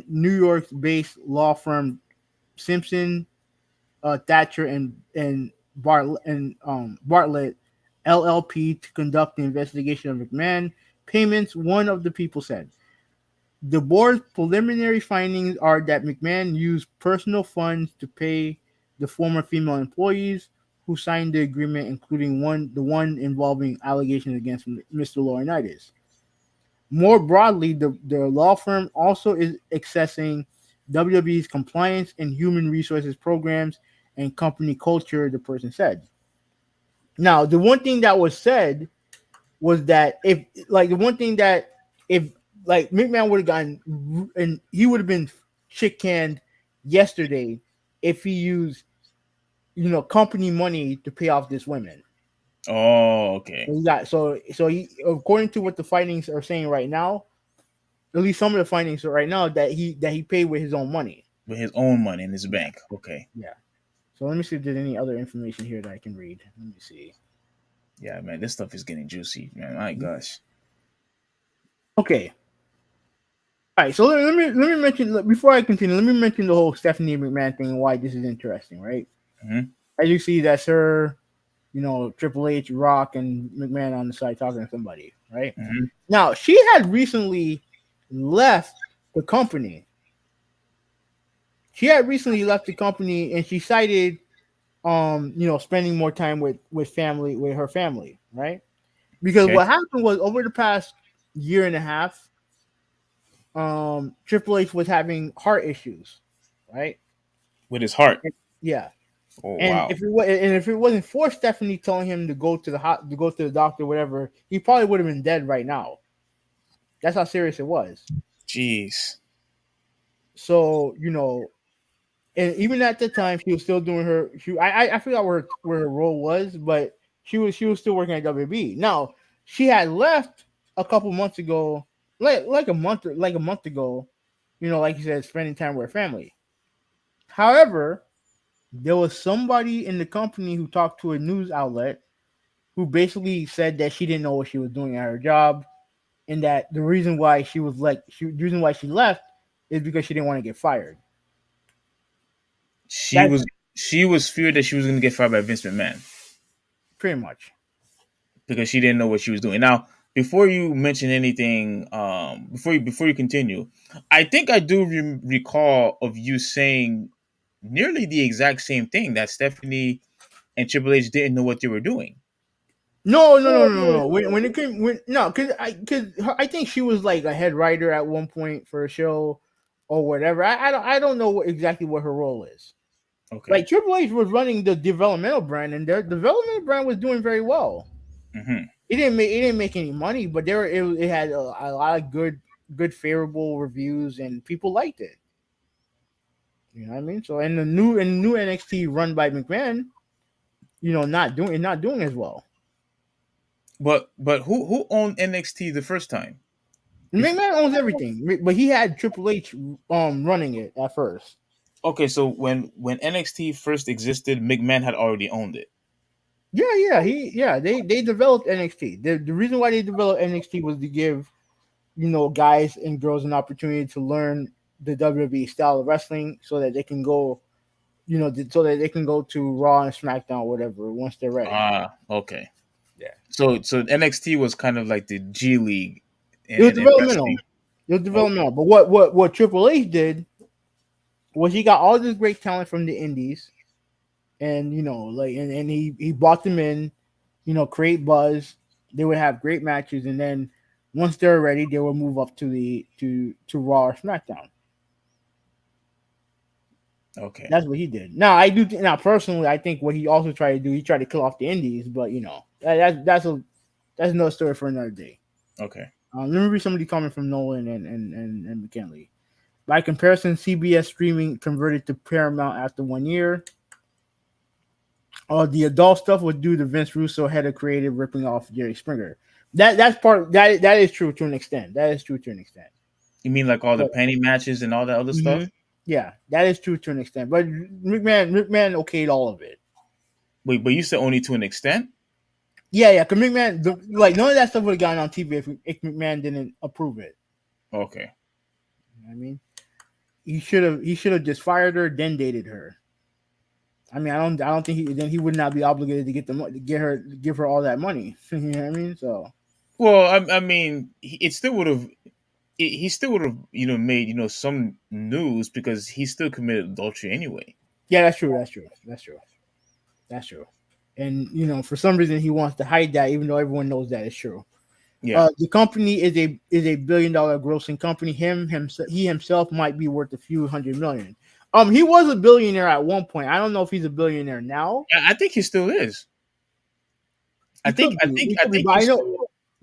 New York-based law firm Simpson, Thatcher, and Bartlett LLP to conduct the investigation of McMahon payments. One of the people said. The board's preliminary findings are that McMahon used personal funds to pay the former female employees who signed the agreement, including the one involving allegations against Mr. Laurinaitis. More broadly, the law firm also is accessing WWE's compliance and human resources programs and company culture, the person said. Now, the one thing that was said was that if McMahon would have gotten, and he would have been shit canned yesterday if he used, company money to pay off these women. Oh, okay. So he, according to what the findings are saying right now, at least some of the findings are right now that he paid with his own money. With his own money in his bank. Okay. Yeah. So let me see if there's any other information here that I can read. Let me see. Yeah, man, this stuff is getting juicy, man. My gosh. Okay. All right. So let me mention, before I continue. Let me mention the whole Stephanie McMahon thing and why this is interesting, right? Mm-hmm. as you see, that's her, Triple H, Rock, and McMahon on the side talking to somebody, right? Mm-hmm. Now, she had recently left the company. And she cited, spending more time with her family, right? Because what happened was over the past year and a half, Triple H was having heart issues, right? With his heart. Yeah. Oh, and wow. if it wasn't for Stephanie telling him to go to the doctor, whatever, he probably would have been dead right now. That's how serious it was. Jeez. So, and even at the time, she was still doing her. I forgot where her role was, but she was still working at WB. Now, she had left a couple months ago, like a month ago. Like you said, spending time with her family. However, there was somebody in the company who talked to a news outlet who basically said that she didn't know what she was doing at her job, and that the reason why she left is because she didn't want to get fired. She was feared that she was going to get fired by Vince McMahon. Pretty much. Because she didn't know what she was doing. Now, before you mention anything, before you continue, I think I do recall of you saying nearly the exact same thing, that Stephanie and Triple H didn't know what they were doing. No. When it came, because I think she was like a head writer at one point for a show or whatever. I don't know exactly what her role is. Okay. Like Triple H was running the developmental brand, and their developmental brand was doing very well. Mm-hmm. It didn't make any money, but it had a lot of good favorable reviews, and people liked it. You know what I mean? So, and the new NXT run by McMahon, not doing as well. But who owned NXT the first time? McMahon owns everything, but he had Triple H running it at first. Okay, so when NXT first existed, McMahon had already owned it. Yeah, they developed NXT. The reason why they developed NXT was to give, guys and girls an opportunity to learn the WWE style of wrestling, so that they can go, so that they can go to Raw and SmackDown or whatever once they're ready. Okay. Yeah. So NXT was kind of like the G League. It was developmental. Okay. But what Triple H did was he got all this great talent from the indies, and and he brought them in, create buzz. They would have great matches, and then once they're ready, they will move up to Raw or SmackDown. Okay, that's what he did. Now personally, I think what he also tried to do, he tried to kill off the indies, but that's another story for another day. Okay. Let me read somebody coming from Nolan and McKinley. By comparison, CBS streaming converted to Paramount after 1 year. The adult stuff was due to Vince Russo, head of creative, ripping off Jerry Springer. That is true to an extent. You mean like all the penny matches and all that other stuff? Yeah, that is true to an extent. But McMahon okayed all of it. Wait, but you said only to an extent? Yeah, because McMahon, none of that stuff would have gotten on TV if McMahon didn't approve it. Okay. You know what I mean, he should have just fired her, then dated her. I mean, I don't think he would not be obligated to give her all that money. You know what I mean? So, well, I mean, it still would have. He still would have, made some news because he still committed adultery anyway. Yeah, that's true. And for some reason he wants to hide that, even though everyone knows that it's true. Yeah. The company is a $1 billion grossing company. He himself might be worth a few $100 million. He was a billionaire at one point. I don't know if he's a billionaire now. I think he still is. I think.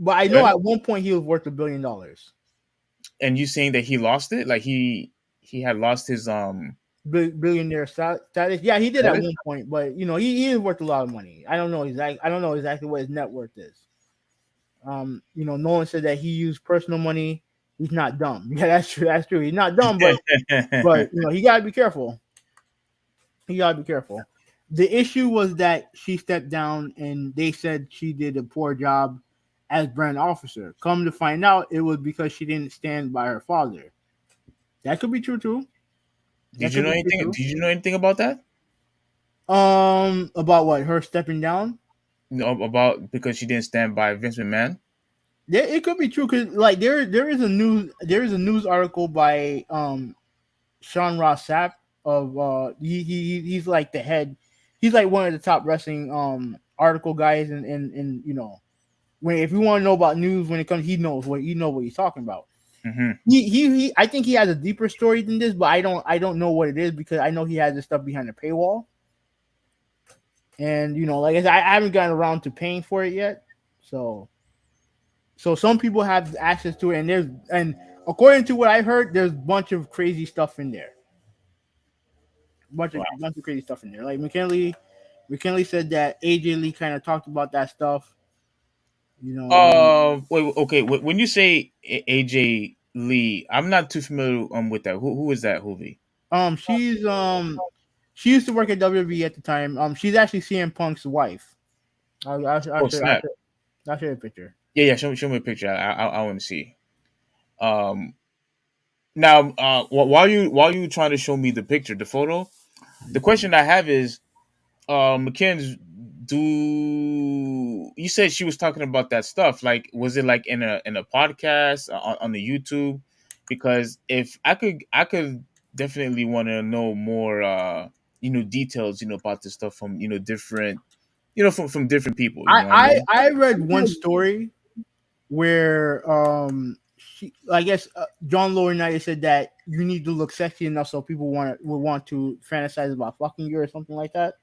But I know at one point he was worth $1 billion. And you saying that he lost it? Like he had lost his billionaire status? Yeah, he did at one point, but he is worth a lot of money. I don't know exactly what his net worth is. Nolan said that he used personal money. He's not dumb. Yeah, that's true. He's not dumb, but he gotta be careful. The issue was that she stepped down, and they said she did a poor job as brand officer. Come to find out, it was because she didn't stand by her father. That could be true too. Did you know anything about that? About what? Her stepping down? No, about because she didn't stand by Vince McMahon. Yeah, it could be true because like there is a news article by Sean Ross Sapp of he's like the head, he's like one of the top wrestling article guys and you know, when if you want to know about news when it comes, he knows what he's talking about. Mm-hmm. He I think he has a deeper story than this, but I don't know what it is because I know he has this stuff behind the paywall. And you know, like I said, I haven't gotten around to paying for it yet. So some people have access to it, and according to what I heard, there's a bunch of crazy stuff in there. Bunch of crazy stuff in there. Like McKinley said that AJ Lee kind of talked about that stuff. You know. Wait. Okay. When you say AJ Lee, I'm not too familiar with that. Who is that? Huvvi? She used to work at WWE at the time. She's actually CM Punk's wife. I'll show you a picture. Yeah. Show me a picture. I want to see. Now, while you trying to show me the picture, the photo, the question I have is, McKinn's, you said she was talking about that stuff? Like, was it like in a podcast on the YouTube? Because if I could definitely want to know more, details, about this stuff from different, from different people. I read one story where I guess John Laurinaitis said that you need to look sexy enough so people would want to fantasize about fucking you or something like that.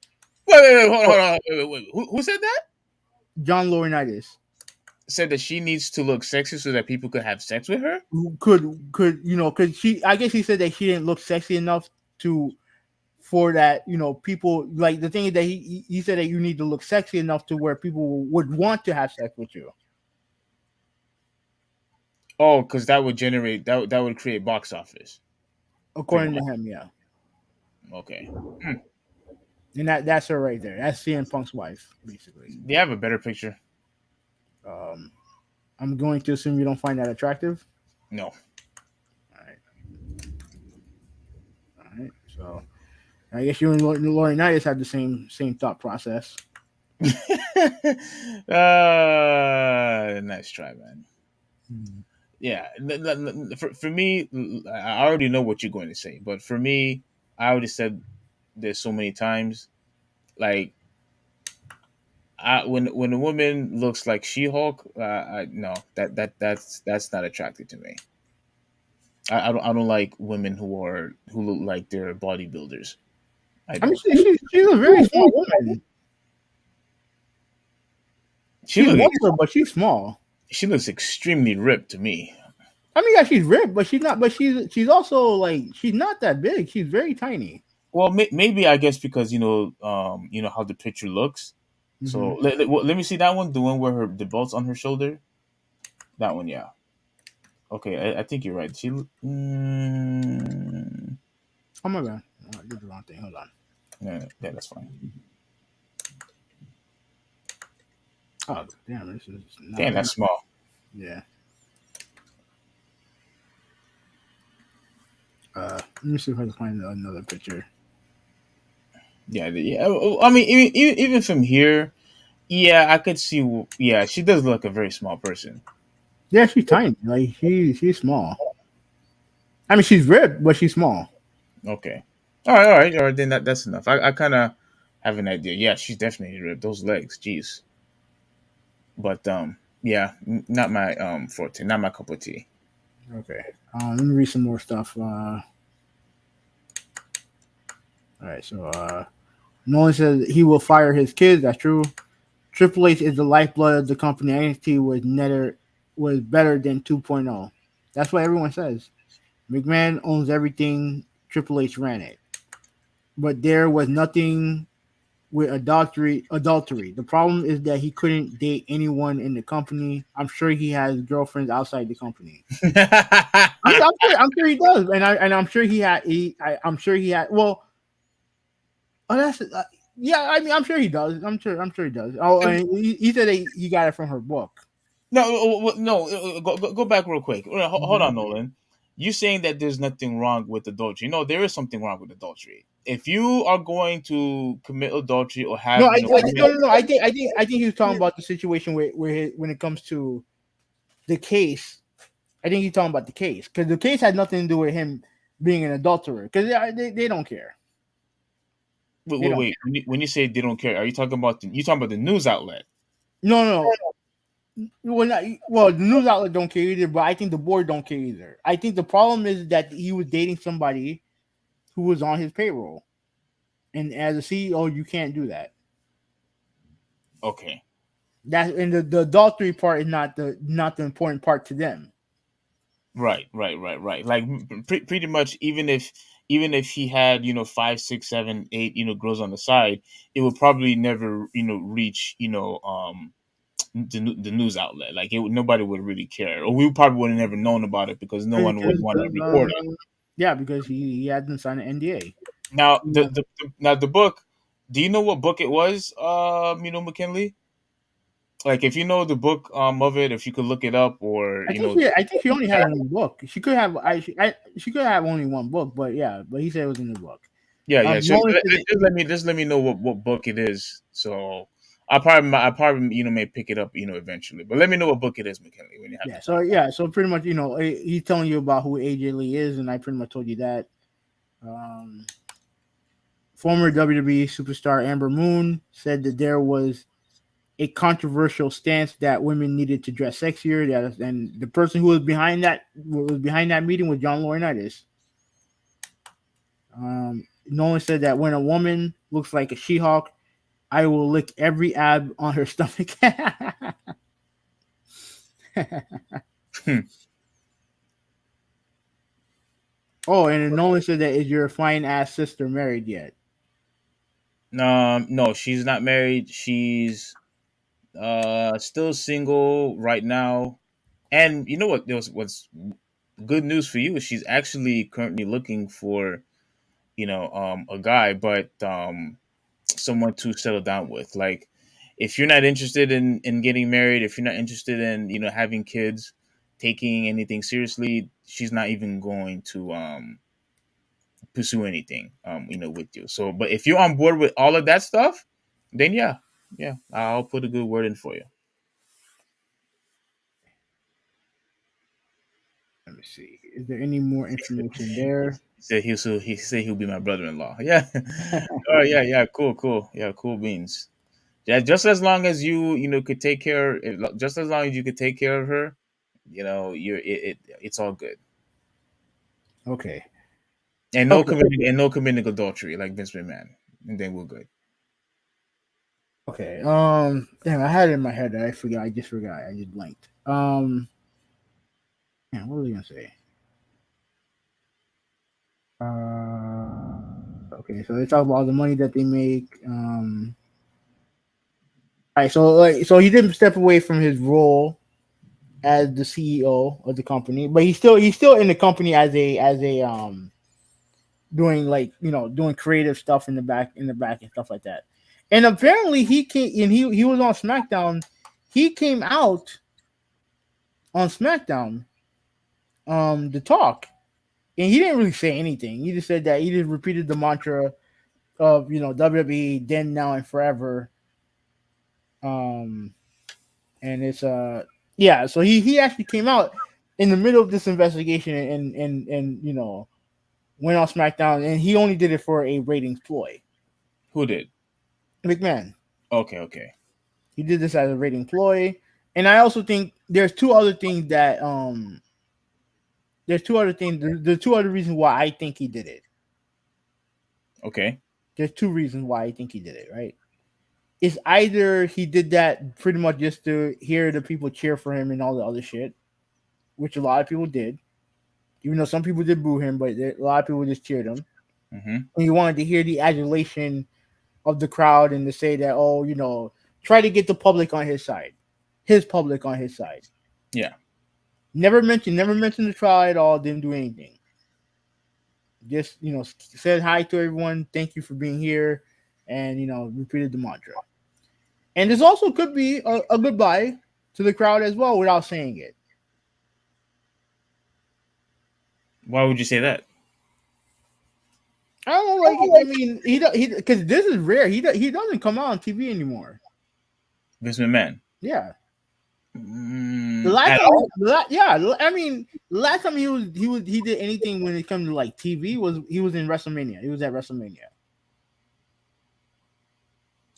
Wait, hold on. Wait. Who said that? John Laurinaitis said that she needs to look sexy so that people could have sex with her. Because I guess he said that she didn't look sexy enough for that. People like the thing is that he said that you need to look sexy enough to where people would want to have sex with you. Oh, because that would that would create box office. According to him, yeah. Okay. And that's her right there. That's CM Punk's wife, basically. Do you have a better picture? I'm going to assume you don't find that attractive. No. All right. So I guess you and Laurinaitis have the same thought process. Nice try, man. Yeah, for me, I already know what you're going to say, but for me, I already said this so many times. Like, when a woman looks like She-Hulk, no, that's not attractive to me. I don't like women who look like they're bodybuilders. I mean, she's a very small woman. She's muscular, but she's small. She looks extremely ripped to me. I mean, yeah, she's ripped, but she's not. But she's also like she's not that big. She's very tiny. Well, maybe I guess because how the picture looks. Mm-hmm. So let me see that one, the one where the belt's on her shoulder. That one, yeah. Okay, I think you're right. Oh my bad, I did the wrong thing. Hold on. Yeah, that's fine. Oh damn! This is that's small. Yeah. Let me see if I can find another picture. Yeah. I mean, even from here, yeah, I could see. Yeah, she does look like a very small person. Yeah, she's tiny. Like she's small. I mean, she's ripped, but she's small. Okay. All right. Then that's enough. I kind of have an idea. Yeah, she's definitely ripped. Those legs, jeez. But yeah, not my forte, not my cup of tea. Okay. Let me read some more stuff. All right. So Nolan says he will fire his kids. That's true. Triple H is the lifeblood of the company. NXT was better than 2.0. That's what everyone says. McMahon owns everything. Triple H ran it. But there was nothing with adultery. The problem is that he couldn't date anyone in the company. I'm sure he has girlfriends outside the company. I'm sure he does, and I'm sure he had. I'm sure he had. Well, that's yeah. I mean, I'm sure he does. I'm sure he does. Oh, and he said he got it from her book. No. Go back real quick. Hold on, Nolan. You're saying that there's nothing wrong with adultery. No, there is something wrong with adultery. if you are going to commit adultery or have No, no. I think he was talking about the situation when it comes to the case. I think he's talking about the case because the case had nothing to do with him being an adulterer because they don't care. Wait. When you say they don't care, are you talking about the news outlet? No. Well, the news outlet don't care either, but I think the board don't care either. I think the problem is that he was dating somebody who was on his payroll, and as a CEO, you can't do that. Okay. That and the adultery part is not the important part to them. Right. Like pretty much, even if he had 5, 6, 7, 8 girls on the side, it would probably never reach the news outlet. Like nobody would really care, or we probably would have never known about it because no one would want to report it. Yeah, because he hadn't signed an NDA. Now the book. Do you know what book it was? McKinley. Like if you know the book of it, if you could look it up, or I think she only had one book. She could have she could have only one book, but he said it was in the book. Yeah. So just let me know what book it is. So I probably may pick it up eventually. But let me know what book it is, McKinley, when you have So pretty much he's telling you about who AJ Lee is, and I pretty much told you that. Former WWE superstar Amber Moon said that there was a controversial stance that women needed to dress sexier. And the person who was behind that meeting was John Laurinaitis. Nolan said that when a woman looks like a She-Hulk, I will lick every ab on her stomach. Oh, and Nolan said that, is your fine ass sister married yet? No, she's not married. She's still single right now. And you know what? What's good news for you is she's actually currently looking for, a guy, but someone to settle down with. Like, if you're not interested in getting married, if you're not interested in having kids, taking anything seriously, she's not even going to pursue anything with you. So, but if you're on board with all of that stuff, then yeah, I'll put a good word in for you. Let me see. Is there any more information there? He said he'll be my brother-in-law. Yeah. Oh yeah. Cool. Yeah, cool beans. Yeah, just as long as you could take care, just as long as you could take care of her, it's all good. Okay. And no committing adultery like Vince McMahon, and then we're good. Okay. Damn, I had it in my head. I forgot. I just forgot. I just blanked. Man, what was I gonna say? Okay, so they talk about all the money that they make. All right, so he didn't step away from his role as the CEO of the company, but he's still in the company as a doing creative stuff in the back and stuff like that. And apparently he was on SmackDown. He came out on SmackDown to talk. And he didn't really say anything. He just said that he just repeated the mantra of WWE then, now, and forever. And it's so he actually came out in the middle of this investigation and went on SmackDown, and he only did it for a ratings ploy. Who did? McMahon. Okay. He did this as a rating ploy, and I also think there's two other things that There's two other things. There's two other reasons why I think he did it. Okay. There's two reasons why I think he did it, right? It's either he did that pretty much just to hear the people cheer for him and all the other shit, which a lot of people did. Even though some people did boo him, but a lot of people just cheered him. Mm-hmm. And he wanted to hear the adulation of the crowd and to say that, try to get the public on his side. His public on his side. Yeah. Never mentioned the trial at all. Didn't do anything. Just said hi to everyone. Thank you for being here, and repeated the mantra. And this also could be a goodbye to the crowd as well, without saying it. Why would you say that? I don't like. I mean, he because this is rare. He doesn't come out on TV anymore. Vince McMahon. Yeah. The Mm, last at time, all? I mean, the last time he did anything when it comes to like TV was he was in WrestleMania. He was at WrestleMania,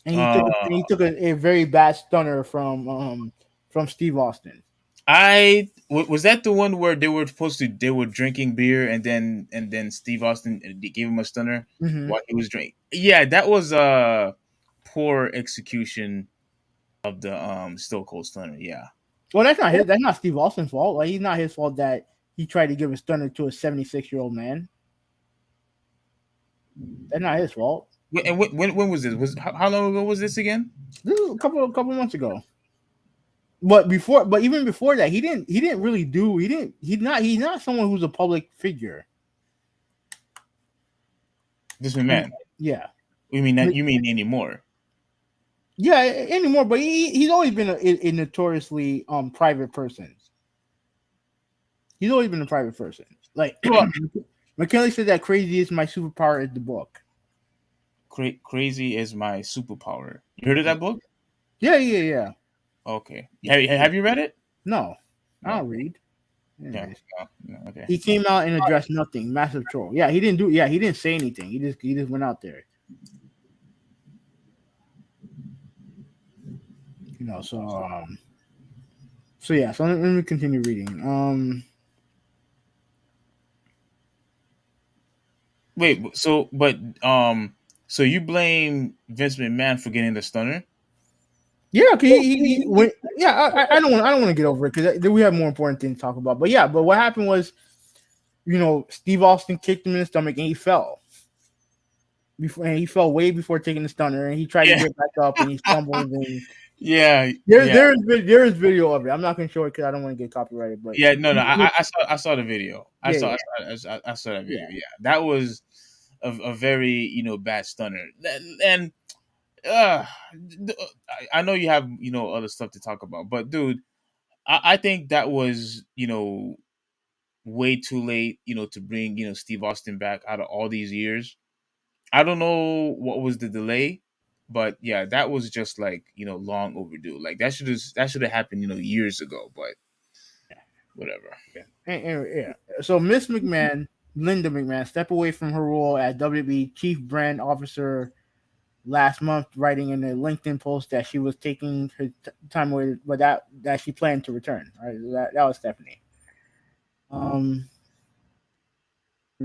and he took a very bad stunner from Steve Austin. Was that the one where they were drinking beer and then Steve Austin gave him a stunner Mhm. while he was drinking. Yeah, that was poor execution of the Stone Cold Stunner. Yeah. Well, that's not Steve Austin's fault. Like, he's not his fault that he tried to give a stunner to a 76-year-old man. That's not his fault. And when was this? How long ago was this again? This was a couple months ago. But even before that, he's not someone who's a public figure. This man. Yeah. You mean anymore? Yeah, anymore. But he's always been a notoriously private person. He's always been a private person. Like, McKinley said that crazy is my superpower is the book. Crazy is my superpower. You heard of that book? Yeah. Okay. Have you read it? No, I don't read. Yeah. No, okay. He came out and addressed nothing. Massive troll. Yeah, he didn't do. Yeah, he didn't say anything. He just went out there. You know. So yeah. So let me continue reading. Wait. So you blame Vince McMahon for getting the stunner? Yeah, he went. Yeah, I don't want to get over it because we have more important things to talk about. But what happened was, Steve Austin kicked him in the stomach and he fell. He fell way before taking the stunner, and he tried to get back up and he stumbled. And there is video of it. I'm not going to show it because I don't want to get copyrighted. But I saw the video. I saw that video. Yeah, that was a very bad stunner. And I know you have other stuff to talk about, but dude, I think that was way too late to bring Steve Austin back out of all these years. I don't know what was the delay, but yeah, that was just like long overdue. Like that should have happened years ago, but whatever. Yeah. So Miss McMahon, Linda McMahon, stepped away from her role as WWE Chief Brand Officer last month, writing in a LinkedIn post that she was taking her time away, but that she planned to return. Right, that was Stephanie. Let me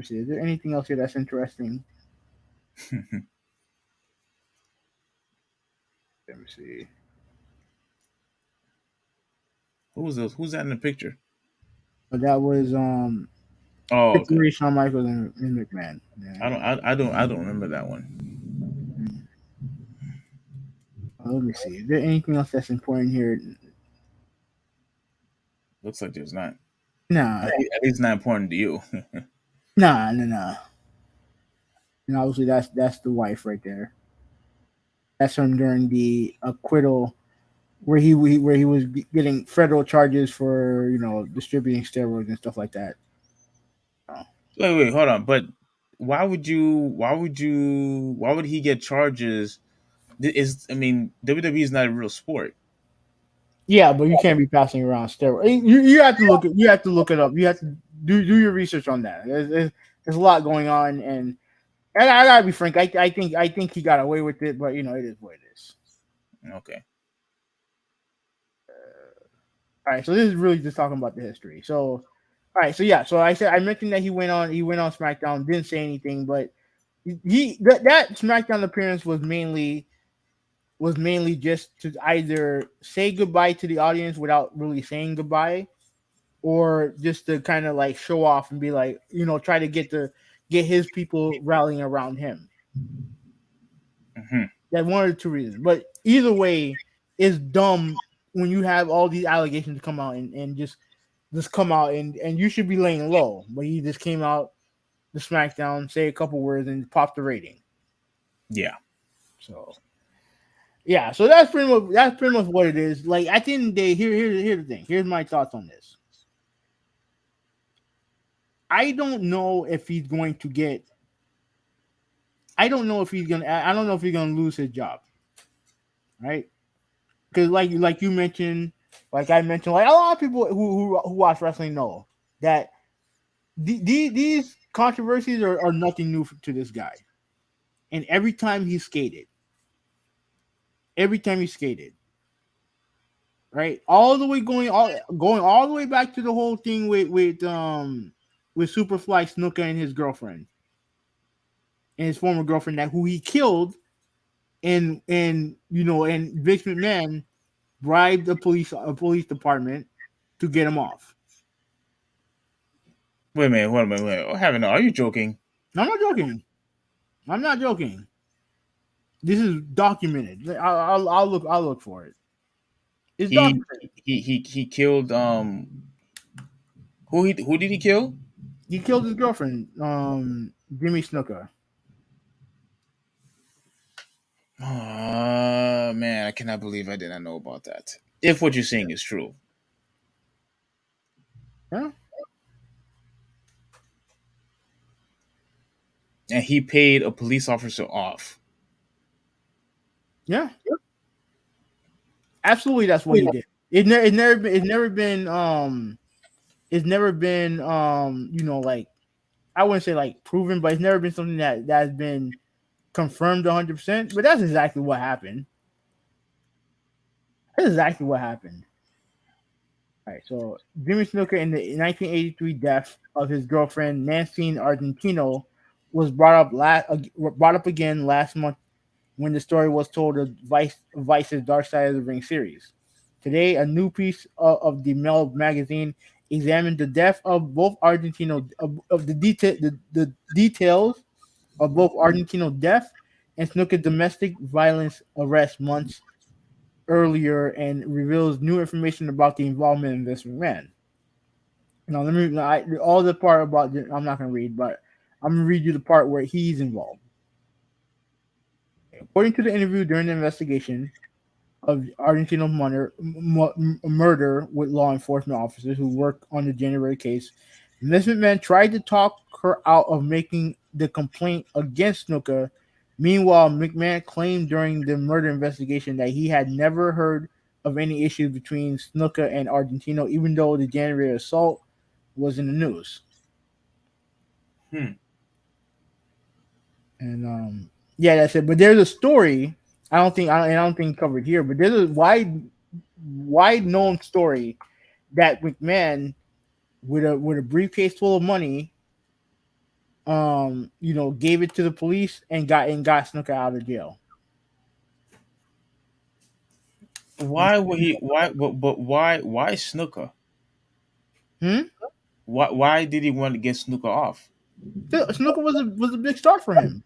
see. Is there anything else here that's interesting? Let me see. Who's that in the picture? But that was okay. Shawn Michaels and McMahon. Yeah. I don't remember that one. Let me see. Is there anything else that's important here? Looks like there's not. Nah. At least it's not important to you. Nah. And obviously that's the wife right there. That's him during the acquittal where he was getting federal charges for distributing steroids and stuff like that. Wait, hold on. But why would he get charges? WWE is not a real sport. Yeah, but you can't be passing around steroids. You have to look it up. You have to do your research on that. There's a lot going on, and I gotta be frank. I think he got away with it, but it is what it is. Okay. All right, so this is really just talking about the history. So, all right, so yeah, so I mentioned that he went on SmackDown, didn't say anything, but that SmackDown appearance was mainly just to either say goodbye to the audience without really saying goodbye, or just to kind of like show off and be like, try to get his people rallying around him. Mm-hmm. That's one of the two reasons. But either way, it's dumb when you have all these allegations come out and just come out and you should be laying low. But he just came out the SmackDown, say a couple words, and pop the rating. Yeah. So yeah, so that's pretty much what it is. Like at the end of the day, here's the thing. Here's my thoughts on this. I don't know if he's going to get I don't know if he's gonna. I don't know if he's gonna lose his job, right? Because like you mentioned, like I mentioned, like a lot of people who watch wrestling know that these controversies are nothing new to this guy. And every time he skated, right, all the way going all the way back to the whole thing with Superfly Snuka and his girlfriend and his former girlfriend that who he killed, and Vince McMahon bribed a police department to get him off. Wait a minute. Are you joking? I'm not joking. This is documented. I'll look for it. It's documented. He killed who did he kill? He killed his girlfriend, Jimmy Snuka. Man, I cannot believe I did not know about that. If what you're saying is true. Yeah. And he paid a police officer off. Yeah. Absolutely, that's what he did. It's never been like, I wouldn't say like proven, but it's never been something that's been confirmed 100%. But that's exactly what happened. All right, so Jimmy Snuka in the 1983 death of his girlfriend Nancy Argentino was brought up again last month when the story was told of Vice's Dark Side of the Ring series. Today, a new piece of the Mail magazine examined the death of both Argentino of the details of both Argentino's death and Snuka's domestic violence arrest months earlier, and reveals new information about the involvement of Vince McMahon. Now, all the part about I'm not going to read, but I'm going to read you the part where he's involved. According to the interview during the investigation of Argentino's murder with law enforcement officers who worked on the January case, Vince McMahon tried to talk her out of making the complaint against Snuka. Meanwhile, McMahon claimed during the murder investigation that he had never heard of any issues between Snuka and Argentino, even though the January assault was in the news. And yeah, that's it. But there's a story. I don't think covered here, but there's a wide known story that McMahon with a briefcase full of money, gave it to the police and got Snuka out of jail. Why would he? Why? But why? Why Snuka? Why did he want to get Snuka off? Snuka was a big star for him.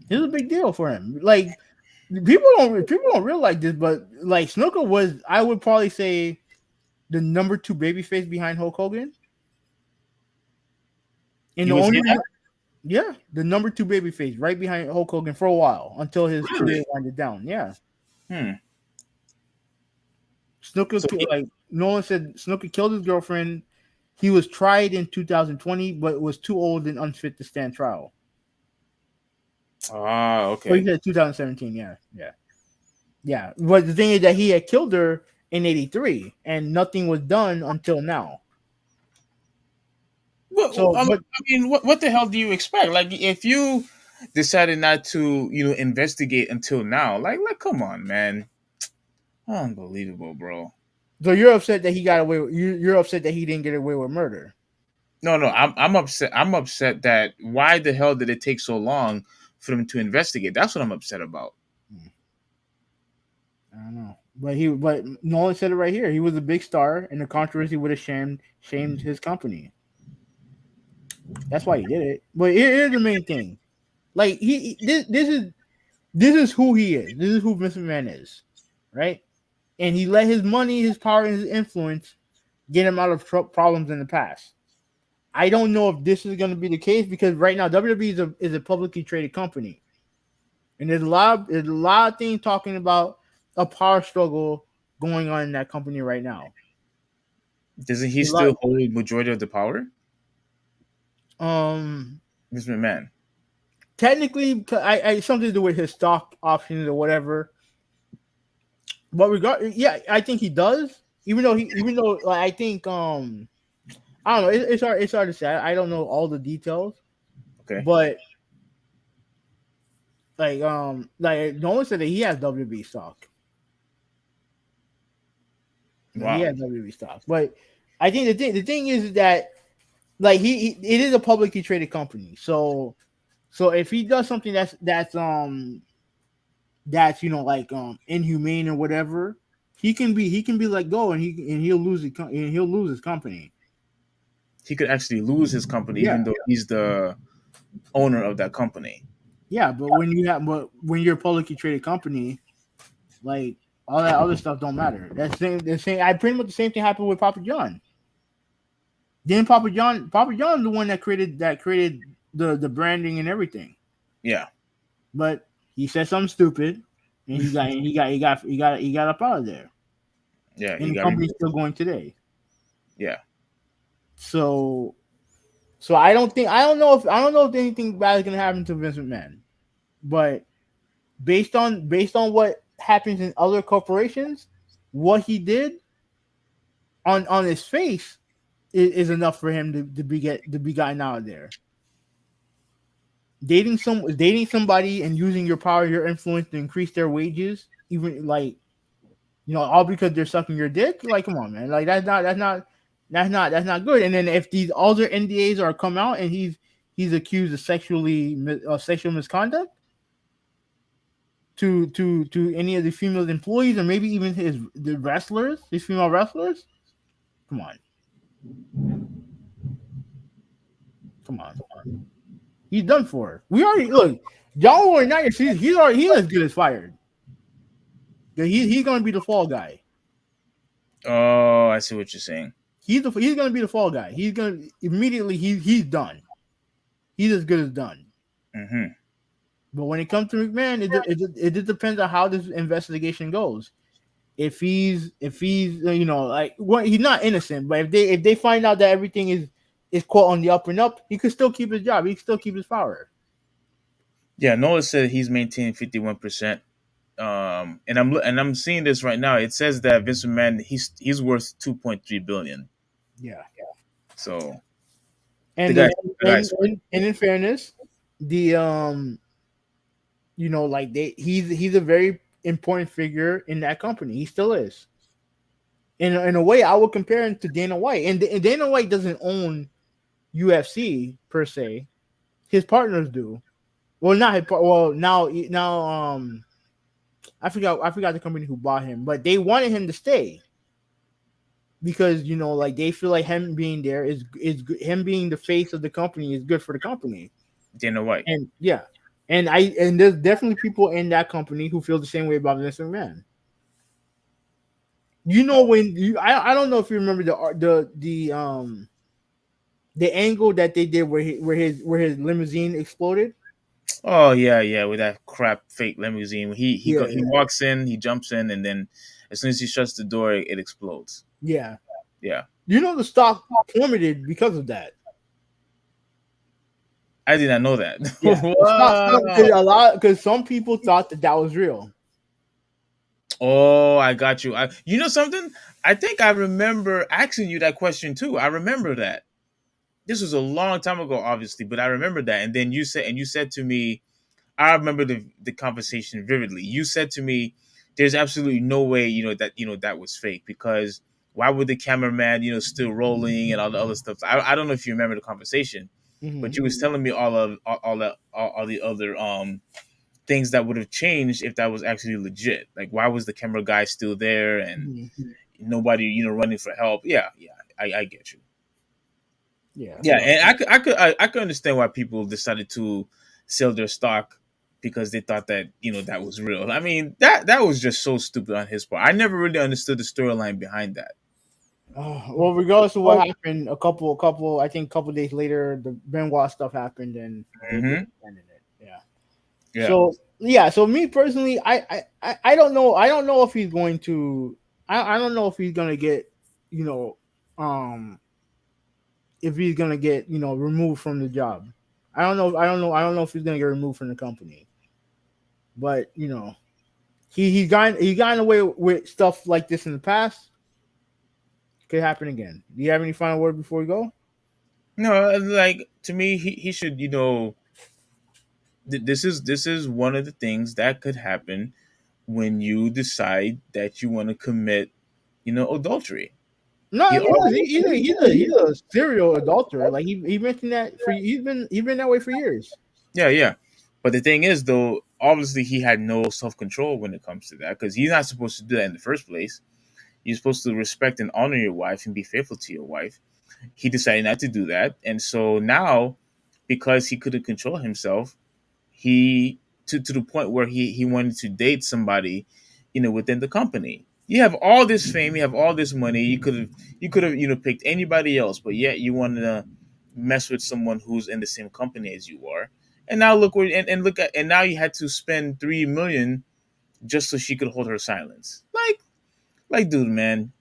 It was a big deal for him. Like people don't realize this, but like Snuka was, I would probably say, the number 2 babyface behind Hulk Hogan. And the number 2 babyface right behind Hulk Hogan for a while until his career winded down. Yeah. Snuka, Nolan said Snuka killed his girlfriend. He was tried in 2020, but was too old and unfit to stand trial. Okay. So he said 2017. Yeah. But the thing is that he had killed her in 83, and nothing was done until now. I mean, what the hell do you expect? Like, if you decided not to, investigate until now, like, come on, man, unbelievable, bro. So you're upset that he got away. You're upset that he didn't get away with murder. No, I'm upset. I'm upset that why the hell did it take so long for them to investigate? That's what I'm upset about. I don't know, but Nolan said it right here. He was a big star, and the controversy would have shamed his company. That's why he did it. But here's the main thing: like this is who he is. This is who Vince McMahon is, right? And he let his money, his power, and his influence get him out of problems in the past. I don't know if this is going to be the case because right now WWE is a publicly traded company, and there's a lot of things talking about a power struggle going on in that company right now. Doesn't he still hold majority of the power? Mr. McMahon. technically, I something to do with his stock options or whatever. But I think he does. Even though like, I think I don't know. It's hard to say. I don't know all the details. Okay. But like Nolan said that he has WB stock. Wow. He has WB stock. But I think the thing is that like it is a publicly traded company. So if he does something that's like inhumane or whatever, he can be let go and he'll lose his company. He could actually lose his company Yeah. even though he's the owner of that company. Yeah, but when you're a publicly traded company, like all that other stuff don't matter. That's the same. I pretty much the same thing happened with Papa John. Then Papa John the one that created the branding and everything. Yeah. But he said something stupid, and he got up out of there. Yeah, and the company's still going today. Yeah. So I don't know if anything bad is gonna happen to Vince McMahon, but based on what happens in other corporations, what he did on his face is enough for him to be gotten out of there. Dating somebody and using your power, your influence to increase their wages, even like all because they're sucking your dick. Like, come on, man. Like that's not good. And then if these other NDAs are come out and he's accused of sexual misconduct to any of the female employees or maybe even his female wrestlers, come on. He's done for. We already look. John Laurinaitis, he's as good as fired. He's gonna be the fall guy. Oh, I see what you're saying. He's gonna be the fall guy. He's gonna immediately he's done. He's as good as done. Mm-hmm. But when it comes to McMahon, it just depends on how this investigation goes. If he's he's not innocent, but if they find out that everything is quote on the up and up, he could still keep his job. He could still keep his power. Yeah, Noah said he's maintaining 51%. And I'm seeing this right now. It says that Vince McMahon he's worth $2.3 billion. Yeah. So, and in fairness, the he's a very important figure in that company. He still is. In a way, I would compare him to Dana White, and Dana White doesn't own UFC per se. His partners do. Well, not his. Well, now I forgot the company who bought him, but they wanted him to stay because they feel like him being there is him being the face of the company is good for the company. Dana White. And yeah, and there's definitely people in that company who feel the same way about Vince McMahon. I don't know if you remember the angle that they did where his limousine exploded. Oh yeah, with that crap fake limousine. He walks in, he jumps in, and then as soon as he shuts the door, it explodes. Yeah. Yeah. The stock plummeted because of that. I did not know that. Yeah. Because some people thought that was real. Oh, I got you. You know something? I think I remember asking you that question too. I remember that. This was a long time ago, obviously, but I remember that. And then you said to me, I remember the conversation vividly. You said to me, "There's absolutely no way, that was fake because why would the cameraman, still rolling and all the other stuff?" I don't know if you remember the conversation, but you was telling me all the other things that would have changed if that was actually legit. Like, why was the camera guy still there and nobody, running for help? Yeah, I get you. Yeah, and I could understand why people decided to sell their stock because they thought that that was real. I mean that was just so stupid on his part. I never really understood the storyline behind that. Well, regardless of what happened, a couple days later, the Benoit stuff happened, and they ended it. Yeah. So me personally, I don't know. I don't know if he's going to. I don't know if he's gonna get if he's gonna get removed from the job. I don't know if he's gonna get removed from the company. But he's gotten away with stuff like this in the past. Could happen again. Do you have any final word before we go? No, like to me, he should. This is one of the things that could happen when you decide that you want to commit, adultery. No, I He mean, already, he's a serial adulterer. Like he mentioned that he's been that way for years. yeah. But the thing is, though, obviously he had no self control when it comes to that because he's not supposed to do that in the first place. You're supposed to respect and honor your wife and be faithful to your wife. He decided not to do that, and so now, because he couldn't control himself, he to the point where he wanted to date somebody, within the company. You have all this fame, you have all this money. You could have picked anybody else, but yet you wanted to mess with someone who's in the same company as you are. And now look where and look at and now you had to spend $3 million just so she could hold her silence. Like, dude, man,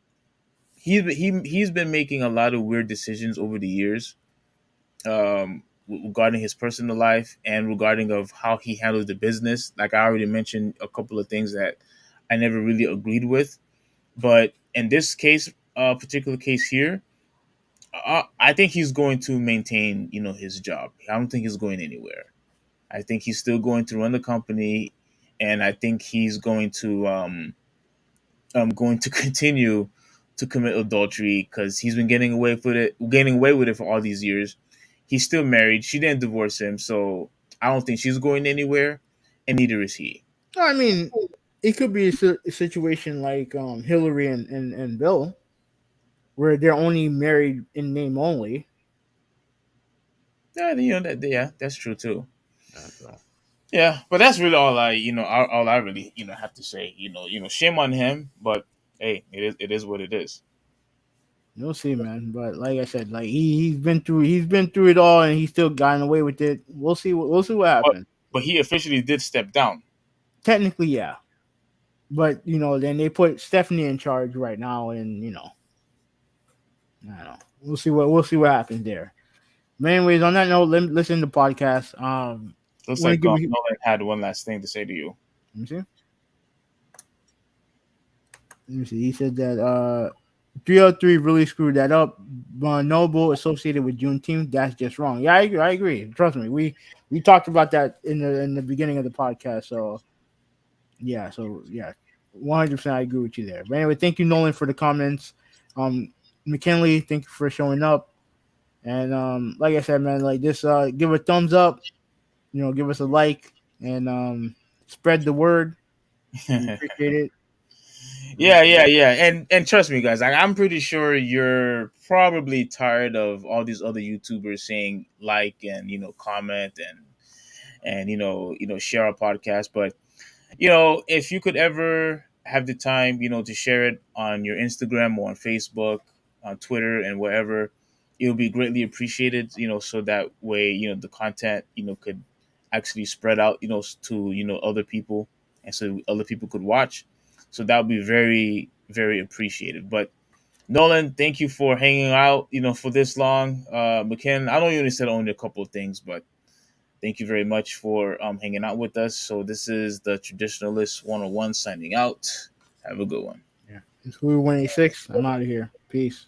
he's been making a lot of weird decisions over the years, regarding his personal life and regarding of how he handles the business. Like I already mentioned, a couple of things that I never really agreed with, but in this case, particular case here, I think he's going to maintain, his job. I don't think he's going anywhere. I think he's still going to run the company, and I think he's going to continue to commit adultery because he's been getting away with it for all these years. He's still married. She didn't divorce him, so I don't think she's going anywhere, and neither is he. No, I mean, it could be a situation like Hillary and Bill, where they're only married in name only. Yeah, that's true too. Yeah, but that's really all all I really, have to say. Shame on him, but hey, it is what it is. You'll see, man. But like I said, like he's been through it all, and he's still gotten away with it. We'll see what happens. But he officially did step down. Technically, yeah. But then they put Stephanie in charge right now, and I don't know. We'll see what happens there. But anyways, on that note, listen to the podcast. Looks like Nolan had one last thing to say to you. Let me see. He said that 303 really screwed that up. Noble associated with Juneteenth, that's just wrong. Yeah, I agree. Trust me, we talked about that in the beginning of the podcast. So yeah, 100% I agree with you there. But anyway, thank you, Nolan, for the comments. McKinley, thank you for showing up. And like I said, man, like this, give a thumbs up. Give us a like and spread the word. Appreciate it. Yeah. And trust me, guys, I'm pretty sure you're probably tired of all these other YouTubers saying like and comment and share our podcast. But if you could ever have the time, to share it on your Instagram or on Facebook, on Twitter, and wherever, it would be greatly appreciated. So that way, the content, could actually spread out, to other people, and so other people could watch. So that would be very, very appreciated. But Nolan, thank you for hanging out, for this long. McKen, I know you only said only a couple of things, but thank you very much for hanging out with us. So this is the Traditionalist 101 signing out. Have a good one. Yeah. It's Huvvi 186. I'm out of here. Peace.